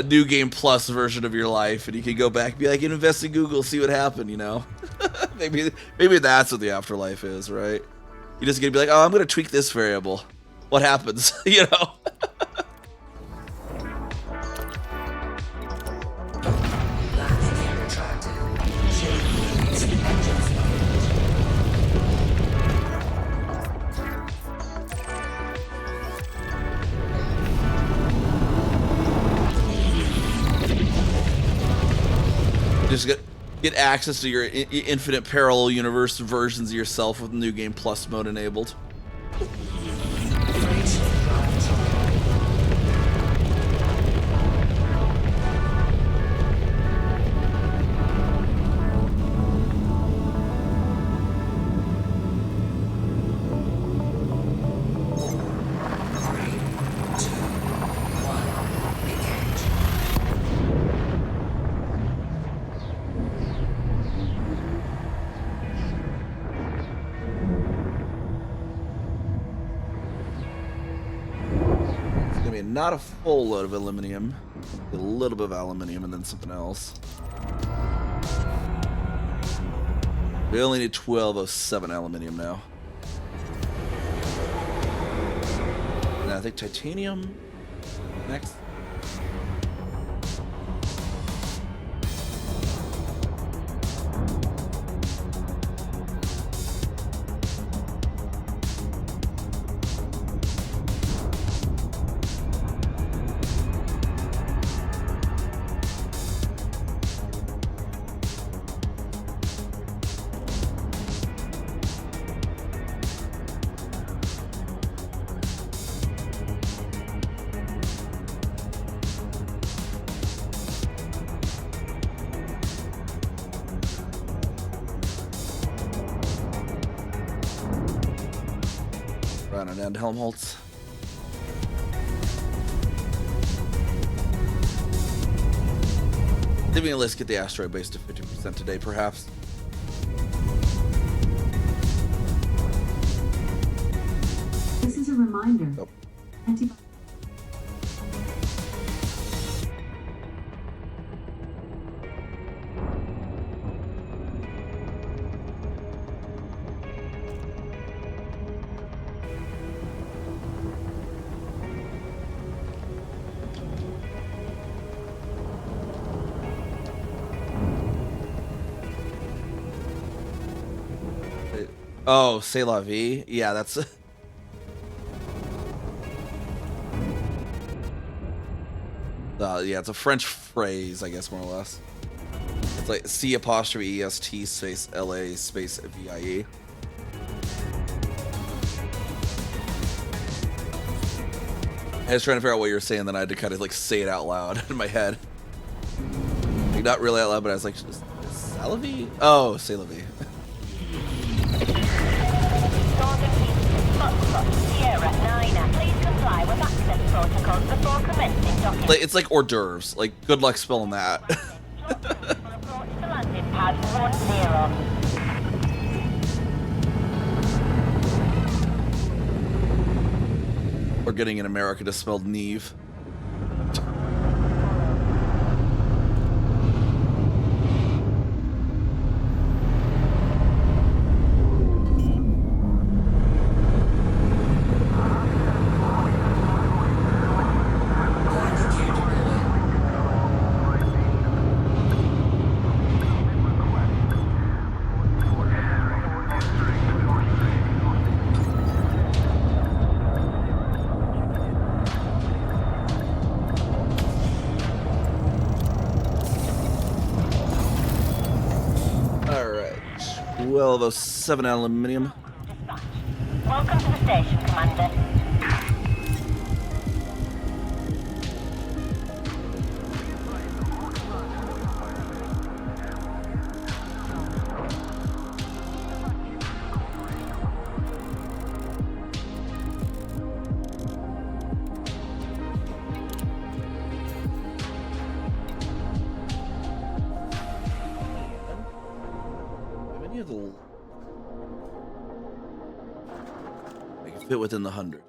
New Game Plus version of your life, and you can go back and be like, invest in Google, see what happened, you know? maybe that's what the afterlife is, right? You're just gonna be like, oh, I'm gonna tweak this variable. What happens, you know? Just get access to your infinite parallel universe versions of yourself with New Game Plus mode enabled. Not a full load of aluminum, a little bit of aluminium, and then something else. We only need 1207 aluminium now. And I think titanium next. And Helmholtz. Leaving a list, get the asteroid base to 50% today, perhaps. This is a reminder. Oh. Oh, C'est La Vie? Yeah, that's... Yeah, it's a French phrase, I guess, more or less. It's like C apostrophe EST space LA space VIE. I was trying to figure out what you were saying, then I had to kind of like say it out loud in my head. Like, not really out loud, but I was like, Salavi? Oh, Salavi. It's like hors d'oeuvres. Like, good luck spelling that. Or getting in America to spell Neve. Well, those 7 aluminium. Welcome to the station, Commander. I can fit within the 100.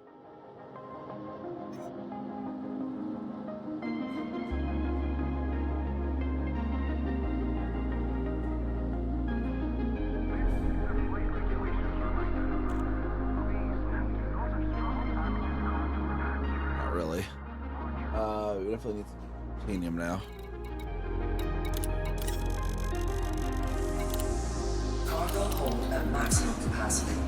Not really. We definitely need some titanium now. Cargo hold at maximum capacity.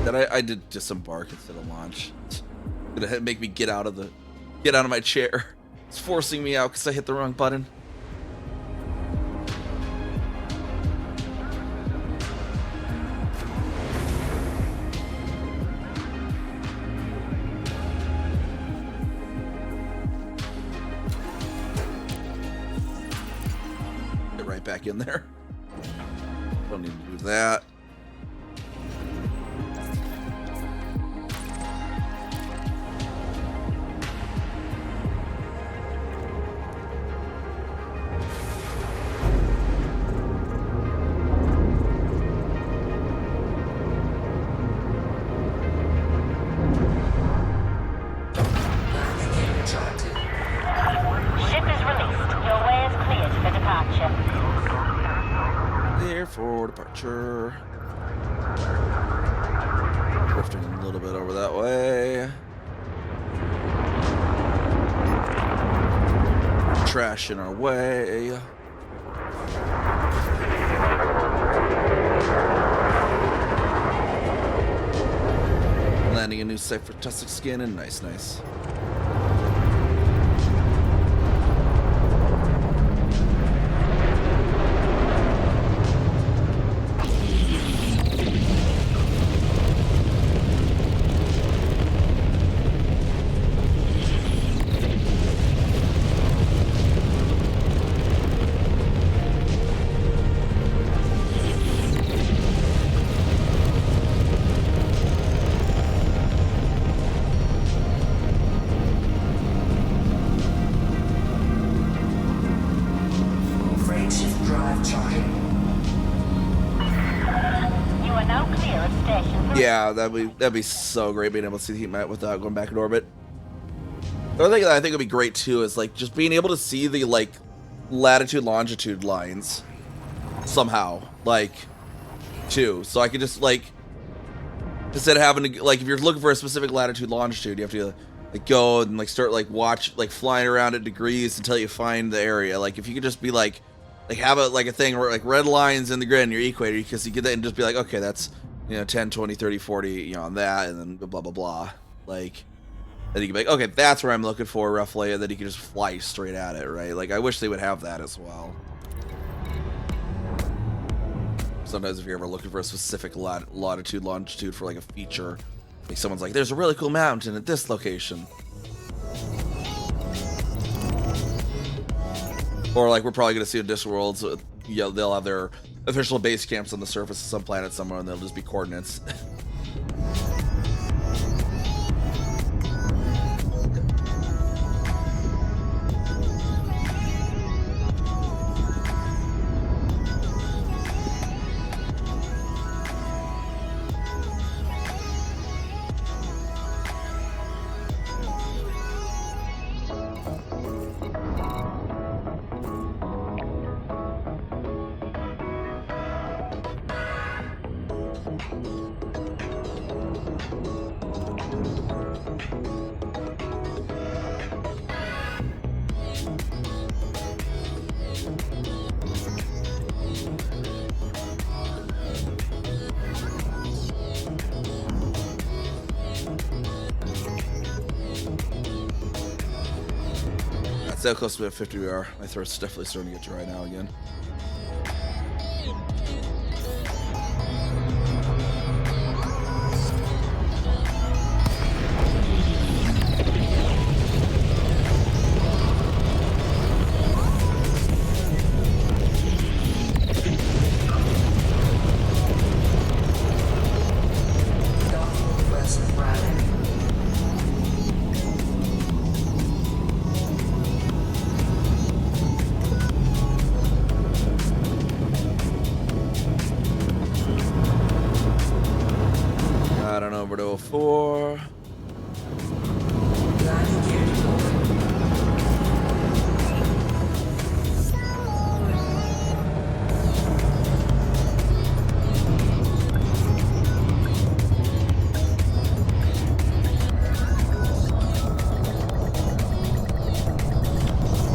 That I did disembark instead of launch. It's gonna make me get out of my chair. It's forcing me out because I hit the wrong button. Get right back in there. Don't need to do that. For departure. Drifting a little bit over that way. Trash in our way. Landing a new site for Tussock Skin, and nice. Yeah, that'd be so great being able to see the heat map without going back in orbit. The other thing that I think would be great too is like just being able to see the like latitude longitude lines somehow, like too. So I could just like instead of having to like if you're looking for a specific latitude longitude, you have to like go and like start like flying around at degrees until you find the area. Like if you could just be like have a thing where like red lines in the grid in your equator, because you get that and just be like, okay, that's you know, 10, 20, 30, 40, you know, on that, and then blah, blah, blah. Like, then you can be like, okay, that's where I'm looking for, roughly, and then you can just fly straight at it, right? Like, I wish they would have that as well. Sometimes if you're ever looking for a specific latitude, longitude for, like, a feature, like, someone's like, there's a really cool mountain at this location. Or, like, we're probably going to see in Discworld, so, you know, they'll have their official base camps on the surface of some planet somewhere, and they'll just be coordinates. That's how close to 50 we are. My throat's definitely starting to get dry now again. I don't know, over to 04.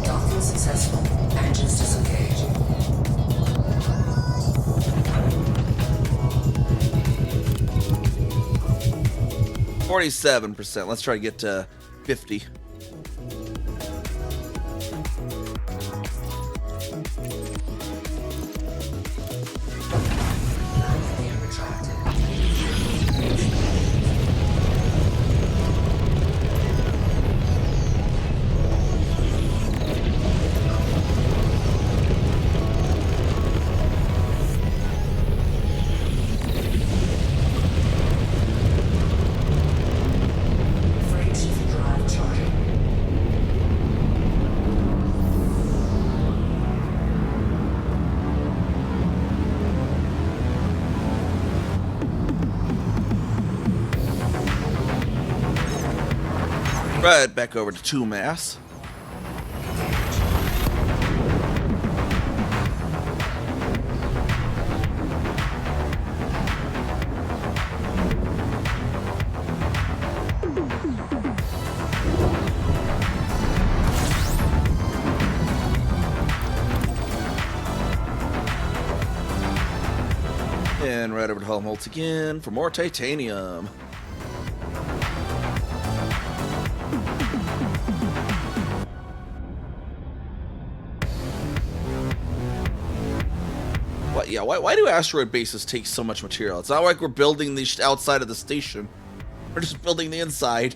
Docking successful. Engines disengaged. 47%. Let's try to get to 50. Frameshift drive charging. Right, back over to 2 mass. And right over to Helmholtz again for more titanium. What? Yeah. Why do asteroid bases take so much material? It's not like we're building the outside of the station. We're just building the inside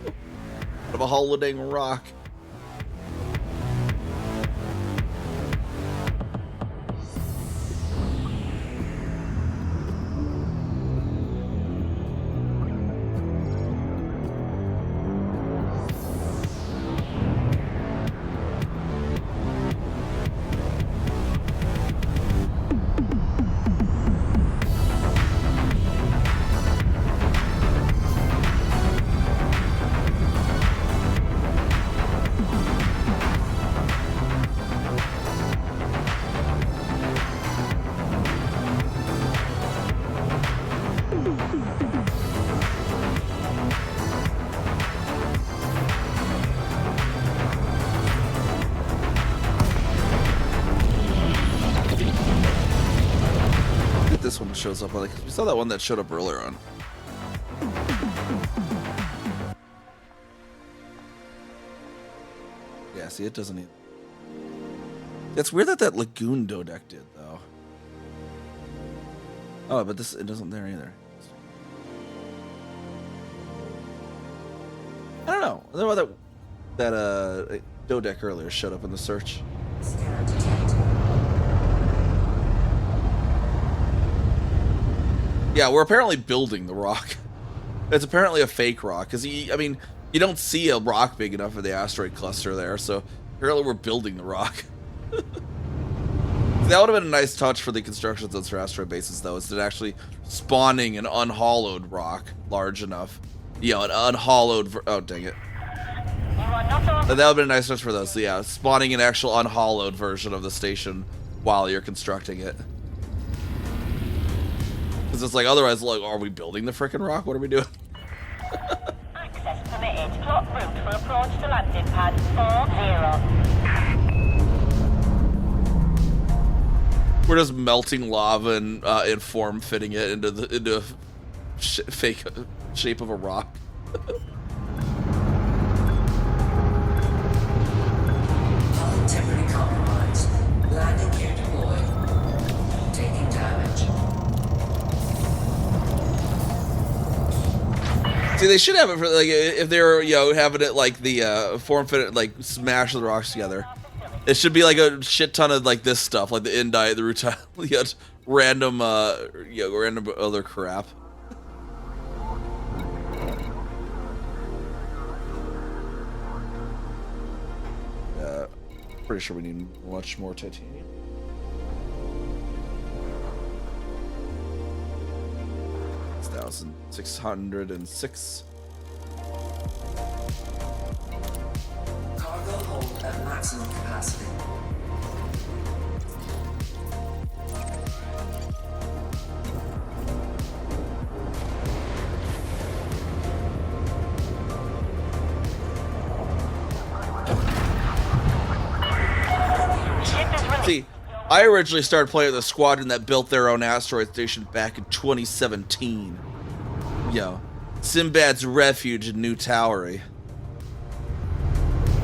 out of a hollow rock. saw that one that showed up earlier on. Yeah, see, it doesn't even... It's weird that that Lagoon Dodec did, though. Oh, but this, it doesn't there either. I don't know. I don't know that Dodec earlier showed up in the search. Scan detected. Yeah, we're apparently building the rock. It's apparently a fake rock, because I mean, you don't see a rock big enough for the asteroid cluster there, so apparently we're building the rock. That would have been a nice touch for the construction zones for asteroid bases, though, instead of actually spawning an unhollowed rock large enough. You know, an unhollowed... oh, dang it. That would have been a nice touch for those. So, yeah, spawning an actual unhollowed version of the station while you're constructing it. Because it's like, otherwise, like, are we building the frickin' rock? What are we doing? Access permitted. Plot route for approach to landing pad 40. We're just melting lava and form fitting it into a fake shape of a rock. Hull temporarily compromised. Landing gear deployed. Taking damage. See, they should have it for, like, if they're, you know, having it like the form fit, like smash the rocks together. It should be like a shit ton of like this stuff, like the indite, the rutile, you know, random, random other crap. Pretty sure we need much more titanium. $1,606. Cargo hold at maximum capacity. See, I originally started playing the squadron that built their own asteroid station back in 2017. Yo, Sinbad's Refuge in New Towery.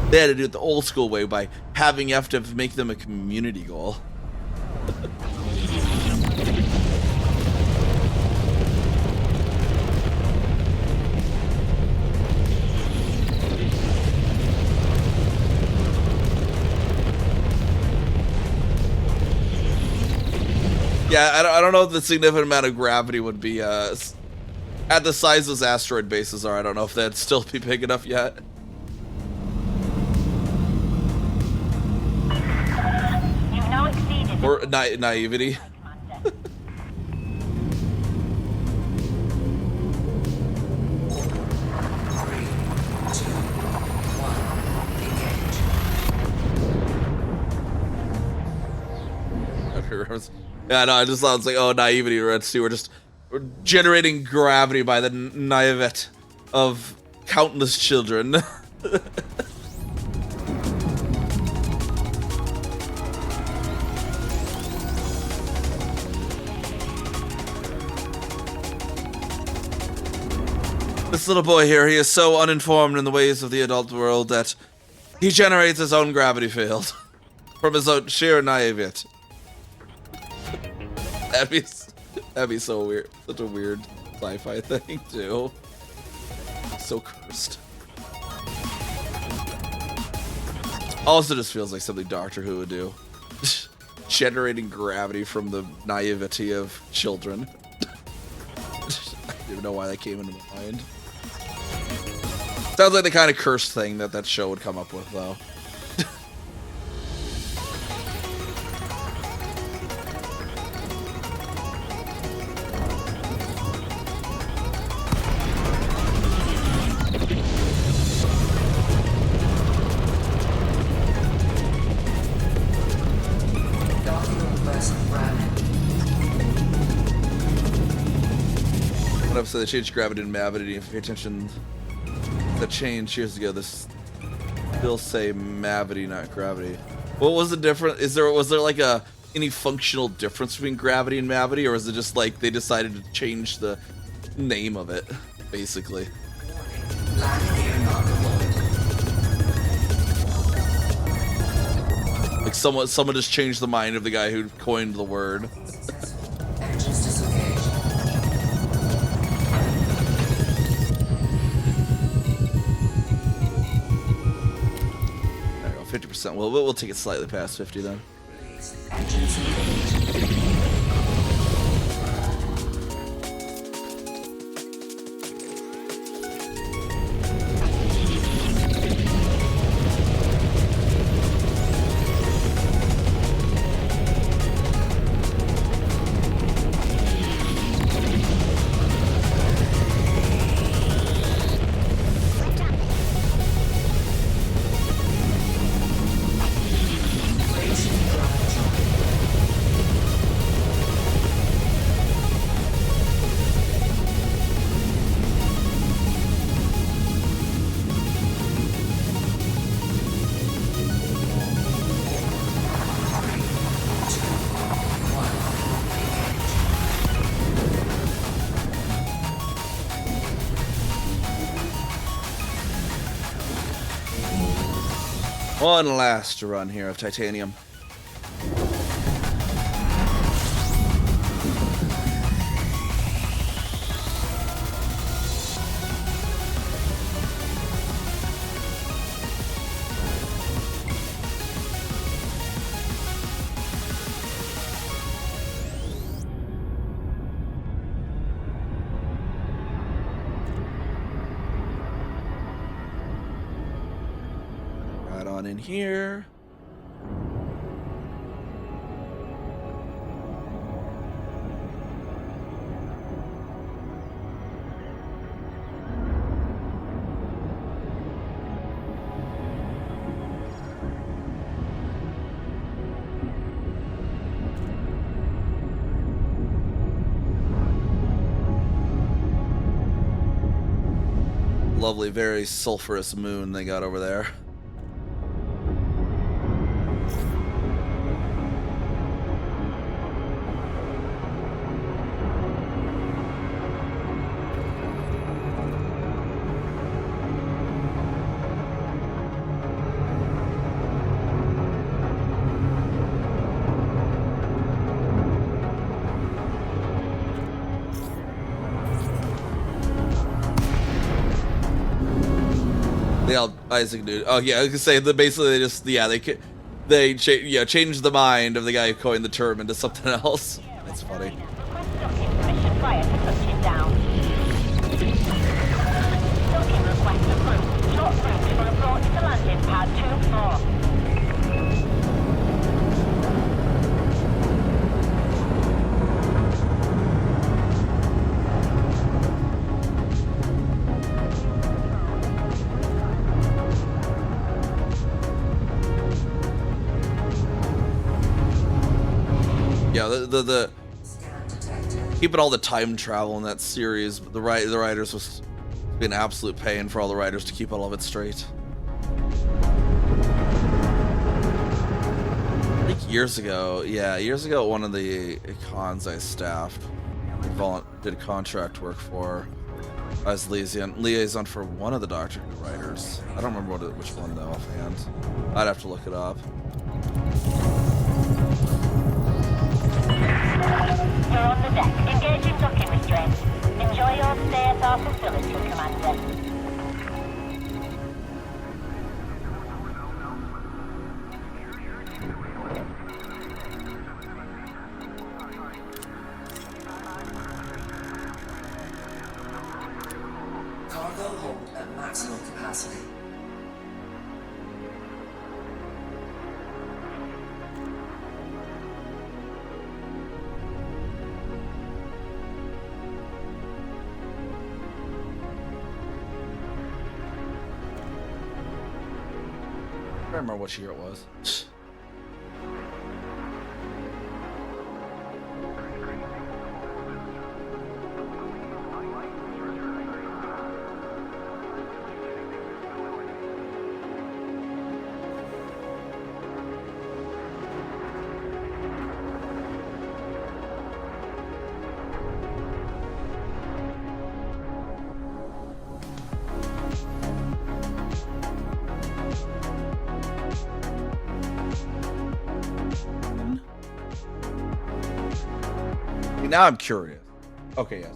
They had to do it the old school way by having FDev make them a community goal. Yeah, I don't know if the significant amount of gravity would be at the size those asteroid bases are. I don't know if that'd still be big enough yet. You've now exceeded Or naivety. Yeah, no, I just thought it's like, oh, naivety, Red Stew. We're generating gravity by the naivete of countless children. This little boy here, he is so uninformed in the ways of the adult world that he generates his own gravity field from his own sheer naivete. That'd be so weird. Such a weird sci-fi thing, too. So cursed. Also just feels like something Doctor Who would do. Generating gravity from the naivety of children. I don't even know why that came into my mind. Sounds like the kind of cursed thing that show would come up with, though. So they changed gravity and mavity. If you pay attention, the change years ago, this still say mavity, not gravity. What was the difference? Was there like a any functional difference between gravity and mavity, or is it just like they decided to change the name of it, basically? Landing gear not deployed. Like someone just changed the mind of the guy who coined the word. Engines disengaged. There you go, 50%. Well, we'll take it slightly past 50 then. Release. Engines engaged. Frameshift drive joint. One last run here of titanium. Right on in here. Lovely, very sulfurous moon they got over there. Yeah, Isaac dude. Oh yeah, I was gonna say that basically they just changed the mind of the guy who coined the term into something else. That's funny. Request docking permission prior to touching down. Docking request approved. Short route for approach to landing pad 2-4. Yeah, the Scan detected. keeping all the time travel in that series, the writers was been an absolute pain for all the writers to keep all of it straight. I think years ago, one of the cons I staffed, did contract work for. I was liaison for one of the Doctor Who writers. I don't remember which one though offhand. I'd have to look it up. You're on the deck. Engaging docking restraints. Enjoy your stay at our facility, Commander. Cargo hold at maximum capacity. I don't remember which year it was. mean, now I'm curious. Okay, yes.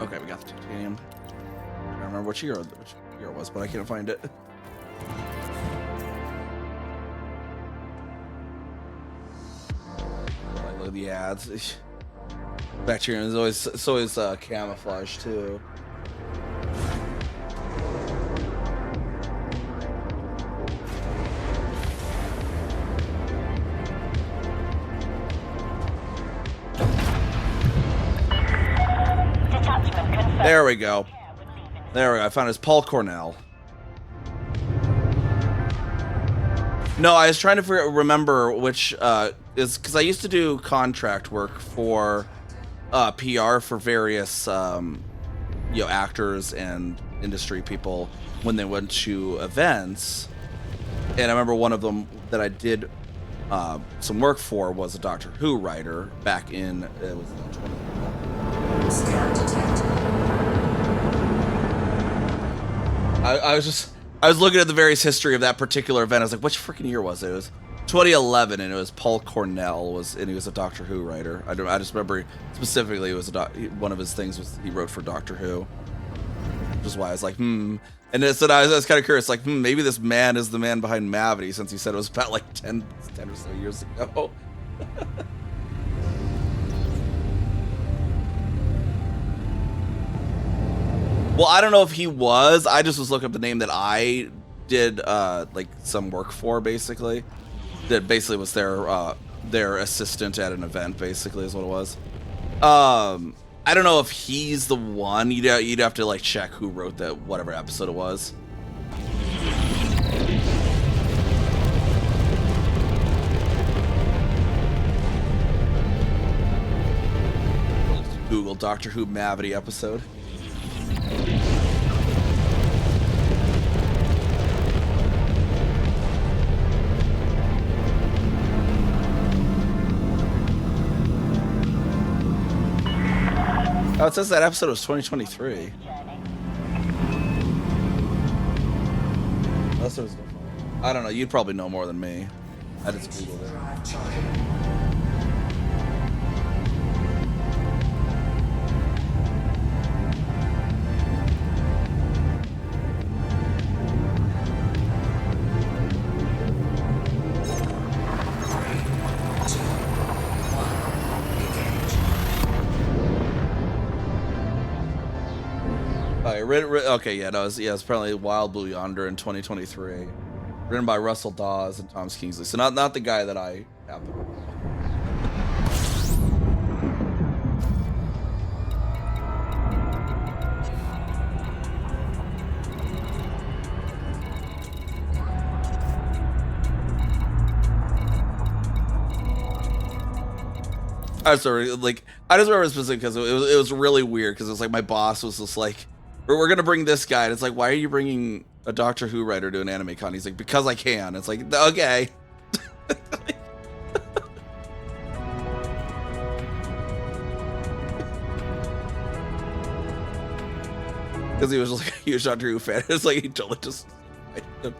Okay, we got the titanium. I don't remember which year it was, but I can't find it. I look at the ads. Bacterium is always camouflage too. There we go. There we go. I found his Paul Cornell. No, I was trying to remember which is because I used to do contract work for PR for various actors and industry people when they went to events, and I remember one of them that I did some work for was a Doctor Who writer back in it was 20. Scan detected. I was looking at the various history of that particular event. I was like, which freaking year was it? It was 2011, and it was Paul Cornell and he was a Doctor Who writer. I just remember specifically it was one of his things was he wrote for Doctor Who, which is why I was like, And so I was kind of curious, like, maybe this man is the man behind Mavity, since he said it was about like 10 or so years ago. Well, I don't know if he was. I just was looking up the name that I did like some work for, basically. That basically was their assistant at an event, basically, is what it was. I don't know if he's the one. You'd have to like check who wrote that whatever episode it was. Google Doctor Who Mavity episode. Oh, it says that episode was 2023. Unless it was, I don't know. You'd probably know more than me. I just Googled it. Okay, yeah, no, it's probably Wild Blue Yonder in 2023, written by Russell Dawes and Thomas Kingsley. So not the guy that I have. I'm sorry, like I just remember specifically because it was really weird because it was like my boss was just like, we're gonna bring this guy, and it's like, why are you bringing a Doctor Who writer to an anime con. He's like, because I can. It's like, okay. Because he was like a huge Doctor Who fan. It's like he totally just. I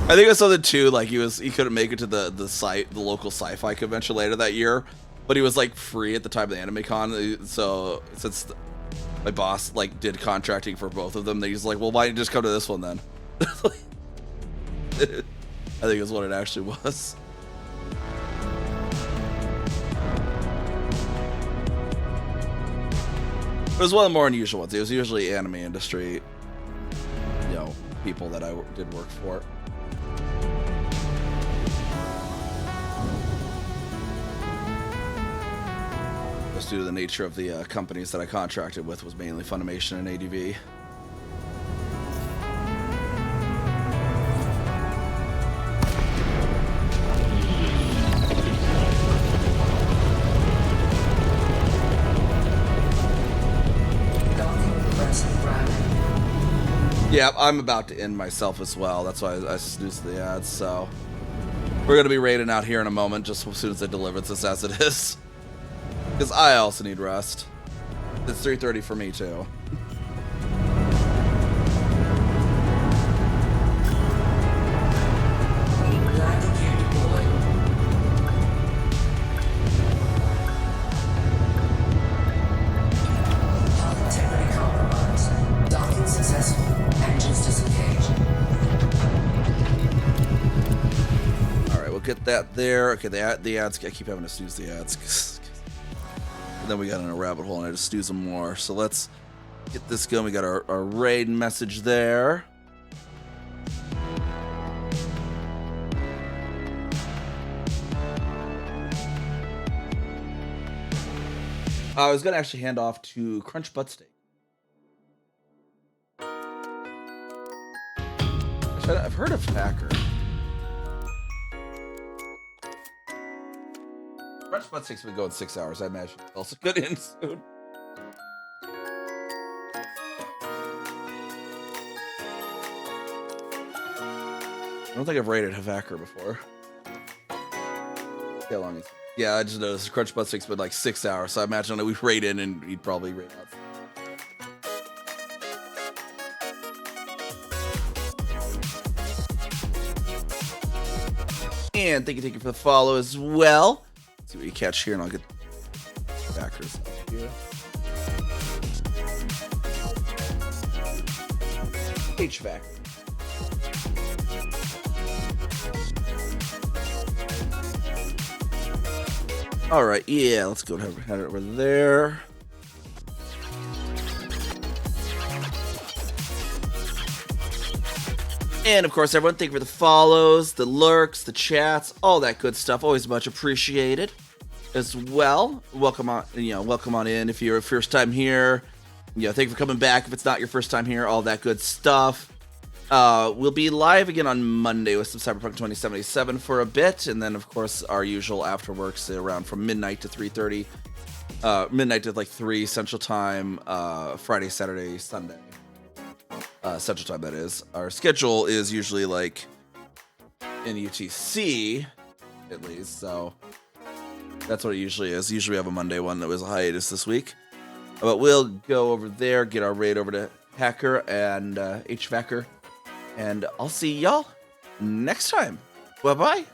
think it was something too. Like he couldn't make it to the local sci-fi convention later that year, but he was like free at the time of the anime con. So since my boss like did contracting for both of them, he's like, well, why don't you just come to this one then? I think is what it actually was. It was one of the more unusual ones. It was usually anime industry, people that I did work for. Just due to the nature of the companies that I contracted with was mainly Funimation and ADV. Yeah, I'm about to end myself as well. That's why I snoozed the ads. So we're going to be raiding out here in a moment, just as soon as I deliver this as it is. Because I also need rest. It's 3:30 for me, too. Get that there. Okay, the ads. I keep having to snooze the ads. And then we got in a rabbit hole and I just snooze them more. So let's get this going. We got our raid message there. I was going to actually hand off to Crunch Butt Steak. I've heard of Hacker. Crunch Butt Steak's been going 6 hours. I imagine it's also good in soon. I don't think I've rated Havacker before. How long is it? Yeah, I just noticed Crunch Butt Steak's been like 6 hours, so I imagine that we rate in and he'd probably rate out. And thank you for the follow as well. Let's see what you catch here, and I'll get backers up here. HVAC. All right, yeah, let's go head over there. And of course, everyone, thank you for the follows, the lurks, the chats, all that good stuff. Always much appreciated as well. Welcome on, welcome on in if you're a first time here. Thank you for coming back. If it's not your first time here, all that good stuff. We'll be live again on Monday with some Cyberpunk 2077 for a bit, and then of course our usual afterworks around from midnight to 3:30, midnight to like 3 Central Time, Friday, Saturday, Sunday. Central Time, that is. Our schedule is usually like in UTC, at least, so that's what it usually is. Usually we have a Monday one that was a hiatus this week. But we'll go over there, get our raid over to Hacker and HVACer, and I'll see y'all next time. Bye-bye.